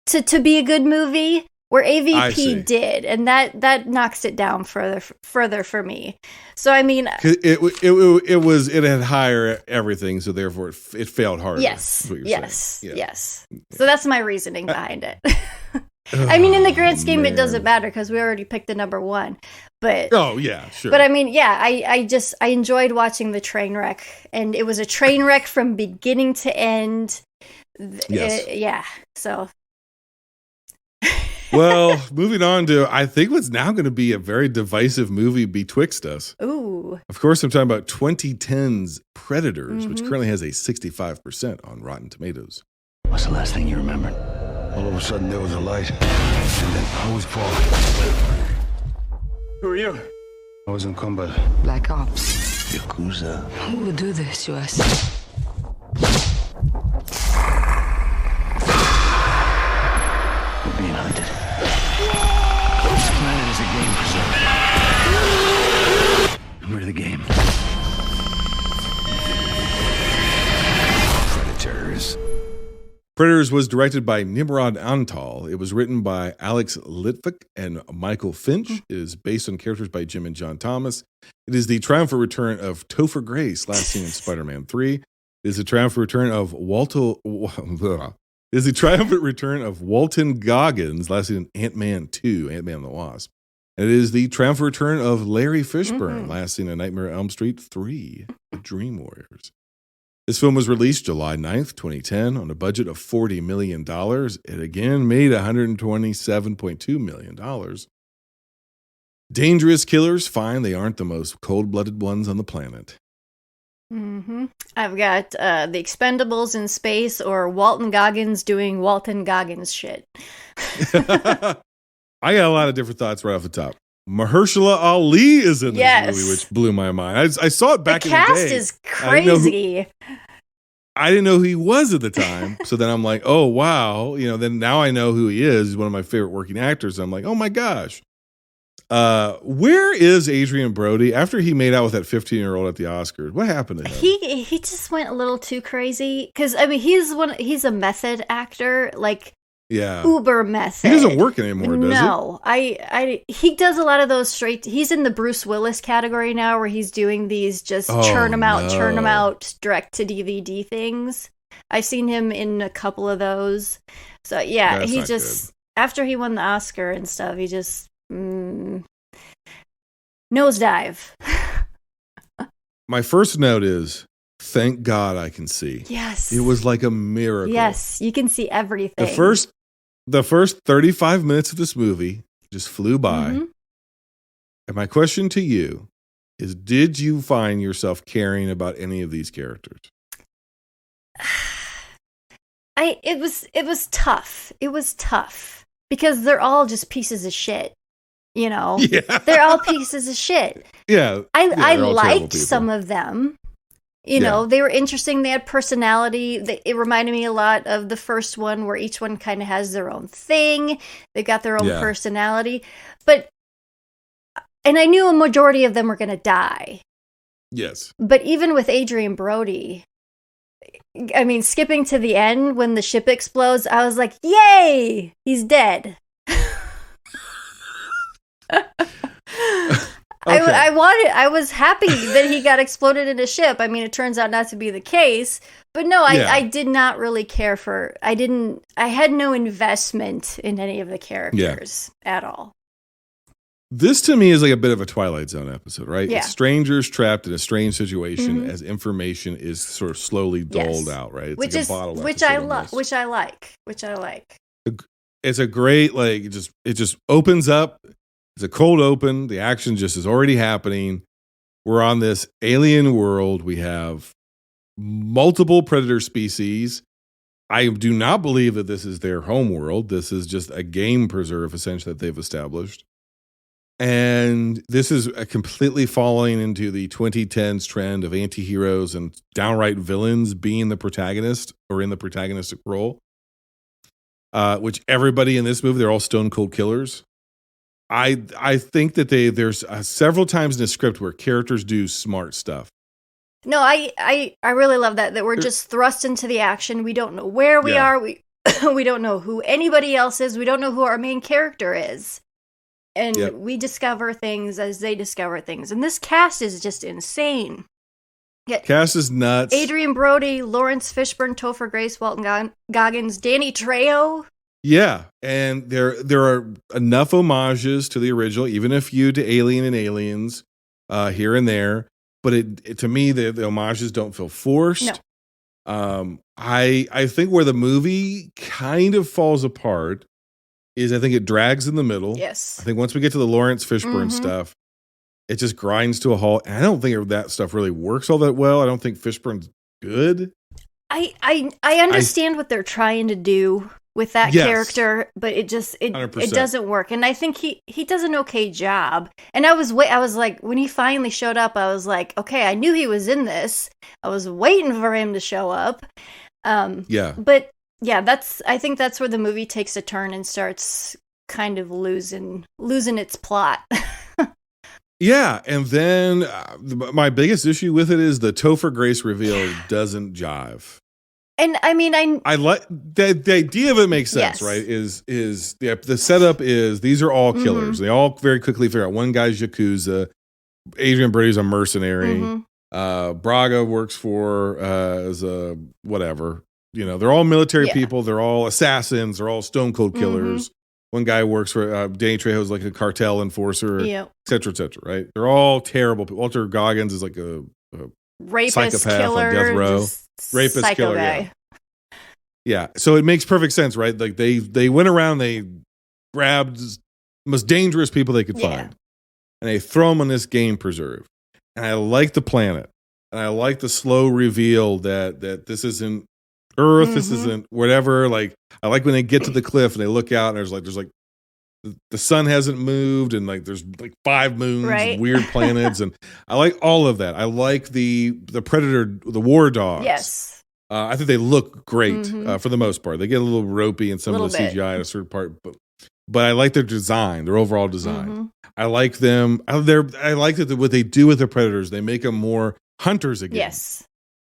to be a good movie, where AVP did, and that knocks it down further for me. So I mean, it had higher everything, so therefore it failed harder. Yes. So that's my reasoning behind it. I mean, in the grand scheme, it doesn't matter because we already picked the number 1. But sure. But I mean, I enjoyed watching the train wreck, and it was a train wreck from beginning to end. Yes. So Well, moving on to, I think what's now going to be a very divisive movie betwixt us. Ooh. Of course, I'm talking about 2010's Predators, which currently has a 65% on Rotten Tomatoes. What's the last thing you remembered? All of a sudden, there was a light, and then I was falling. Who are you? I was in combat. Black Ops. Yakuza. Who would do this to us? We're being hunted. This planet is a game preserve. And we're the game. Predators. Predators was directed by Nimrod Antal. It was written by Alex Litvak and Michael Finch. It is based on characters by Jim and John Thomas. It is the triumphant return of Topher Grace, last seen in Spider-Man 3. It is the triumphant return of Walton Goggins, last seen in Ant-Man 2, Ant-Man and the Wasp. And it is the triumphant return of Larry Fishburne, last seen in Nightmare on Elm Street 3, The Dream Warriors. This film was released July 9th, 2010, on a budget of $40 million. It again made $127.2 million. Dangerous killers, fine, they aren't the most cold-blooded ones on the planet. I've got The Expendables in space, or Walton Goggins doing Walton Goggins shit. I got a lot of different thoughts right off the top. Mahershala Ali is in this movie, which blew my mind. I saw it back in the day. The cast is crazy. I didn't know who he was at the time. So then I'm like, oh, wow. Then now I know who he is. He's one of my favorite working actors. I'm like, oh my gosh. Where is Adrian Brody after he made out with that 15-year-old at the Oscars? What happened to him? He just went a little too crazy. Because, I mean, he's a method actor. Like, yeah, uber method. He doesn't work anymore, does he? No, he does a lot of those straight. He's in the Bruce Willis category now, where he's doing these just churn them out direct to DVD things. I've seen him in a couple of those. So yeah, That's he not just good. After he won the Oscar and stuff, he just nosedive. My first note is, thank God I can see. Yes, it was like a miracle. Yes, you can see everything. The first 35 minutes of this movie just flew by. And my question to you is, did you find yourself caring about any of these characters? It was tough. It was tough because they're all just pieces of shit. Yeah. They're all pieces of shit. Yeah. I liked some of them. You know, they were interesting. They had personality. It reminded me a lot of the first one, where each one kind of has their own thing. They got their own personality. And I knew a majority of them were going to die. Yes. But even with Adrian Brody, I mean, skipping to the end when the ship explodes, I was like, yay, he's dead. Okay. I was happy that he got exploded in a ship. I mean, it turns out not to be the case, but no, I did not really care for. I had no investment in any of the characters at all. This to me is like a bit of a Twilight Zone episode, right? Yeah. It's strangers trapped in a strange situation as information is sort of slowly doled out, right? It's which I like. It's a great, like, it just opens up. It's a cold open. The action just is already happening. We're on this alien world. We have multiple predator species. I do not believe that this is their home world. This is just a game preserve, essentially, that they've established. And this is completely falling into the 2010s trend of anti-heroes and downright villains being the protagonist or in the protagonistic role, which everybody in this movie, they're all stone cold killers. I think that there's several times in the script where characters do smart stuff. No, I really love that we're just thrust into the action. We don't know where we are. We don't know who anybody else is. We don't know who our main character is. And we discover things as they discover things. And this cast is just insane. Cast is nuts. Adrian Brody, Lawrence Fishburne, Topher Grace, Walton Goggins, Danny Trejo. Yeah, and there are enough homages to the original, even a few to Alien and Aliens here and there. But it to me, the homages don't feel forced. No. I think where the movie kind of falls apart is I think it drags in the middle. Yes. I think once we get to the Lawrence Fishburne stuff, it just grinds to a halt. And I don't think that stuff really works all that well. I don't think Fishburne's good. I understand what they're trying to do with that character, but it 100%. doesn't work. And I think he does an okay job. And I was like, when he finally showed up, I was like, okay, I knew he was in this. I was waiting for him to show up. But yeah, I think that's where the movie takes a turn and starts kind of losing its plot. Yeah, and then my biggest issue with it is the Topher Grace reveal doesn't jive. And I mean, I like the idea of it makes sense, right? Is the setup is these are all killers. They all very quickly figure out one guy's Yakuza, Adrian Brody's a mercenary, Braga works for as a whatever. You know, they're all military people. They're all assassins. They're all stone cold killers. One guy works for Danny Trejo's like a cartel enforcer, et cetera, right? They're all terrible. Walter Goggins is like a rapist psychopath killer, on death row. Rapist killer, guy. Yeah. So it makes perfect sense, right? Like they went around, they grabbed the most dangerous people they could find, and they throw them on this game preserve. And I like the planet, and I like the slow reveal that this isn't Earth, this isn't whatever. Like I like when they get to the cliff and they look out, and there's like the sun hasn't moved, and like there's like 5 moons, and weird planets, and I like all of that. I like the Predator, the war dogs. Yes. I think they look great for the most part. They get a little ropey in some of the CGI at a certain part, but I like their design, their overall design. I like them. I like that what they do with the Predators. They make them more hunters again. Yes.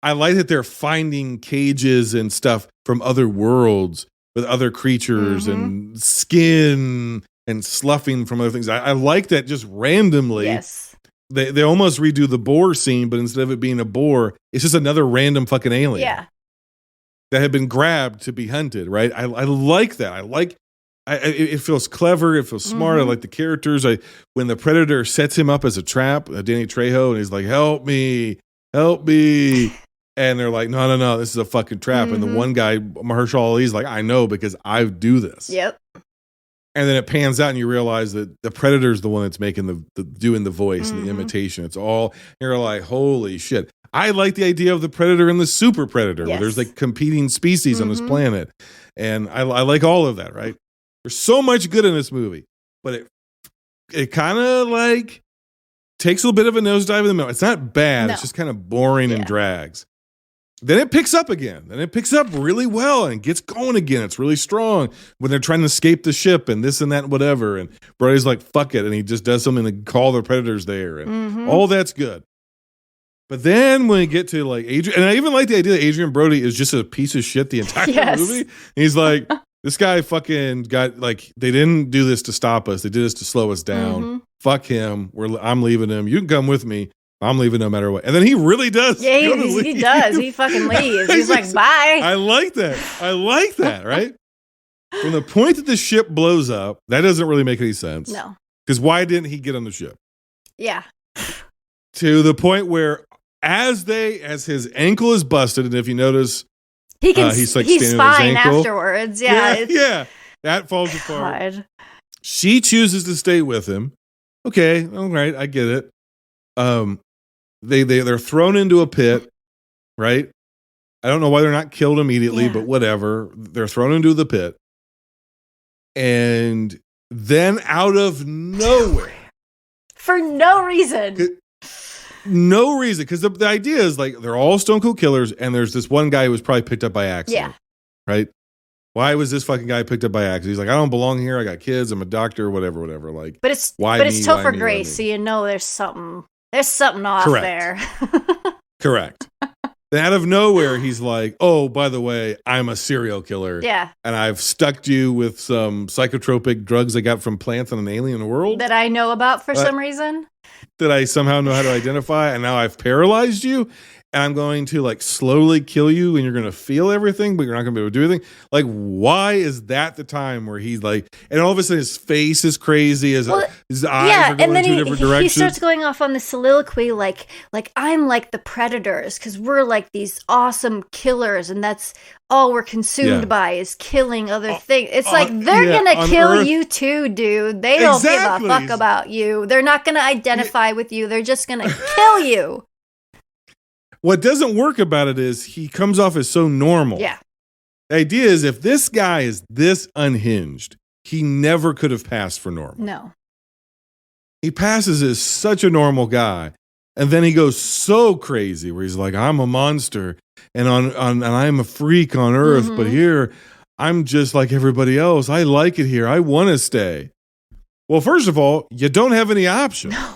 I like that they're finding cages and stuff from other worlds with other creatures and skin and sloughing from other things. I like that just randomly. Yes. They almost redo the boar scene, but instead of it being a boar, it's just another random fucking alien. Yeah. That had been grabbed to be hunted, right? I like that. It feels clever. It feels smart. I like the characters. When the Predator sets him up as a trap, Danny Trejo, and he's like, help me. And they're like, no, this is a fucking trap. And the one guy, Mahershala Ali's like, I know because I do this. Yep. And then it pans out and you realize that the Predator's the one that's making doing the voice and the imitation. It's all, you're like, holy shit. I like the idea of the Predator and the Super Predator, where there's like competing species on this planet. And I like all of that, right? There's so much good in this movie, but it kind of like takes a little bit of a nosedive in the middle. It's not bad. No. It's just kind of boring and drags. Then it picks up again. Then it picks up really well and gets going again. It's really strong when they're trying to escape the ship and this and that and whatever. And Brody's like, fuck it. And he just does something to call the Predators there. And all that's good. But then when we get to like Adrian, and I even like the idea that Adrian Brody is just a piece of shit the entire movie. He's like, this guy fucking got like, they didn't do this to stop us. They did this to slow us down. Fuck him. I'm leaving him. You can come with me. I'm leaving no matter what. And then he really does. Yeah, he does. He fucking leaves. He's like, bye. I like that, right? From the point that the ship blows up, that doesn't really make any sense. No. Because why didn't he get on the ship? Yeah. To the point where as his ankle is busted, and if you notice, he's fine afterwards. Yeah. That falls apart. She chooses to stay with him. Okay, all right, I get it. They're thrown into a pit, right? I don't know why they're not killed immediately, but whatever. They're thrown into the pit. And then out of nowhere. For no reason. No reason. Because the idea is like they're all Stone Cold Killers, and there's this one guy who was probably picked up by accident. Yeah. Right? Why was this fucking guy picked up by accident? He's like, I don't belong here. I got kids. I'm a doctor, whatever. Like, but it's Topher Grace, so you know there's something off there. Correct. Then out of nowhere, he's like, oh, by the way, I'm a serial killer. Yeah. And I've stuck you with some psychotropic drugs I got from plants in an alien world. That I know about for some reason. That I somehow know how to identify, and now I've paralyzed you. and I'm going to like slowly kill you and you're going to feel everything, but you're not going to be able to do anything. Like, why is that the time where he's like, and all of a sudden his face is crazy, his eyes are going in two different directions. He starts going off on the soliloquy like I'm like the predators because we're like these awesome killers and that's all we're consumed by is killing other things. It's like they're gonna kill Earth. You too, dude. They don't give a fuck about you. They're not gonna identify with you. They're just gonna kill you. What doesn't work about it is he comes off as so normal. Yeah. The idea is if this guy is this unhinged, he never could have passed for normal. No. He passes as such a normal guy. And then he goes so crazy where he's like, I'm a monster and and I'm a freak on Earth, but here I'm just like everybody else. I like it here. I want to stay. Well, first of all, you don't have any option. No.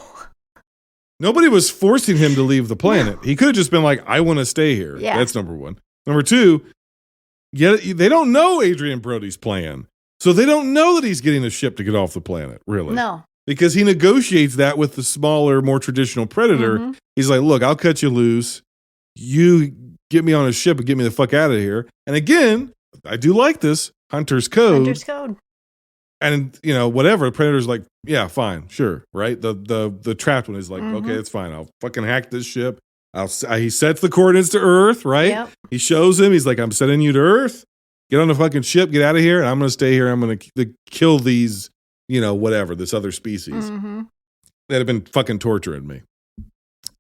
Nobody was forcing him to leave the planet. He could have just been like, I want to stay here. Yeah. That's number one. Number two, they don't know Adrian Brody's plan. So they don't know that he's getting a ship to get off the planet, really. No. Because he negotiates that with the smaller, more traditional predator. He's like, look, I'll cut you loose. You get me on a ship and get me the fuck out of here. And again, I do like this. Hunter's code. Hunter's code. And, whatever. The predator's like, yeah, fine, sure, right? The trapped one is like, okay, it's fine. I'll fucking hack this ship. He sets the coordinates to Earth, right? Yep. He shows him. He's like, I'm sending you to Earth. Get on the fucking ship. Get out of here. And I'm going to stay here. I'm going to kill these, whatever, this other species that have been fucking torturing me.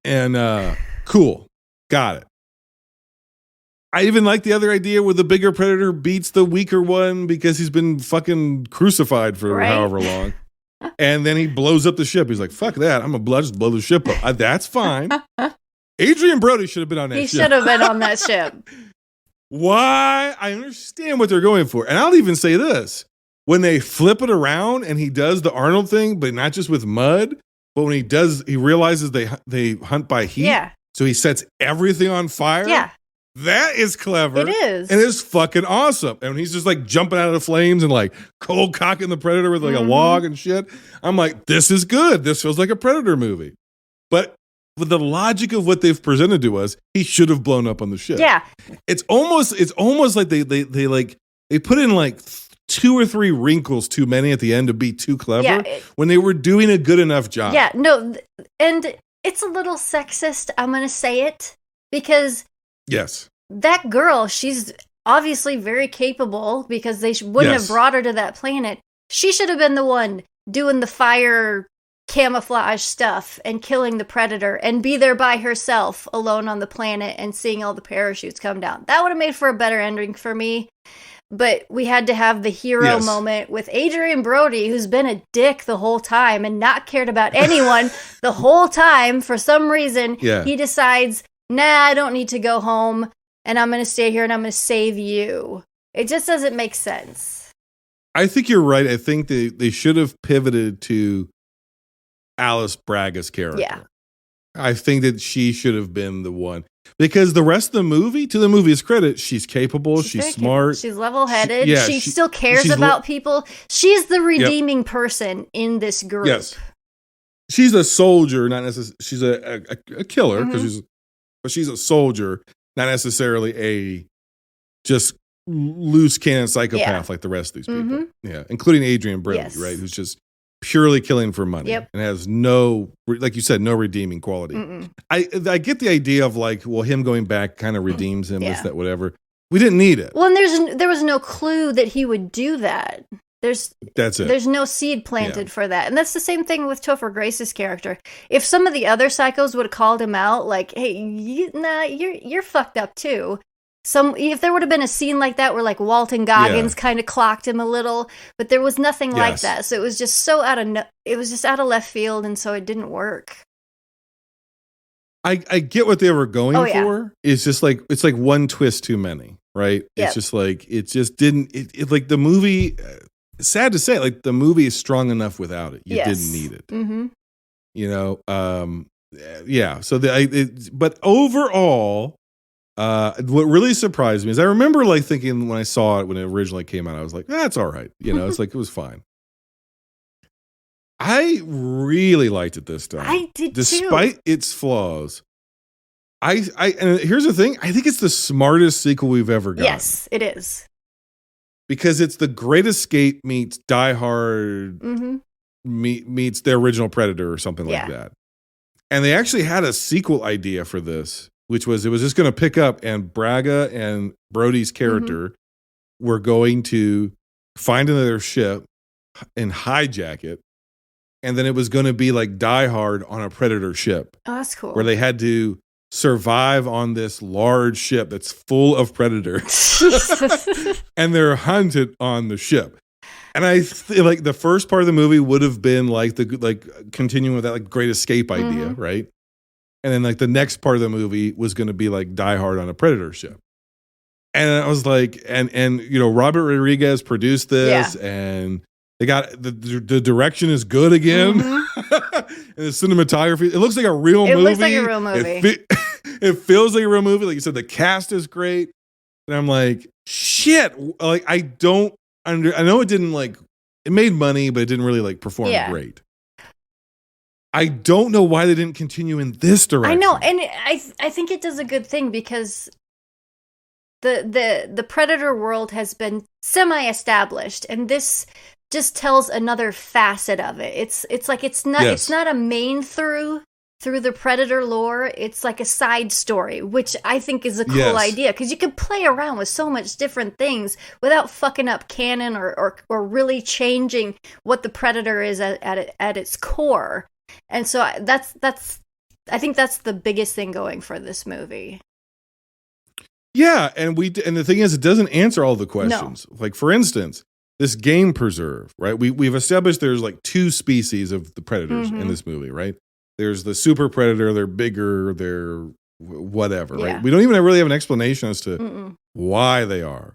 And cool. Got it. I even like the other idea where the bigger predator beats the weaker one because he's been fucking crucified for however long. And then he blows up the ship. He's like, fuck that. I'm going to just blow the ship up. That's fine. Adrian Brody should have been on that ship. He should have been on that ship. Why? I understand what they're going for. And I'll even say this. When they flip it around and he does the Arnold thing, but not just with mud, but when he realizes they hunt by heat. Yeah. So he sets everything on fire. Yeah. That is clever. It is. And it's fucking awesome. And he's just like jumping out of the flames and like cold cocking the predator with like a log and shit. I'm like, this is good. This feels like a Predator movie. But with the logic of what they've presented to us, he should have blown up on the ship. Yeah. It's almost like they put in like 2 or 3 wrinkles too many at the end to be too clever when they were doing a good enough job. Yeah, no, and it's a little sexist, I'm going to say it, because yes, that girl, she's obviously very capable because they wouldn't have brought her to that planet. She should have been the one doing the fire camouflage stuff and killing the predator and be there by herself alone on the planet and seeing all the parachutes come down. That would have made for a better ending for me. But we had to have the hero moment with Adrian Brody, who's been a dick the whole time and not cared about anyone the whole time. For some reason, he decides, nah, I don't need to go home and I'm going to stay here and I'm going to save you. It just doesn't make sense. I think you're right. I think they should have pivoted to Alice Braga's character. Yeah. I think that she should have been the one. Because the rest of the movie, to the movie's credit, she's capable, she's smart. She's level-headed. She still cares about people. She's the redeeming person in this group. Yes. She's a soldier, not necessarily. She's a killer, but she's a soldier, not necessarily a just loose cannon psychopath like the rest of these people. Yeah, including Adrian Brody, right? Who's just purely killing for money and has no, like you said, no redeeming quality. I get the idea of like, well, him going back kind of redeems him, this, that, whatever. We didn't need it. Well, and there was no clue that he would do that. That's it. There's no seed planted for that. And that's the same thing with Topher Grace's character. If some of the other psychos would have called him out, like, hey, you're fucked up too. If there would have been a scene like that where like Walton Goggins kind of clocked him a little, but there was nothing like that. So it was just out of left field, and so it didn't work. I get what they were going for. It's just like, it's like one twist too many, right? Yep. It's just like, it just didn't, it like the movie, sad to say, like the movie is strong enough without it. You didn't need it. So but overall, what really surprised me is I remember like thinking when I saw it when it originally came out, I was like, that's all right. It's like, it was fine. I really liked it this time. I did Despite its flaws, and here's the thing. I think it's the smartest sequel we've ever gotten. Yes, it is. Because it's The Great Escape meets Die Hard meets the original Predator or something like that. And they actually had a sequel idea for this, which was it was just going to pick up, and Braga and Brody's character were going to find another ship and hijack it. And then it was going to be like Die Hard on a Predator ship. Oh, that's cool. Where they had to survive on this large ship that's full of predators. And they're hunted on the ship. And I feel like the first part of the movie would have been like continuing with that like Great Escape idea, right? And then like the next part of the movie was going to be like Die Hard on a Predator ship. And I was like, and you know, Robert Rodriguez produced this, and they got the direction is good again. And the cinematography, it looks like a real movie. It looks like a real movie. It feels like a real movie. Like you said, the cast is great. And I'm like, shit. Like I know it didn't like, it made money, but it didn't really like perform great. I don't know why they didn't continue in this direction. I know, and I think it does a good thing because the Predator world has been semi-established, and this just tells another facet of it. It's like it's not a main through the Predator lore. It's like a side story, which I think is a cool idea because you can play around with so much different things without fucking up canon or really changing what the Predator is at its core. And so I think that's the biggest thing going for this movie. Yeah, and the thing is, it doesn't answer all the questions. No. Like for instance, this game preserve, right? We've established there's like two species of the predators in this movie, right? There's the super predator, they're bigger, they're whatever, right? We don't even really have an explanation as to why they are.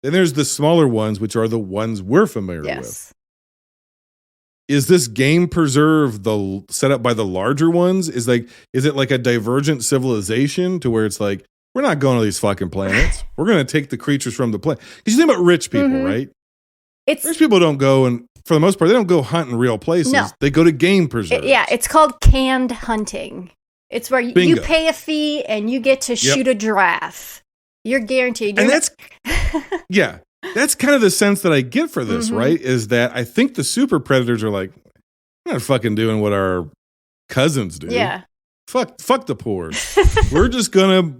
Then there's the smaller ones, which are the ones we're familiar with. Is this game preserve set up by the larger ones? Is it like a divergent civilization to where it's like, we're not going to these fucking planets. We're going to take the creatures from the planet. Because you think about rich people, right? Rich people don't go, and for the most part, they don't go hunt in real places. No. They go to game preserves. It's called canned hunting. It's where you pay a fee and you get to shoot a giraffe. You're guaranteed. And that's kind of the sense that I get for this, right? Is that I think the super predators are like, we're not fucking doing what our cousins do. Yeah. Fuck the poor. We're just gonna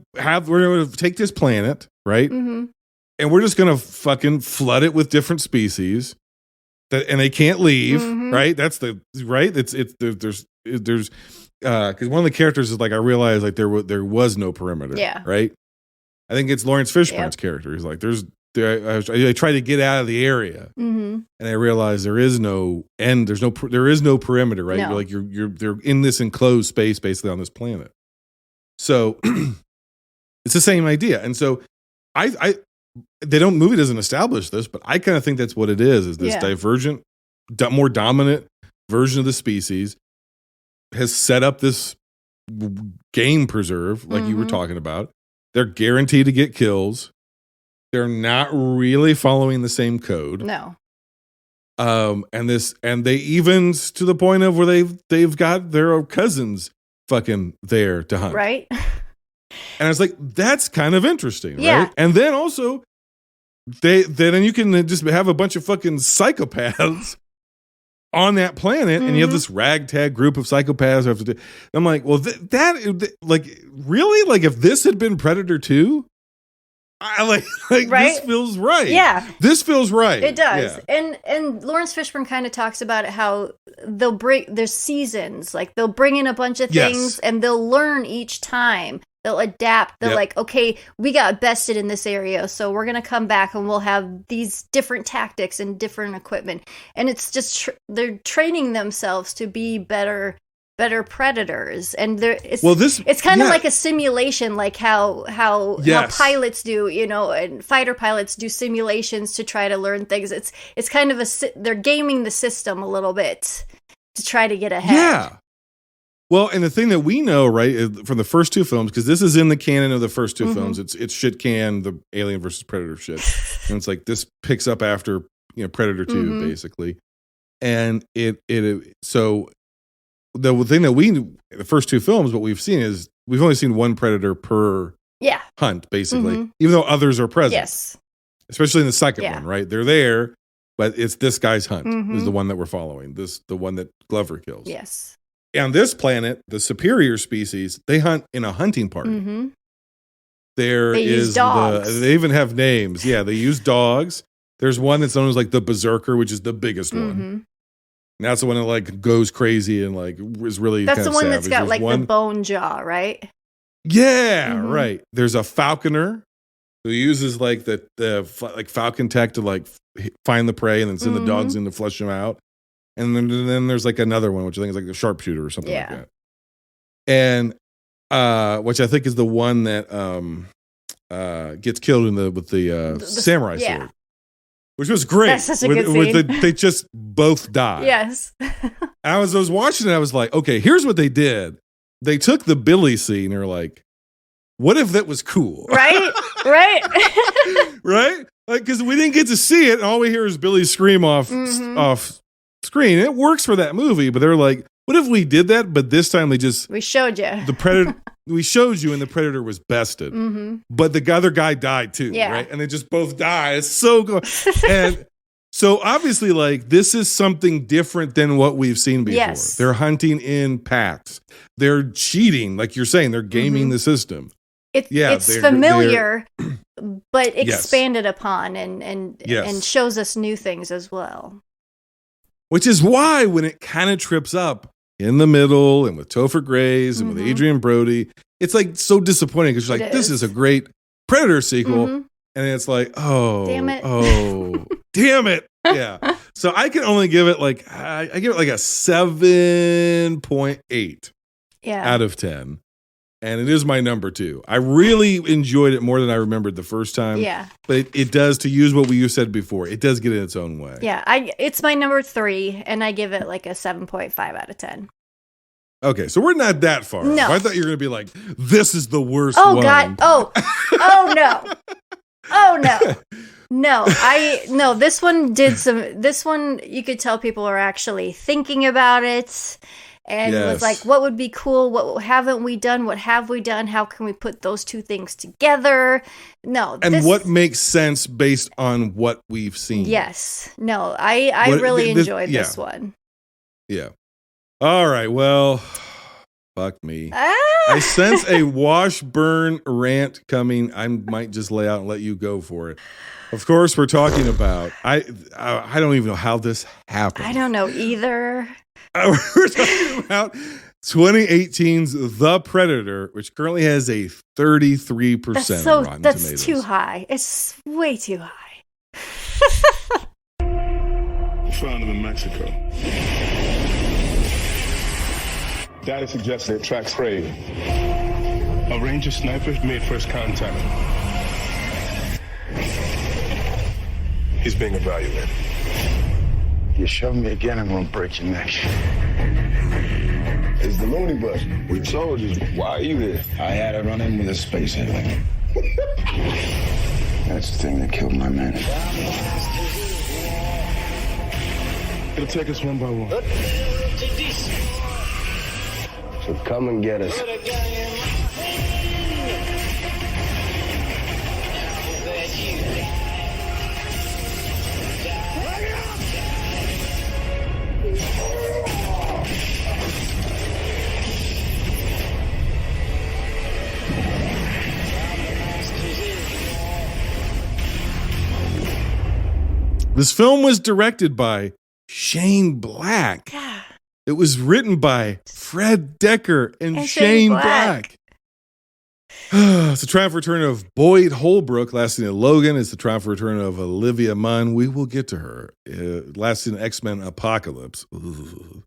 take this planet, right? And we're just gonna fucking flood it with different species and they can't leave, right? That's there's because one of the characters is like, I realized like there was no perimeter, right? I think it's Lawrence Fishburne's character. He's like, I try to get out of the area, and I realize there is no end. There is no perimeter, right? No. They're in this enclosed space, basically on this planet. So it's the same idea, and so movie doesn't establish this, but I kind of think that's what it is this divergent, more dominant version of the species has set up this game preserve, like you were talking about. They're guaranteed to get kills. They're not really following the same code. No. And they even to the point of where they've got their cousins fucking there to hunt. Right. And I was like, that's kind of interesting, right? And then also then you can just have a bunch of fucking psychopaths on that planet, and you have this ragtag group of psychopaths. I'm like, well, really? Like, if this had been Predator 2, I like right? This feels right. Yeah. This feels right. It does. Yeah. And Lawrence Fishburne kind of talks about it, how there's seasons. Like, they'll bring in a bunch of things, and they'll learn each time. They'll adapt. They're like, okay, we got bested in this area, so we're going to come back and we'll have these different tactics and different equipment. And it's just, they're training themselves to be better predators. And it's kind of like a simulation, like how pilots do, and fighter pilots do simulations to try to learn things. It's kind of they're gaming the system a little bit to try to get ahead. Yeah. Well, and the thing that we know, right, from the first two films, because this is in the canon of the first two films, it's shit can, the Alien versus Predator shit. And it's like, this picks up after, Predator 2, basically. And so the thing that the first two films, what we've seen is we've only seen one predator per hunt, basically, even though others are present. Yes. Especially in the second one, right? They're there, but it's this guy's hunt is the one that we're following. The one that Glover kills. Yes. On this planet, the superior species, they hunt in a hunting party. They use dogs. They even have names. Yeah, they use dogs. There's one that's known as like the Berserker, which is the biggest one. And that's the one that like goes crazy and like is really That's the one savage. that's got like the bone jaw, right? Yeah, right. There's a falconer who uses like the like falcon tech to like find the prey and then send the dogs in to flush them out. And then there's like another one, which I think is like the sharpshooter or something like that. And which I think is the one that gets killed with the samurai sword. Which was great. That's such a good scene. They just both die. Yes. I was watching it, I was like, okay, here's what they did. They took the Billy scene and they're like, what if that was cool? Right? Right? Right? Like, because we didn't get to see it, and all we hear is Billy scream off screen. It works for that movie, but they're like, what if we did that, but this time we showed you. The predator we showed you and the predator was bested. But the other guy died too, right? And they just both die. It's so good. And so obviously, like, this is something different than what we've seen before. Yes. They're hunting in packs. They're cheating, like you're saying. They're gaming the system. It's familiar, but expanded upon and shows us new things as well. Which is why when it kind of trips up in the middle and with Topher Grace and with Adrian Brody, it's like so disappointing because you're like, this is a great Predator sequel. And it's like, damn it. Yeah. So I can only give it like, I give it like a 7.8 out of 10. And it is my number 2. I really enjoyed it more than I remembered the first time. Yeah. But it does, to use what you said before, it does get in its own way. Yeah. It's my number 3, and I give it like a 7.5 out of 10. Okay, so we're not that far. No. I thought you were going to be like, this is the worst one. Oh, God. Oh, no. Oh, no. No, this one you could tell people are actually thinking about it. And was like, what would be cool? What haven't we done? What have we done? How can we put those two things together? No. And what makes sense based on what we've seen? Yes. No, I really enjoyed this one. Yeah. All right. Well, fuck me. I sense a Washburn rant coming. I might just lay out and let you go for it. Of course, we're talking about, I don't even know how this happened. I don't know either. We're talking about 2018's The Predator, which currently has a 33% on Rotten Tomatoes. That's too high. It's way too high. We found him in Mexico. Data suggests it tracks prey. A Ranger sniper made first contact. He's being evaluated. You shove me again, I'm gonna break your neck. It's the loony bus. We told you. Why are you here? I had a run-in with a space alien. That's the thing that killed my man. It'll take us one by one. So come and get us. This film was directed by Shane Black. Yeah. It was written by Fred Decker and Shane Black. It's the triumphant return of Boyd Holbrook, lasting in Logan. It's the triumphant return of Olivia Munn. We will get to her. Lasting in X-Men Apocalypse. Ooh.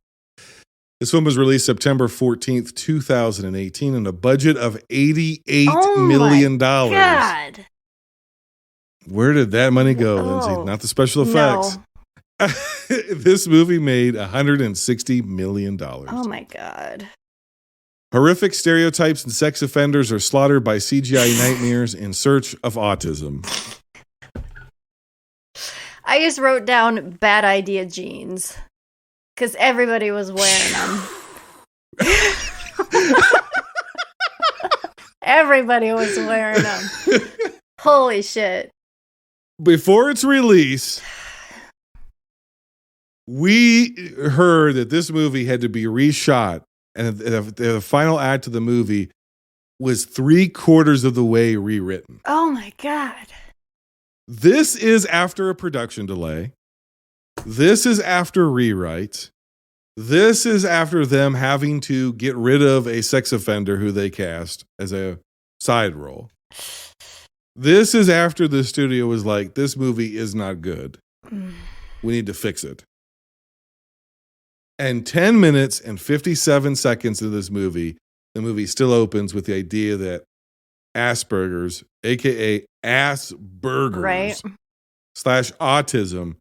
This film was released September 14th, 2018, and a budget of $88 million. God. Where did that money go, Lindsay? Not the special effects. No. This movie made $160 million. Oh, my God. Horrific stereotypes and sex offenders are slaughtered by CGI nightmares in search of autism. I just wrote down bad idea jeans because everybody was wearing them. Everybody was wearing them. Holy shit. Before its release, we heard that this movie had to be reshot, and the final act of the movie was 3/4 of the way rewritten. Oh my God. This is after a production delay. This is after rewrites. This is after them having to get rid of a sex offender who they cast as a side role. This is after the studio was like, this movie is not good. We need to fix it. And 10 minutes and 57 seconds of this movie, the movie still opens with the idea that Asperger's, aka Asperger's / autism,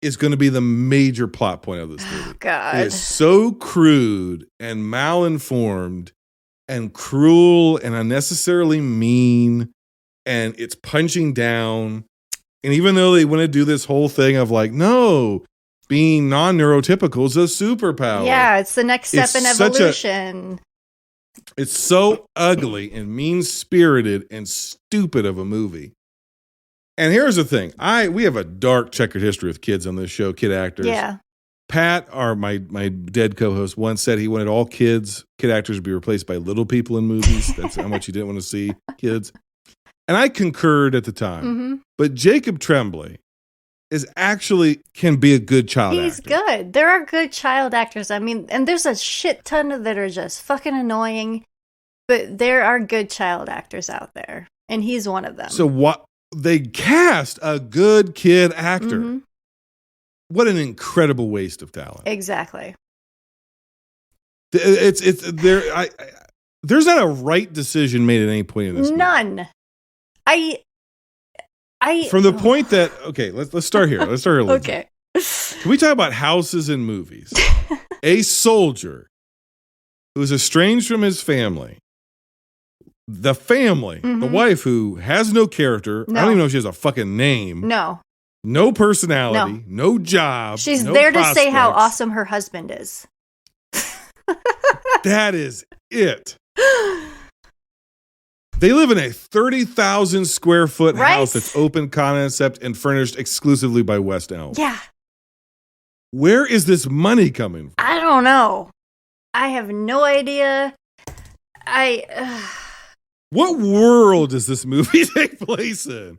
is going to be the major plot point of this movie. Oh, God. It is so crude and malinformed and cruel and unnecessarily mean, and it's punching down. And even though they want to do this whole thing of like, no, being non-neurotypical is a superpower. Yeah, it's the next step in evolution. It's so ugly and mean-spirited and stupid of a movie. And here's the thing. We have a dark checkered history with kids on this show, kid actors. Yeah. Pat, my dead co-host, once said he wanted all kid actors to be replaced by little people in movies. That's how much he didn't want to see kids. And I concurred at the time. Mm-hmm. But Jacob Tremblay can be a good child actor. He's good. There are good child actors. I mean, and there's a shit ton of that are just fucking annoying. But there are good child actors out there. And he's one of them. So what? They cast a good kid actor. Mm-hmm. What an incredible waste of talent. Exactly. There's not a right decision made at any point in this movie. None. From the point that, okay, let's start here. Let's start here. Okay. Can we talk about houses and movies? A soldier who is estranged from his family. The family, the wife who has no character. No. I don't even know if she has a fucking name. No personality. No job. She's no there prospects. to say how awesome her husband is. That is it. They live in a 30,000 square foot house that's open concept and furnished exclusively by West Elm. Yeah. Where is this money coming from? I don't know. I have no idea. What world does this movie take place in?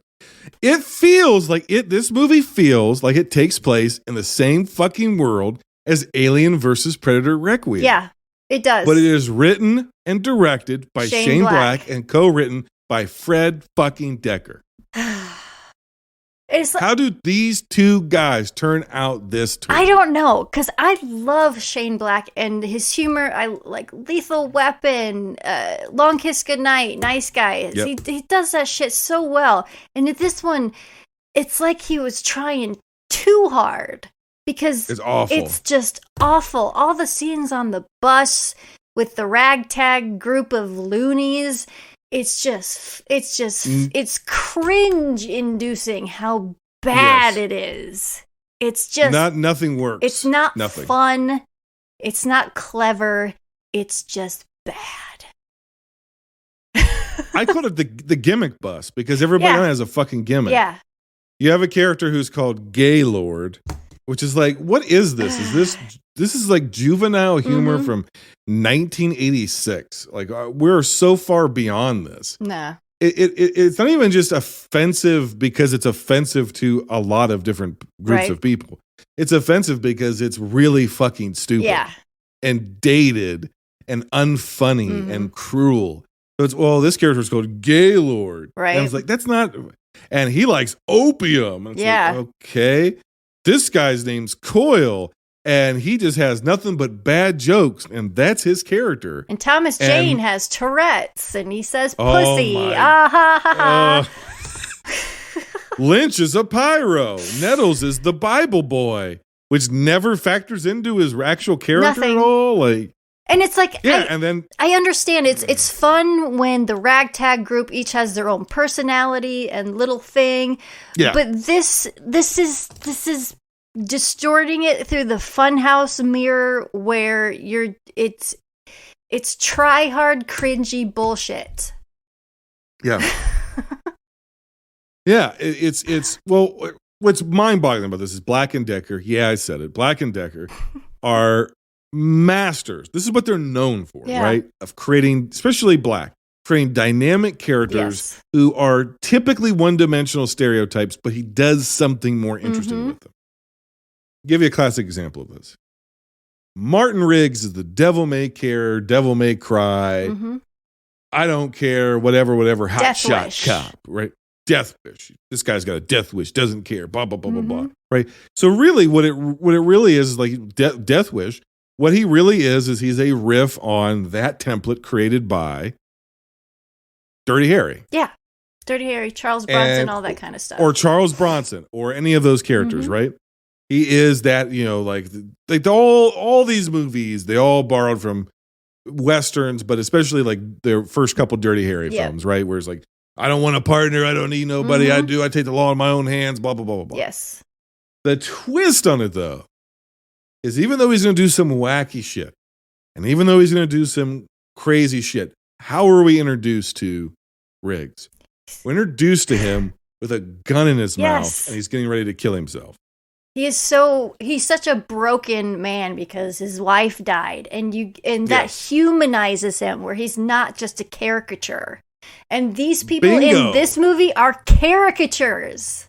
This movie feels like it takes place in the same fucking world as Alien vs. Predator Requiem. Yeah, it does. But it is written and directed by Shane Black and co-written by Fred fucking Decker. How do these two guys turn out this tour? I don't know, because I love Shane Black and his humor. I like Lethal Weapon, Long Kiss Goodnight, Nice Guys. Yep. He does that shit so well. And at this one, it's like he was trying too hard because it's awful. It's just awful. All the scenes on the bus with the ragtag group of loonies. It's cringe inducing how bad it is. It's just nothing works. It's not nothing. fun. It's not clever. It's just bad. I call it the gimmick bus because everybody has a fucking gimmick. Yeah. You have a character who's called Gaylord, which is like, what is this? This is like juvenile humor from 1986. Like we're so far beyond this. Nah. It's not even just offensive because it's offensive to a lot of different groups of people. It's offensive because it's really fucking stupid. Yeah. And dated and unfunny and cruel. So it's, this character's called Gaylord. Right. And I was like, that's not, and he likes opium. And it's like, okay. This guy's name's Coyle. And he just has nothing but bad jokes, and that's his character. And Thomas Jane has Tourette's, and he says pussy. Ah ha ha ha. Lynch is a pyro. Nettles is the Bible boy, which never factors into his actual character at all. And it's like, and then I understand it's fun when the ragtag group each has their own personality and little thing. Yeah. But this is distorting it through the funhouse mirror where it's try hard, cringy bullshit. Yeah. Yeah, it's well, what's mind-boggling about this is Black and Decker. Yeah, I said it. Black and Decker are masters. This is what they're known for, right? Of creating, especially Black, creating dynamic characters who are typically one-dimensional stereotypes, but he does something more interesting with them. Give you a classic example of this. Martin Riggs is the devil may care, devil may cry. I don't care, whatever, hot Death shot wish. cop, right? Death wish. This guy's got a death wish, doesn't care, blah, blah, blah, blah, blah, right? So really what it really is like death wish, what he really is he's a riff on that template created by Dirty Harry. Yeah. Dirty Harry, Charles Bronson, all that kind of stuff. Or Charles Bronson, or any of those characters, right? He is that, like all these movies, they all borrowed from Westerns, but especially like their first couple Dirty Harry films, right? Where it's like, I don't want a partner, I don't need nobody, I take the law in my own hands, blah, blah, blah, blah, blah. Yes. The twist on it, though, is even though he's going to do some wacky shit, and even though he's going to do some crazy shit, how are we introduced to Riggs? We're introduced to him with a gun in his mouth, and he's getting ready to kill himself. He's such a broken man because his wife died, and that humanizes him, where he's not just a caricature. And these people in this movie are caricatures.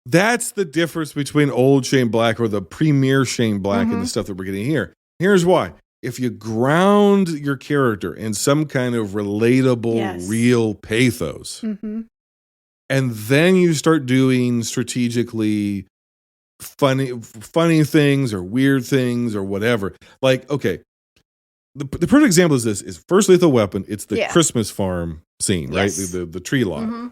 That's the difference between old Shane Black or the premier Shane Black and the stuff that we're getting here. Here's why. If you ground your character in some kind of relatable, real pathos, and then you start doing strategically funny things or weird things or whatever. Like, okay, the perfect example is this: is First Lethal Weapon. It's the Christmas farm scene, right? The tree lot.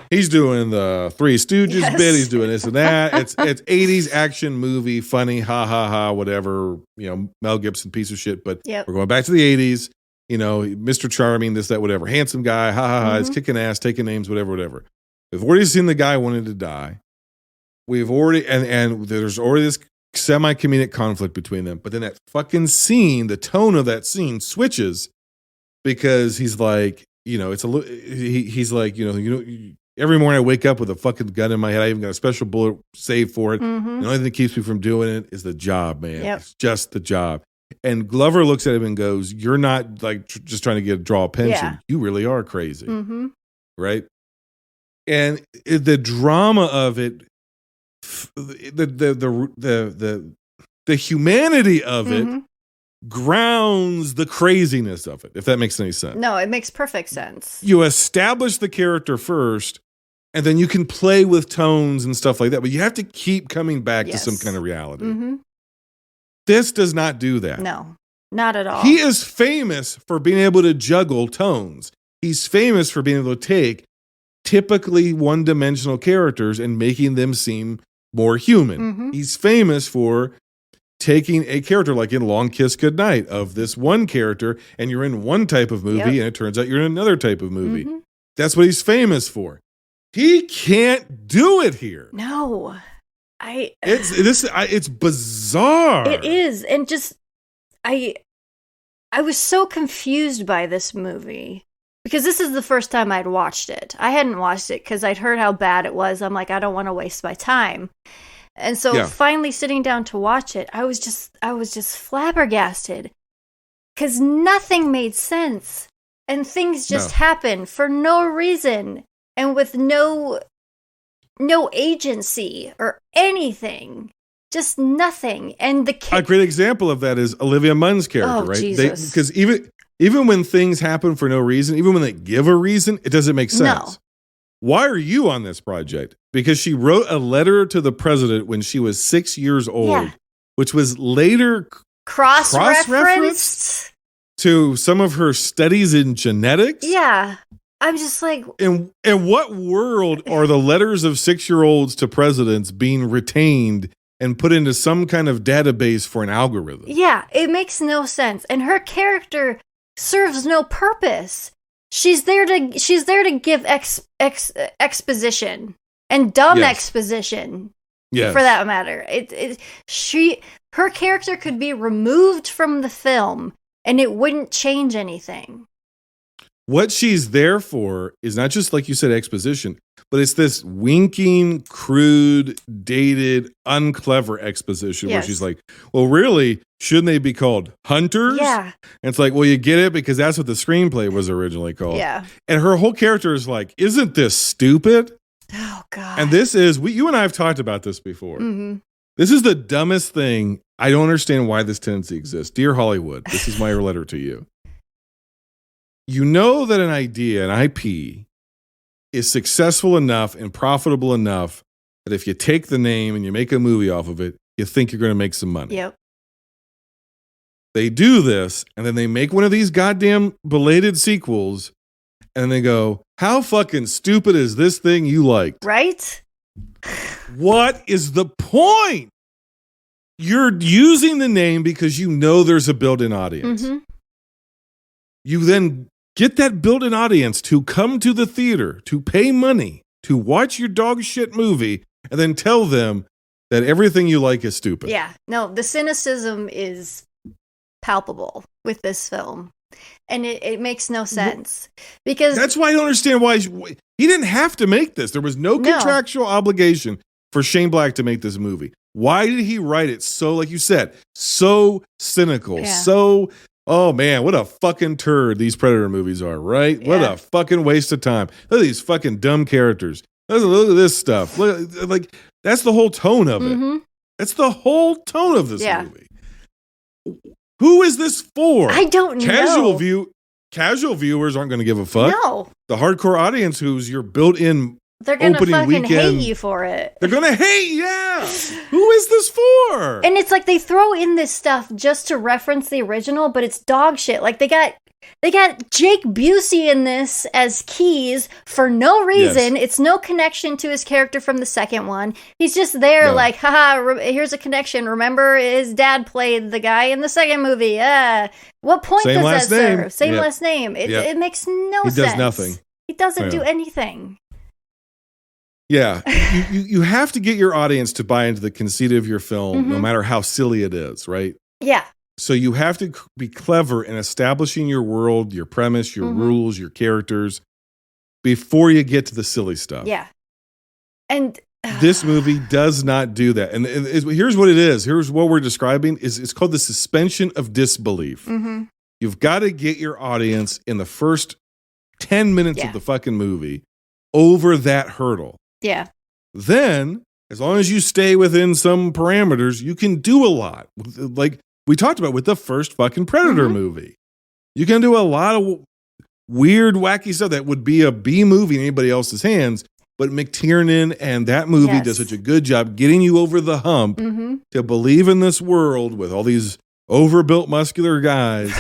He's doing the Three Stooges bit. He's doing this and that. It's 80s action movie, funny, ha ha ha, whatever. Mel Gibson, piece of shit. But we're going back to the 80s. Mr. Charming, this, that, whatever. Handsome guy, ha ha ha. He's kicking ass, taking names, whatever. We've already seen the guy wanting to die. We've already and there's already this semi-comedic conflict between them. But then that fucking scene, the tone of that scene switches because he's like, it's a he's like, every morning I wake up with a fucking gun in my head. I even got a special bullet saved for it. The only thing that keeps me from doing it is the job, man. It's just the job. And Glover looks at him and goes, "You're not like just trying to draw a pension. Yeah. You really are crazy, right?" And the drama of it, the humanity of it grounds the craziness of it, if that makes any sense. No, it makes perfect sense. You establish the character first, and then you can play with tones and stuff like that, but you have to keep coming back to some kind of reality. This does not do that. No, not at all. He is famous for being able to juggle tones. He's famous for being able to take typically one-dimensional characters and making them seem more human. He's famous for taking a character like in Long Kiss Goodnight of this one character, and you're in one type of movie, and it turns out you're in another type of movie. That's what he's famous for. He can't do it here. No, it's bizarre. It is, and just I was so confused by this movie because this is the first time I'd watched it. I hadn't watched it because I'd heard how bad it was. I'm like, I don't want to waste my time. And so finally sitting down to watch it, I was just flabbergasted because nothing made sense and things just happened for no reason and with no agency or anything, just nothing. And a great example of that is Olivia Munn's character, right? Jesus. Because even when things happen for no reason, even when they give a reason, it doesn't make sense. No. Why are you on this project? Because she wrote a letter to the president when she was 6 years old, which was later cross-referenced to some of her studies in genetics. Yeah. I'm just like... In what world are the letters of 6-year-olds to presidents being retained and put into some kind of database for an algorithm? Yeah, it makes no sense. And her character serves no purpose. She's there to give exposition and dumb exposition. Yes. For that matter. Her character could be removed from the film and it wouldn't change anything. What she's there for is not just, like you said, exposition, but it's this winking, crude, dated, unclever exposition where she's like, well, really, shouldn't they be called hunters? Yeah. And it's like, well, you get it because that's what the screenplay was originally called. Yeah. And her whole character is like, isn't this stupid? Oh, God. And this is, you and I have talked about this before. Mm-hmm. This is the dumbest thing. I don't understand why this tendency exists. Dear Hollywood, this is my letter to you. You know that an idea, an IP, is successful enough and profitable enough that if you take the name and you make a movie off of it, you think you're going to make some money. Yep. They do this, and then they make one of these goddamn belated sequels, and then they go, how fucking stupid is this thing you liked? Right? What is the point? You're using the name because you know there's a built-in audience. Mm-hmm. You then get that built-in audience to come to the theater, to pay money, to watch your dog shit movie, and then tell them that everything you like is stupid. Yeah. No, the cynicism is palpable with this film. And it makes no sense. Because that's why I don't understand why he didn't have to make this. There was no contractual obligation for Shane Black to make this movie. Why did he write it so, like you said, so cynical, so... Oh, man, what a fucking turd these Predator movies are, right? Yeah. What a fucking waste of time. Look at these fucking dumb characters. Look at this stuff. Look, like, that's the whole tone of it. That's the whole tone of this movie. Who is this for? I don't know. Casual viewers aren't going to give a fuck. No. The hardcore audience who's your built-in they're going to fucking weekend, hate you for it. They're going to hate, yeah. Who is this for? And it's like they throw in this stuff just to reference the original, but it's dog shit. Like they got Jake Busey in this as Keys for no reason. Yes. It's no connection to his character from the second one. He's just there like, haha, here's a connection. Remember his dad played the guy in the second movie. What point does that serve? Same last name. It makes no sense. He does nothing. He doesn't do anything. Yeah, you have to get your audience to buy into the conceit of your film, no matter how silly it is, right? Yeah. So you have to be clever in establishing your world, your premise, your rules, your characters, before you get to the silly stuff. Yeah. And this movie does not do that. And here's what it is. Here's what we're describing. It's called the suspension of disbelief. You've got to get your audience in the first 10 minutes of the fucking movie over that hurdle. Yeah. Then, as long as you stay within some parameters, you can do a lot. Like we talked about with the first fucking Predator movie. You can do a lot of weird, wacky stuff that would be a B movie in anybody else's hands. But McTiernan and that movie does such a good job getting you over the hump to believe in this world with all these overbuilt muscular guys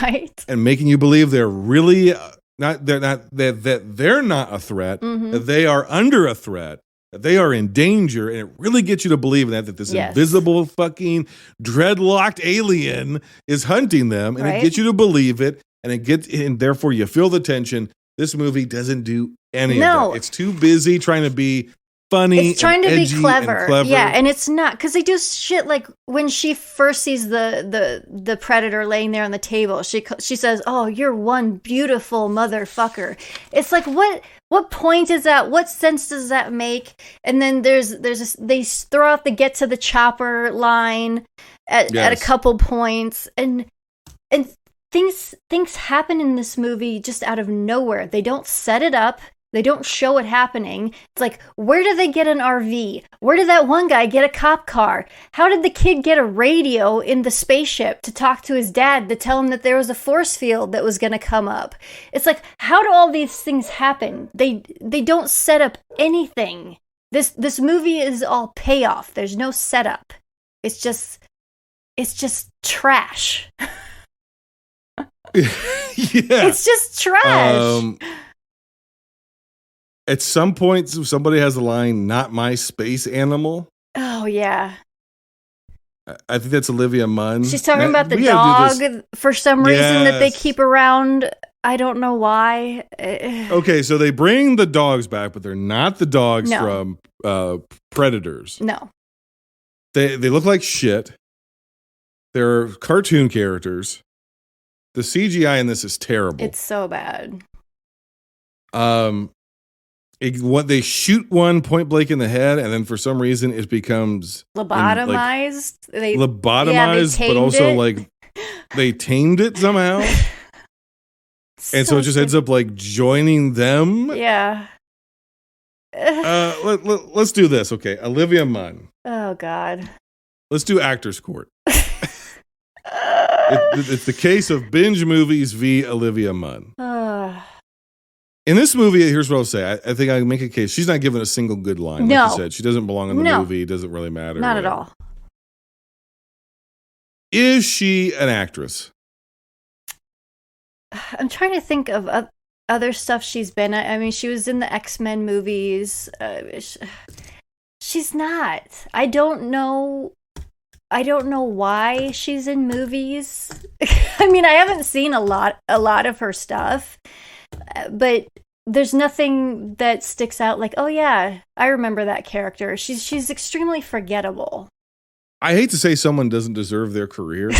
and making you believe they're really that they're not a threat, that they are under a threat, that they are in danger, and it really gets you to believe in that this invisible fucking dreadlocked alien is hunting them, and it gets you to believe it, and therefore you feel the tension. This movie doesn't do any of that. It's too busy trying to be funny. It's trying to be clever. Yeah, and it's not, because they do shit like when she first sees the predator laying there on the table, she says, "Oh, you're one beautiful motherfucker." It's like, what point is that? What sense does that make? And then they throw out the get to the chopper line at a couple points, and things happen in this movie just out of nowhere. They don't set it up. They don't show it happening. It's like, where did they get an RV? Where did that one guy get a cop car? How did the kid get a radio in the spaceship to talk to his dad to tell him that there was a force field that was going to come up? It's like, how do all these things happen? They don't set up anything. This movie is all payoff. There's no setup. It's just trash. It's just trash. At some point, somebody has the line, "Not my space animal." Oh, yeah. I think that's Olivia Munn. She's talking about the dog for some reason that they keep around. I don't know why. Okay, so they bring the dogs back, but they're not the dogs from Predators. No. They look like shit. They're cartoon characters. The CGI in this is terrible. It's so bad. What they shoot one point blank in the head, and then for some reason it becomes Lobotomized. Lobotomized, but also like they tamed it somehow. And so it just ends up like joining them. Yeah. Let's do this. Okay. Olivia Munn. Oh, God. Let's do Actors Court. It's the case of Binge Movies v. Olivia Munn. In this movie, here's what I'll say. I think I can make a case. She's not given a single good line. No. Like you said, she doesn't belong in the movie. It doesn't really matter. Not at all. Is she an actress? I'm trying to think of other stuff she's been. I mean, she was in the X-Men movies. She's not. I don't know why she's in movies. I mean, I haven't seen a lot of her stuff, but there's nothing that sticks out like, oh yeah, I remember that character. She's extremely forgettable. I hate to say someone doesn't deserve their career.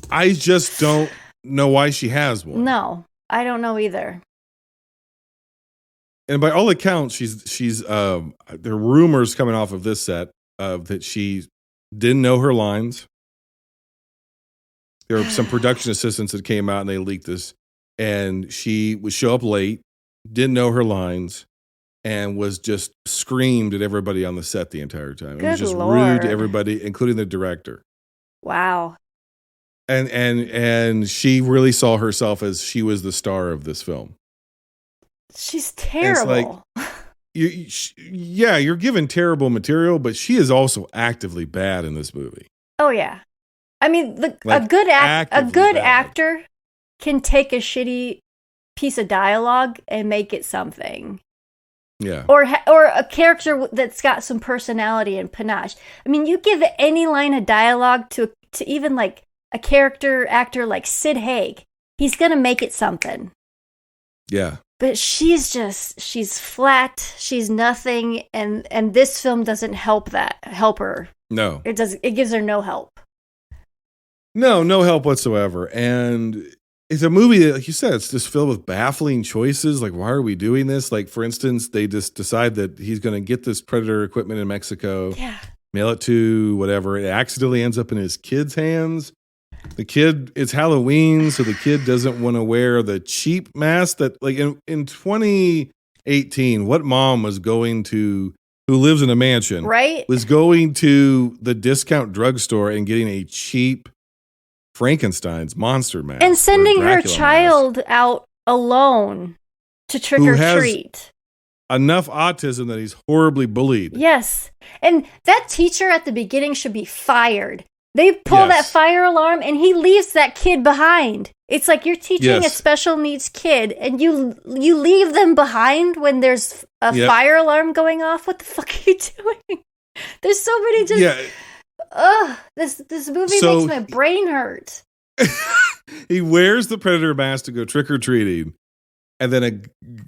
I just don't know why she has one. No, I don't know either. And by all accounts, she's there are rumors coming off of this set that she didn't know her lines. There were some production assistants that came out and they leaked this, and she would show up late, didn't know her lines, and was just screamed at everybody on the set the entire time. It was just rude to everybody, including the director. Wow. And she really saw herself as she was the star of this film. She's terrible. You're given terrible material, but she is also actively bad in this movie. Oh yeah, I mean, a good actor can take a shitty piece of dialogue and make it something. Yeah, or a character that's got some personality and panache. I mean, you give any line of dialogue to even like a character actor like Sid Haig, he's gonna make it something. Yeah. But she's flat, she's nothing, and this film doesn't help her. No. It gives her no help. No help whatsoever. And it's a movie that, like you said, it's just filled with baffling choices. Like, why are we doing this? Like, for instance, they just decide that he's going to get this Predator equipment in Mexico, mail it to whatever. It accidentally ends up in his kid's hands. It's Halloween, so the kid doesn't want to wear the cheap mask that, like, in 2018, what mom was going to, who lives in a mansion, right? Was going to the discount drugstore and getting a cheap Frankenstein's monster mask. And sending her child out alone to trick or treat. Enough autism that he's horribly bullied. Yes. And that teacher at the beginning should be fired. They pull that fire alarm and he leaves that kid behind. It's like you're teaching a special needs kid and you leave them behind when there's a fire alarm going off. What the fuck are you doing? There's so many this movie makes my brain hurt. He wears the Predator mask to go trick-or-treating, and then a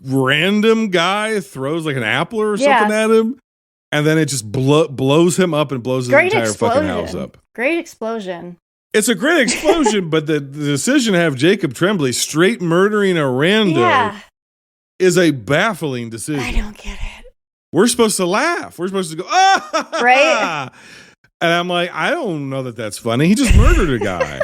random guy throws like an apple or something at him, and then it just blows him up and blows his entire fucking house up. Great explosion. It's a great explosion, but the decision to have Jacob Tremblay straight murdering a rando is a baffling decision. I don't get it. We're supposed to laugh. We're supposed to go, ah! Right? And I'm like, I don't know that that's funny. He just murdered a guy.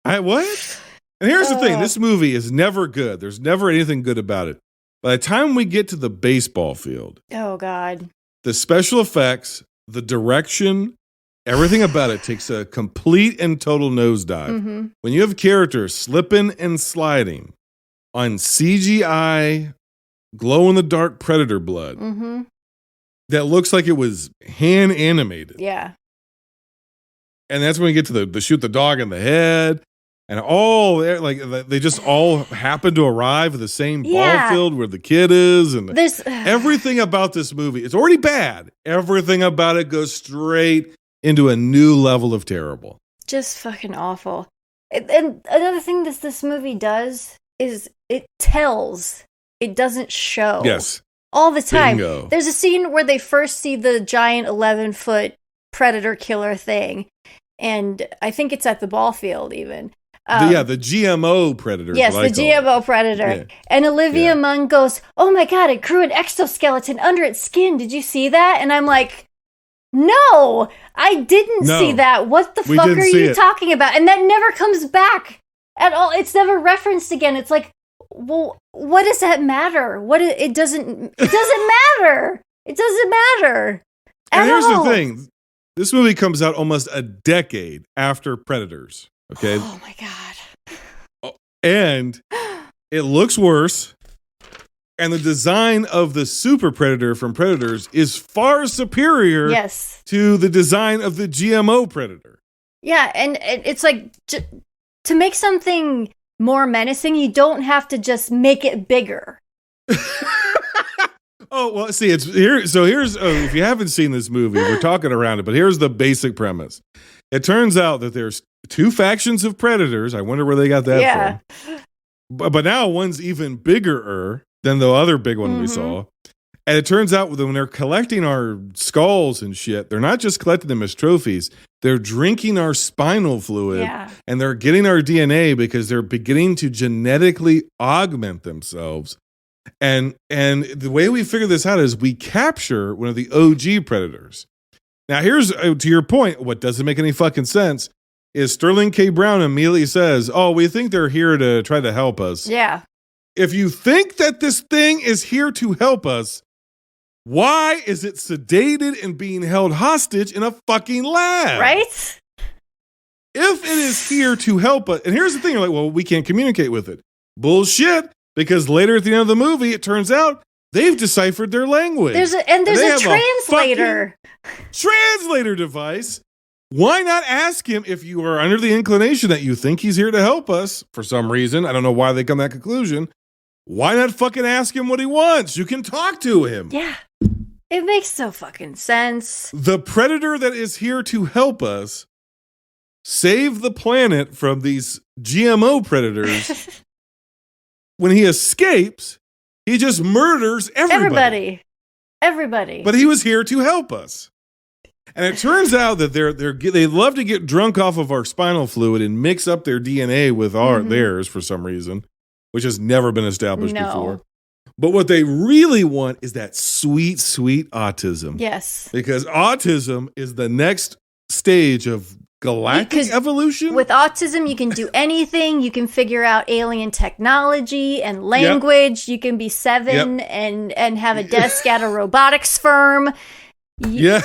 What? And here's the thing. This movie is never good. There's never anything good about it. By the time we get to the baseball field, oh, God. The special effects, the direction, everything about it takes a complete and total nosedive. Mm-hmm. When you have characters slipping and sliding on CGI, glow-in-the-dark predator blood, that looks like it was hand animated. Yeah. And that's when we get to the shoot the dog in the head. And all they just all happen to arrive at the same ball field where the kid is, and there's everything about this movie. It's already bad. Everything about it goes straight into a new level of terrible. Just fucking awful. And another thing that this movie does is it tells. It doesn't show. Yes. All the time. Bingo. There's a scene where they first see the giant 11-foot predator killer thing. and I think it's at the ball field even. The GMO predator. Yes, the GMO predator. Yeah. And Olivia Munn goes, "Oh my God, it grew an exoskeleton under its skin. Did you see that?" And I'm like, "No, I didn't see that. What the fuck are you talking about?" And that never comes back at all. It's never referenced again. It's like, well, what does that matter? It doesn't matter. It doesn't matter. And here's the thing. This movie comes out almost a decade after Predators. Okay. Oh my God. And it looks worse. And the design of the super predator from Predators is far superior to the design of the GMO predator. Yeah, and it's like to make something more menacing, you don't have to just make it bigger. Oh, well, see, it's here. So here's, if you haven't seen this movie, we're talking around it, but here's the basic premise. It turns out that there's two factions of predators. I wonder where they got that from. But now one's even bigger than the other big one we saw. And it turns out that when they're collecting our skulls and shit, they're not just collecting them as trophies. They're drinking our spinal fluid and they're getting our DNA because they're beginning to genetically augment themselves. And the way we figure this out is we capture one of the OG predators. Now, here's to your point. What doesn't make any fucking sense is Sterling K. Brown immediately says, "Oh, we think they're here to try to help us." Yeah. If you think that this thing is here to help us, why is it sedated and being held hostage in a fucking lab? Right? If it is here to help us, and here's the thing, you're like, well, we can't communicate with it. Bullshit, because later at the end of the movie, it turns out they've deciphered their language. There's a translator. Translator device. Why not ask him if you are under the inclination that you think he's here to help us for some reason? I don't know why they come to that conclusion. Why not fucking ask him what he wants? You can talk to him. Yeah. It makes so fucking sense. The predator that is here to help us save the planet from these GMO predators. When he escapes, he just murders everybody. Everybody. But he was here to help us. And it turns out that they love to get drunk off of our spinal fluid and mix up their DNA with theirs for some reason, which has never been established before. But what they really want is that sweet, sweet autism. Yes. Because autism is the next stage of galactic evolution. With autism, you can do anything. You can figure out alien technology and language. You can be 7 and have a desk at a robotics firm. Yes.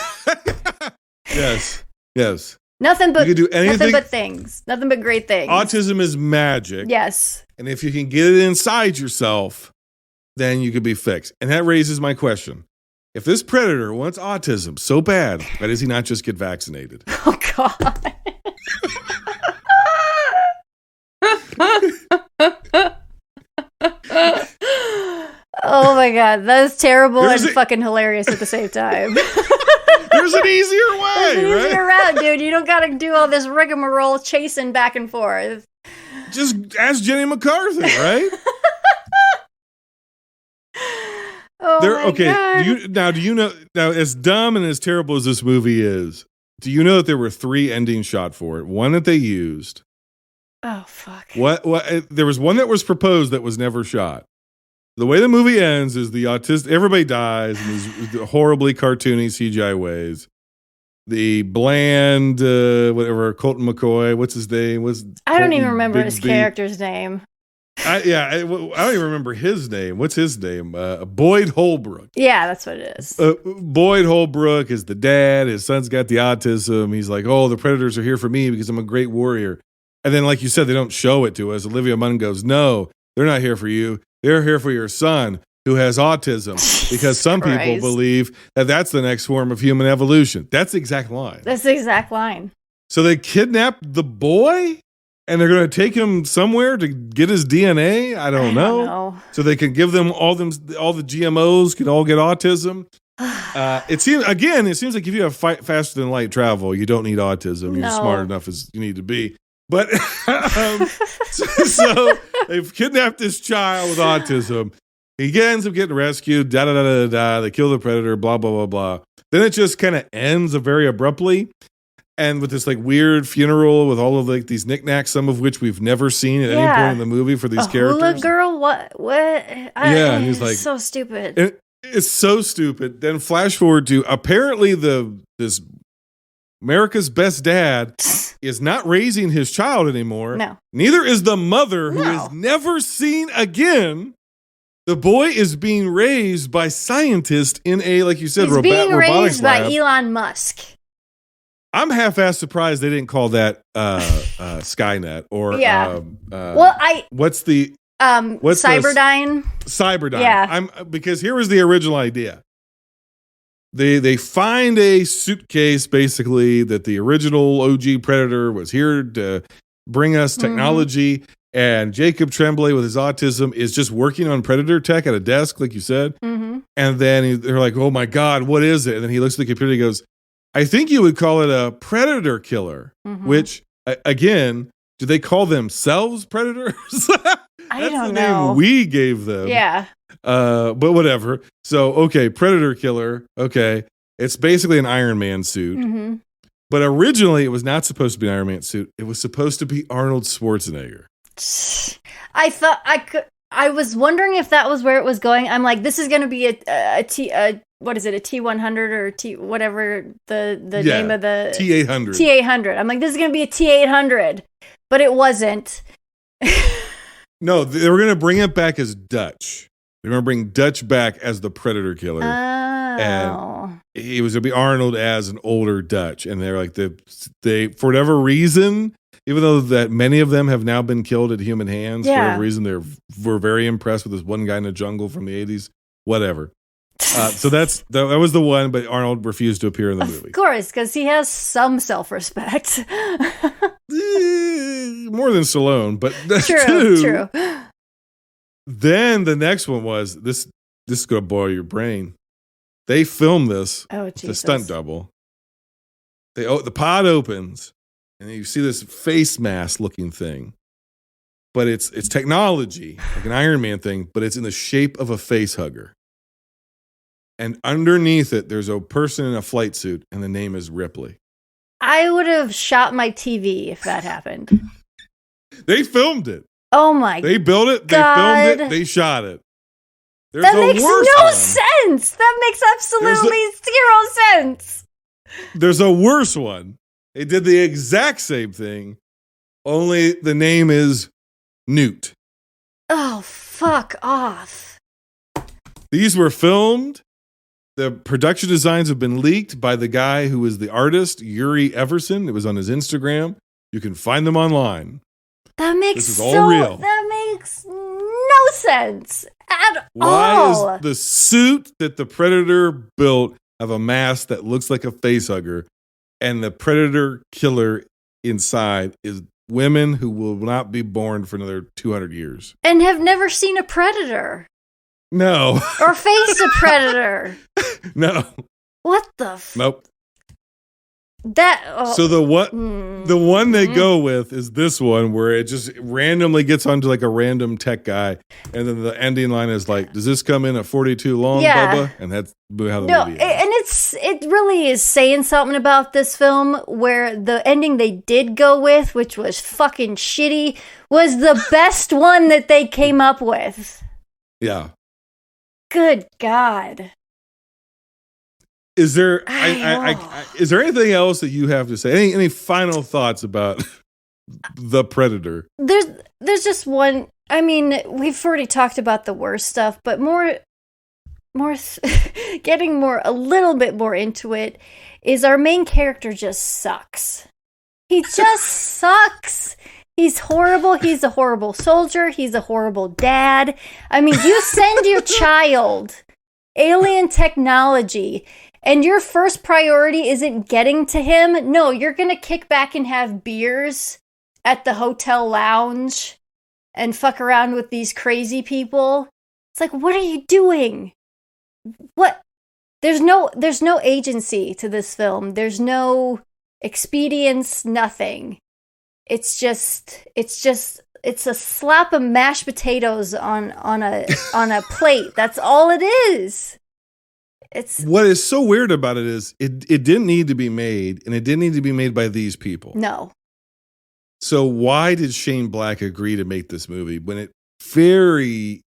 Nothing but you can do anything. Nothing but things. Nothing but great things. Autism is magic. Yes. And if you can get it inside yourself, then you could be fixed. And that raises my question. If this predator wants autism so bad, why does he not just get vaccinated? Oh, God. Oh, my God. That is terrible and fucking hilarious at the same time. There's an easier way, There's an easier route, dude. You don't got to do all this rigmarole chasing back and forth. Just ask Jenny McCarthy, right? Oh God. Do you know as dumb and as terrible as this movie is, do you know that there were 3 endings shot for it? One that they used. Oh fuck. What there was one that was proposed that was never shot. The way the movie ends is everybody dies in these horribly cartoony CGI ways. The bland whatever Colton McCoy, what's his name? I don't even remember his character's name. I don't even remember his name. What's his name? Boyd Holbrook. Yeah, that's what it is. Boyd Holbrook is the dad. His son's got the autism. He's like, oh, the predators are here for me because I'm a great warrior. And then, like you said, they don't show it to us. Olivia Munn goes, no, they're not here for you. They're here for your son who has autism because some people believe that that's the next form of human evolution. That's the exact line. That's the exact line. So they kidnapped the boy? And they're going to take him somewhere to get his DNA? I don't know. So they can give them all the GMOs can all get autism. It seems like if you have faster than light travel, you don't need autism. You're smart enough as you need to be. But so they've kidnapped this child with autism. He ends up getting rescued. They kill the predator. Blah blah blah blah. Then it just kind of ends very abruptly. and with this like weird funeral with all of like these knickknacks, some of which we've never seen at any point in the movie for these characters. Hula girl, what? And he's like, so stupid. It's so stupid. Then flash forward to apparently this America's Best Dad is not raising his child anymore. No. Neither is the mother, who is never seen again. The boy is being raised by scientists in a, like you said, He's being raised by lab. Elon Musk. I'm half-assed surprised they didn't call that Skynet or what's the Cyberdyne. Cyberdyne. Yeah. Because here was the original idea. They find a suitcase basically that the original OG Predator was here to bring us technology, and Jacob Tremblay with his autism is just working on Predator tech at a desk, like you said. And then they're like, "Oh my God, what is it?" And then he looks at the computer and he goes, "I think you would call it a predator killer." Which again, do they call themselves predators? I don't the know. name we gave them. Yeah. But whatever. So, okay, Predator Killer. Okay. It's basically an Iron Man suit. But originally, it was not supposed to be an Iron Man suit. It was supposed to be Arnold Schwarzenegger. I was wondering if that was where it was going. I'm like, this is going to be a T100 or T whatever the name of the T800. T800. I'm like, this is going to be a T800, but it wasn't. No, they were going to bring it back as Dutch. They were going to bring Dutch back as the Predator Killer. And it was going to be Arnold as an older Dutch. And they're like, they for whatever reason, even though that many of them have now been killed at human hands, for whatever reason, we're very impressed with this one guy in the jungle from the 80s. Whatever. So that was the one, but Arnold refused to appear in the movie. Of course, because he has some self-respect. More than Stallone, but that's true. Then the next one was this is going to boil your brain. They filmed this. The stunt double. The pod opens, and you see this face mask looking thing, but it's technology, like an Iron Man thing, but it's in the shape of a face hugger. And underneath it, there's a person in a flight suit, and the name is Ripley. I would have shot my TV if that happened. They filmed it. Oh my God. They built it, they filmed it, they shot it. There's that makes no sense. That makes absolutely zero sense. There's a worse one. They did the exact same thing, only the name is Newt. Oh, fuck off. These were filmed. The production designs have been leaked by the guy who was the artist, Yuri Everson. It was on his Instagram. You can find them online. That makes this is all real. That makes no sense at all. Why is the suit that the Predator built have a mask that looks like a facehugger, and the Predator killer inside is women who will not be born for another 200 years? And have never seen a predator. No. Or faced a predator. No. What the Nope. So the one they go with is this one where it just randomly gets onto like a random tech guy, and then the ending line is like, "Does this come in at 42 long, Bubba?" And that's how the movie ends. And it really is saying something about this film, where the ending they did go with, which was fucking shitty, was the best one that they came up with. Yeah. Good God. Is there is there anything else that you have to say? Any final thoughts about the Predator? There's just one. I mean, we've already talked about the worst stuff, but getting a little bit more into it is our main character just sucks. He just sucks. He's horrible. He's a horrible soldier. He's a horrible dad. I mean, you send your child alien technology, and your first priority isn't getting to him. No, you're going to kick back and have beers at the hotel lounge and fuck around with these crazy people. It's like, what are you doing? What? There's no agency to this film. There's no expedience, nothing. It's a slap of mashed potatoes on a plate. That's all it is. It's what is so weird about it is it didn't need to be made, and it didn't need to be made by these people. no. So why did Shane Black agree to make this movie when it's very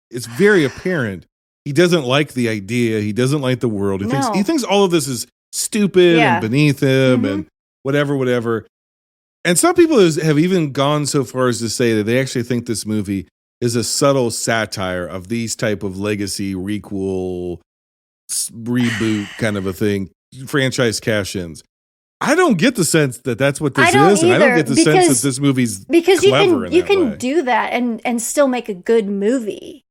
apparent he doesn't like the idea, he doesn't like the world, he thinks all of this is stupid and beneath him and whatever. And some people have even gone so far as to say that they actually think this movie is a subtle satire of these type of legacy requel reboot kind of a thing, franchise cash-ins. I don't get the sense that that's what this is, and I don't get the sense that this movie's clever you can do that and still make a good movie.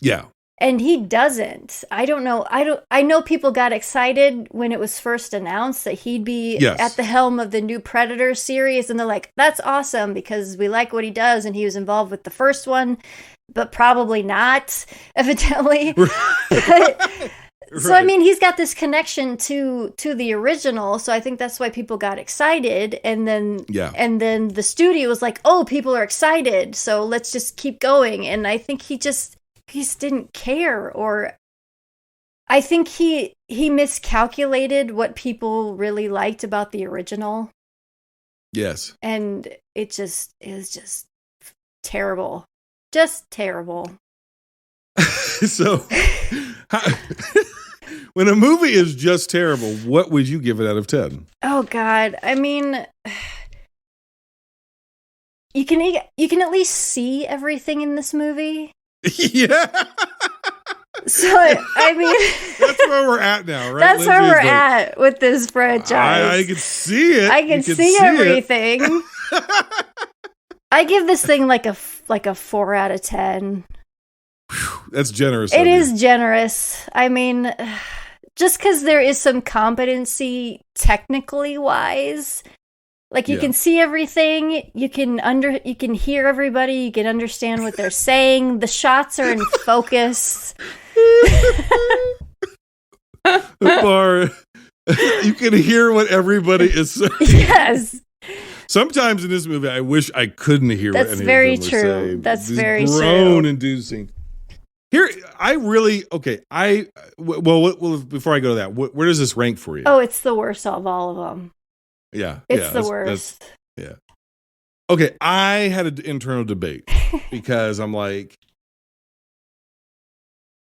Yeah. And he doesn't. I don't know. I know people got excited when it was first announced that he'd be at the helm of the new Predator series, and they're like, "That's awesome because we like what he does, and he was involved with the first one, but probably not, evidently." So I mean, he's got this connection to the original, so I think that's why people got excited, and then the studio was like, "Oh, people are excited, so let's just keep going." And I think he just didn't care, or I think he miscalculated what people really liked about the original. Yes. And it was just terrible. Just terrible. So when a movie is just terrible, what would you give it out of 10? Oh God. I mean, you can at least see everything in this movie. Yeah. So I mean, that's where we're at now, right? That's where we're at with this franchise. I can see it. I can see everything. I give this thing like a 4 out of 10. That's generous. It is generous. I mean, just because there is some competency technically wise. Like you can see everything, you can hear everybody, you can understand what they're saying. The shots are in focus. You can hear what everybody is saying. Yes. Sometimes in this movie, I wish I couldn't hear what any of them were saying. That's very true. Groan-inducing. Here, well, before I go to that, where does this rank for you? Oh, it's the worst of all of them. Yeah. It's the worst. Yeah. Okay, I had an internal debate because I'm like,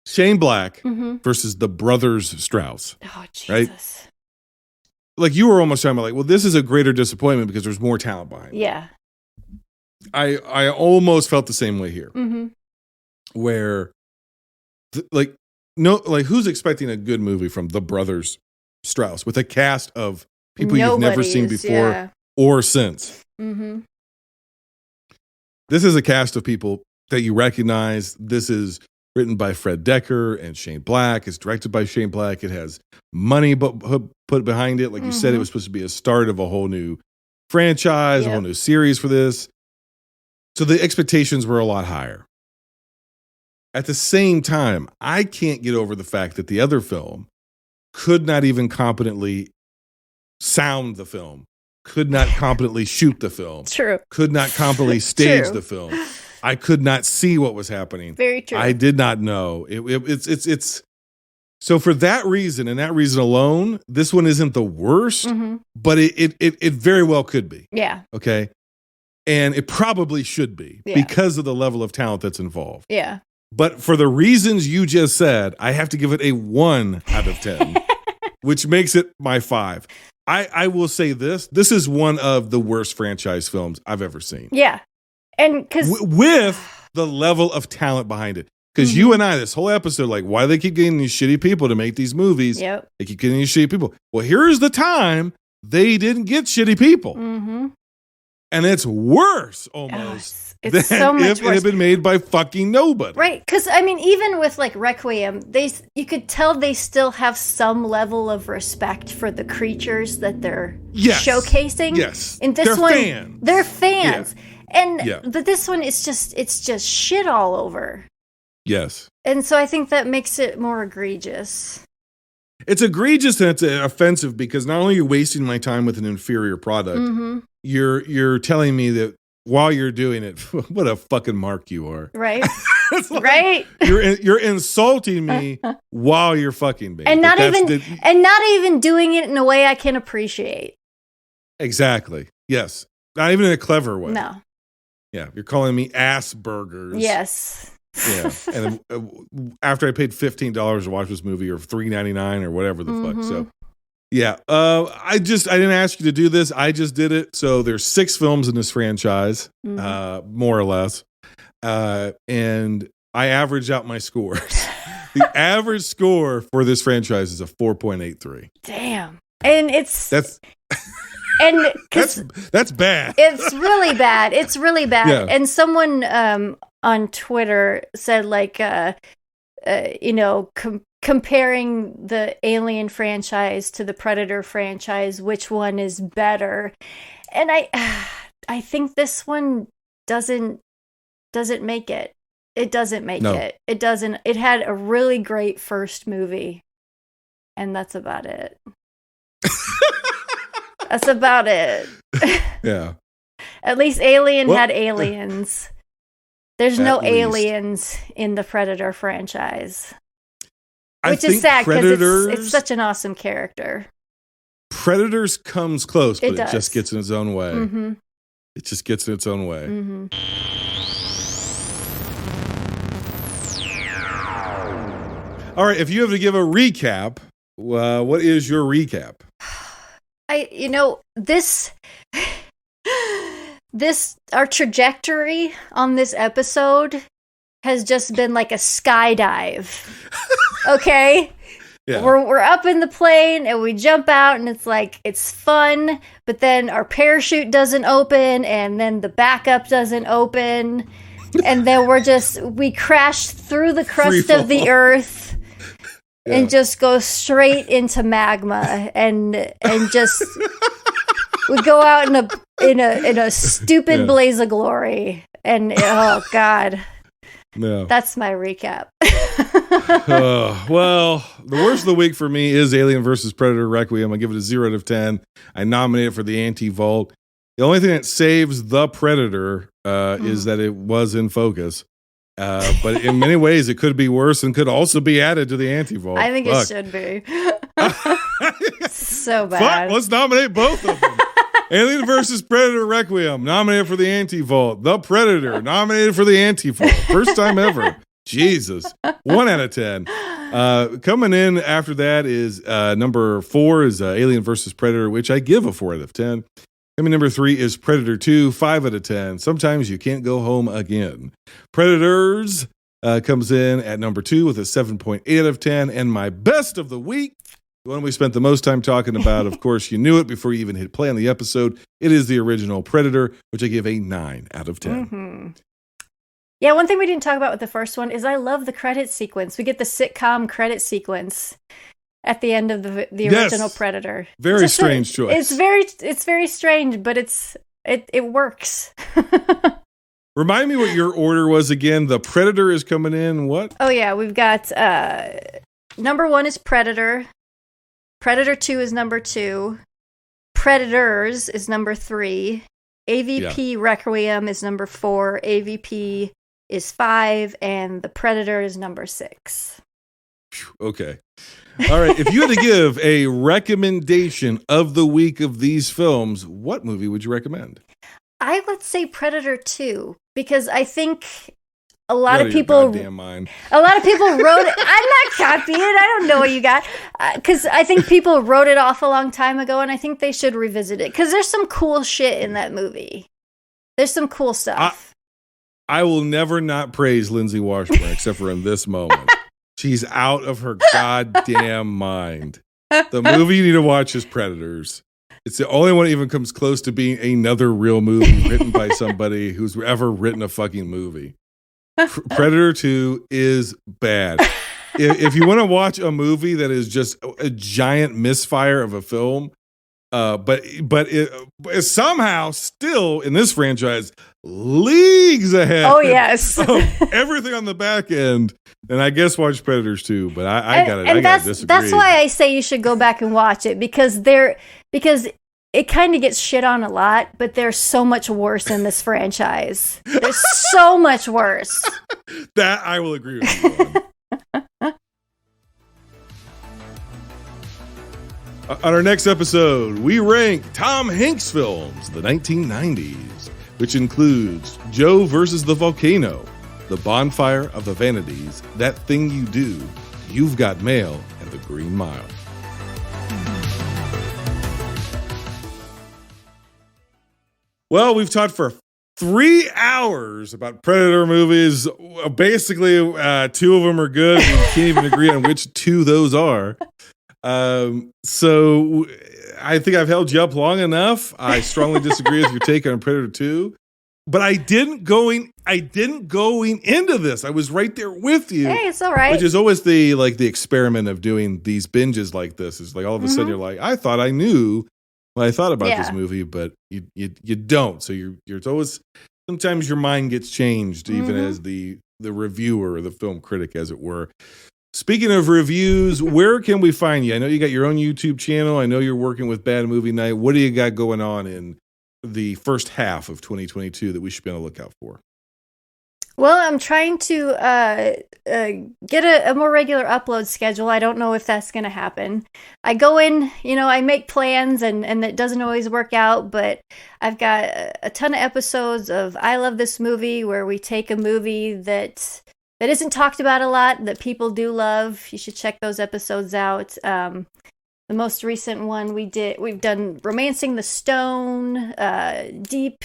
Shane Black versus the brothers Strauss. Oh, Jesus. Right? Like you were almost talking about, like, well, this is a greater disappointment because there's more talent behind it. Yeah. I almost felt the same way here. Where, who's expecting a good movie from the brothers Strauss with a cast of people you've never seen before or since? This is a cast of people that you recognize. This is written by Fred Decker and Shane Black. It's directed by Shane Black. It has money put behind it. Like you said, it was supposed to be a start of a whole new franchise, a whole new series for this. So the expectations were a lot higher. At the same time, I can't get over the fact that the other film could not even competently sound the film, could not competently shoot the film, could not competently stage the film. I could not see what was happening. Very true. I did not know. It's so for that reason and that reason alone, this one isn't the worst, but it very well could be. Yeah. Okay. And it probably should be because of the level of talent that's involved. Yeah. But for the reasons you just said, I have to give it a 1 out of 10, which makes it my 5. I will say this is one of the worst franchise films I've ever seen. Yeah. And because with the level of talent behind it. Because you and I, this whole episode, like, why do they keep getting these shitty people to make these movies? Yep. They keep getting these shitty people. Well, here's the time they didn't get shitty people. And it's worse almost it's than so much if it worse. had been made by fucking nobody. Right. Because, I mean, even with, like, Requiem, you could tell they still have some level of respect for the creatures that they're showcasing. Yes. In this one, they're fans. Yeah. But this one, it's just shit all over. Yes. And so I think that makes it more egregious. It's egregious and it's offensive because not only are you wasting my time with an inferior product, you're telling me that while you're doing it, what a fucking mark you are. Right. It's like, right? You're insulting me while you're fucking me. And But not even doing it in a way I can appreciate. Exactly. Yes. Not even in a clever way. No. Yeah. You're calling me ass burgers. Yes. Yeah. And after I paid $15 to watch this movie, or $3.99 or whatever the fuck. So yeah. I didn't ask you to do this. I just did it. So there's 6 films in this franchise, more or less. And I averaged out my scores. The average score for this franchise is a 4.83. Damn. And that's bad. It's really bad. It's really bad. Yeah. And someone on Twitter said, like, comparing the Alien franchise to the Predator franchise, which one is better? And I think this one doesn't make it. It doesn't make it. It doesn't. It had a really great first movie, and that's about it. That's about it. Yeah. At least Alien had aliens. There's no least. aliens in the Predator franchise. I Which is think sad because Predators- it's such an awesome character. Predators comes close, but It does. just gets in its own way. Mm-hmm. It just gets in its own way. Mm-hmm. All right, if you have to give a recap, what is your recap? Our trajectory on this episode has just been like a skydive. Okay? Yeah. We're up in the plane and we jump out and it's fun, but then our parachute doesn't open and then the backup doesn't open and then we crash through the crust of the earth. Yeah. And just go straight into magma and just we go out in a stupid blaze of glory and oh god. No. That's my recap. Well, the worst of the week for me is Alien vs. Predator Requiem. I give it a 0 out of 10. I nominate it for the anti-vault. The only thing that saves the Predator is that it was in focus. But in many ways, it could be worse and could also be added to the anti-vault. I think it should be. So bad. Fuck, let's nominate both of them. Alien vs. Predator Requiem, nominated for the anti-vault. The Predator, nominated for the anti-vault. First time ever. Jesus. 1 out of 10. Coming in after that is number 4 is Alien vs. Predator, which I give a 4 out of 10. Number 3 is Predator 2, 5 out of 10. Sometimes you can't go home again. Predators comes in at number 2 with a 7.8 out of 10. And my best of the week, the one we spent the most time talking about, of course, you knew it before you even hit play on the episode. It is the original Predator, which I give a 9 out of 10. Mm-hmm. Yeah, one thing we didn't talk about with the first one is I love the credit sequence. We get the sitcom credit sequence at the end of the original Predator. Very strange choice. It's very strange, but it works. Remind me what your order was again. The Predator is coming in. What? Oh yeah, we've got number 1 is Predator. Predator 2 is number 2. Predators is number 3. AVP Requiem is number 4. AVP is 5, and the Predator is number 6. Okay. All right. If you had to give a recommendation of the week of these films, what movie would you recommend? I would say Predator 2 because I think a lot of Your people goddamn mind. A lot of people wrote it. I'm not copying it. I don't know what you got. Because I think people wrote it off a long time ago, and I think they should revisit it. Because there's some cool shit in that movie. There's some cool stuff. I will never not praise Lindsay Washburn, except for in this moment. She's out of her goddamn mind. The movie you need to watch is Predators. It's the only one that even comes close to being another real movie written by somebody who's ever written a fucking movie. Predator 2 is bad. If you want to watch a movie that is just a giant misfire of a film, but it is somehow still in this franchise leagues ahead. Oh yes, of everything on the back end. And I guess watch Predators 2, but I gotta disagree. That's why I say you should go back and watch it because it kind of gets shit on a lot, but there's so much worse in this franchise. There's so much worse. That I will agree with you on. On our next episode, we rank Tom Hanks films of the 1990s, which includes Joe versus the Volcano, The Bonfire of the Vanities, That Thing You Do, You've Got Mail, and The Green Mile. Well, we've talked for 3 hours about Predator movies. Basically, 2 of them are good. We can't even agree on which 2 those are. So I think I've held you up long enough. I strongly disagree with your take on Predator 2. But I didn't going into this. I was right there with you. Hey, it's all right. Which is always the experiment of doing these binges like this. Is like all of a sudden you're like, I thought I knew what I thought about this movie, but you don't. So you're always, sometimes your mind gets changed even as the reviewer or the film critic, as it were. Speaking of reviews, where can we find you? I know you got your own YouTube channel. I know you're working with Bad Movie Night. What do you got going on in the first half of 2022 that we should be on the lookout for? Well, I'm trying to get a more regular upload schedule. I don't know if that's going to happen. I go in, I make plans and it doesn't always work out, but I've got a ton of episodes of I Love This Movie, where we take a movie that isn't talked about a lot, that people do love. You should check those episodes out. The most recent one we've done Romancing the Stone, Deep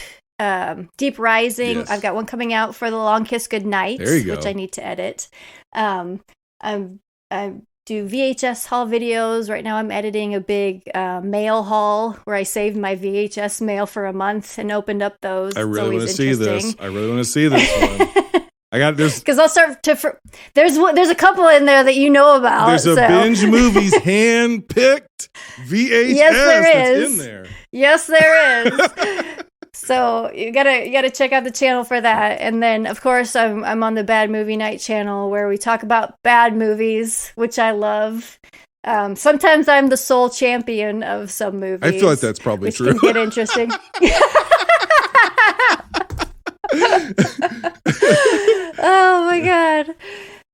Rising. Yes. I've got one coming out for The Long Kiss Goodnight, There you go. which I need to edit. I do VHS haul videos. Right now I'm editing a big mail haul where I saved my VHS mail for a month and opened up those. I really want to see this. I really want to see this one. I got this. Because I'll start to. There's a couple in there that you know about. There's a Binge Movies hand-picked VHS that's in there. Yes, there is. So you gotta check out the channel for that. And then, of course, I'm on the Bad Movie Night channel, where we talk about bad movies, which I love. Sometimes I'm the sole champion of some movies. I feel like that's probably which true. Can get interesting. Oh my god.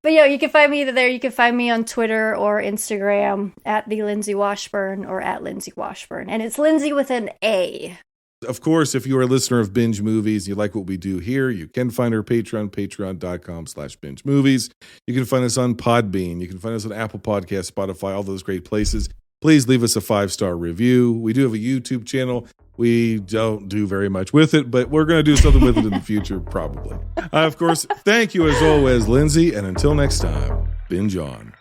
But you can find me there. You can find me on Twitter or Instagram at the Lindsay Washburn or at Lindsay Washburn. And it's Lindsay with an A. Of course, if you're a listener of Binge Movies, you like what we do here, you can find our Patreon, patreon.com/binge movies. You can find us on Podbean. You can find us on Apple Podcasts, Spotify, all those great places. Please leave us a 5-star review. We do have a YouTube channel. We don't do very much with it, but we're going to do something with it in the future, probably. Of course, thank you as always, Lindsay. And until next time, binge on.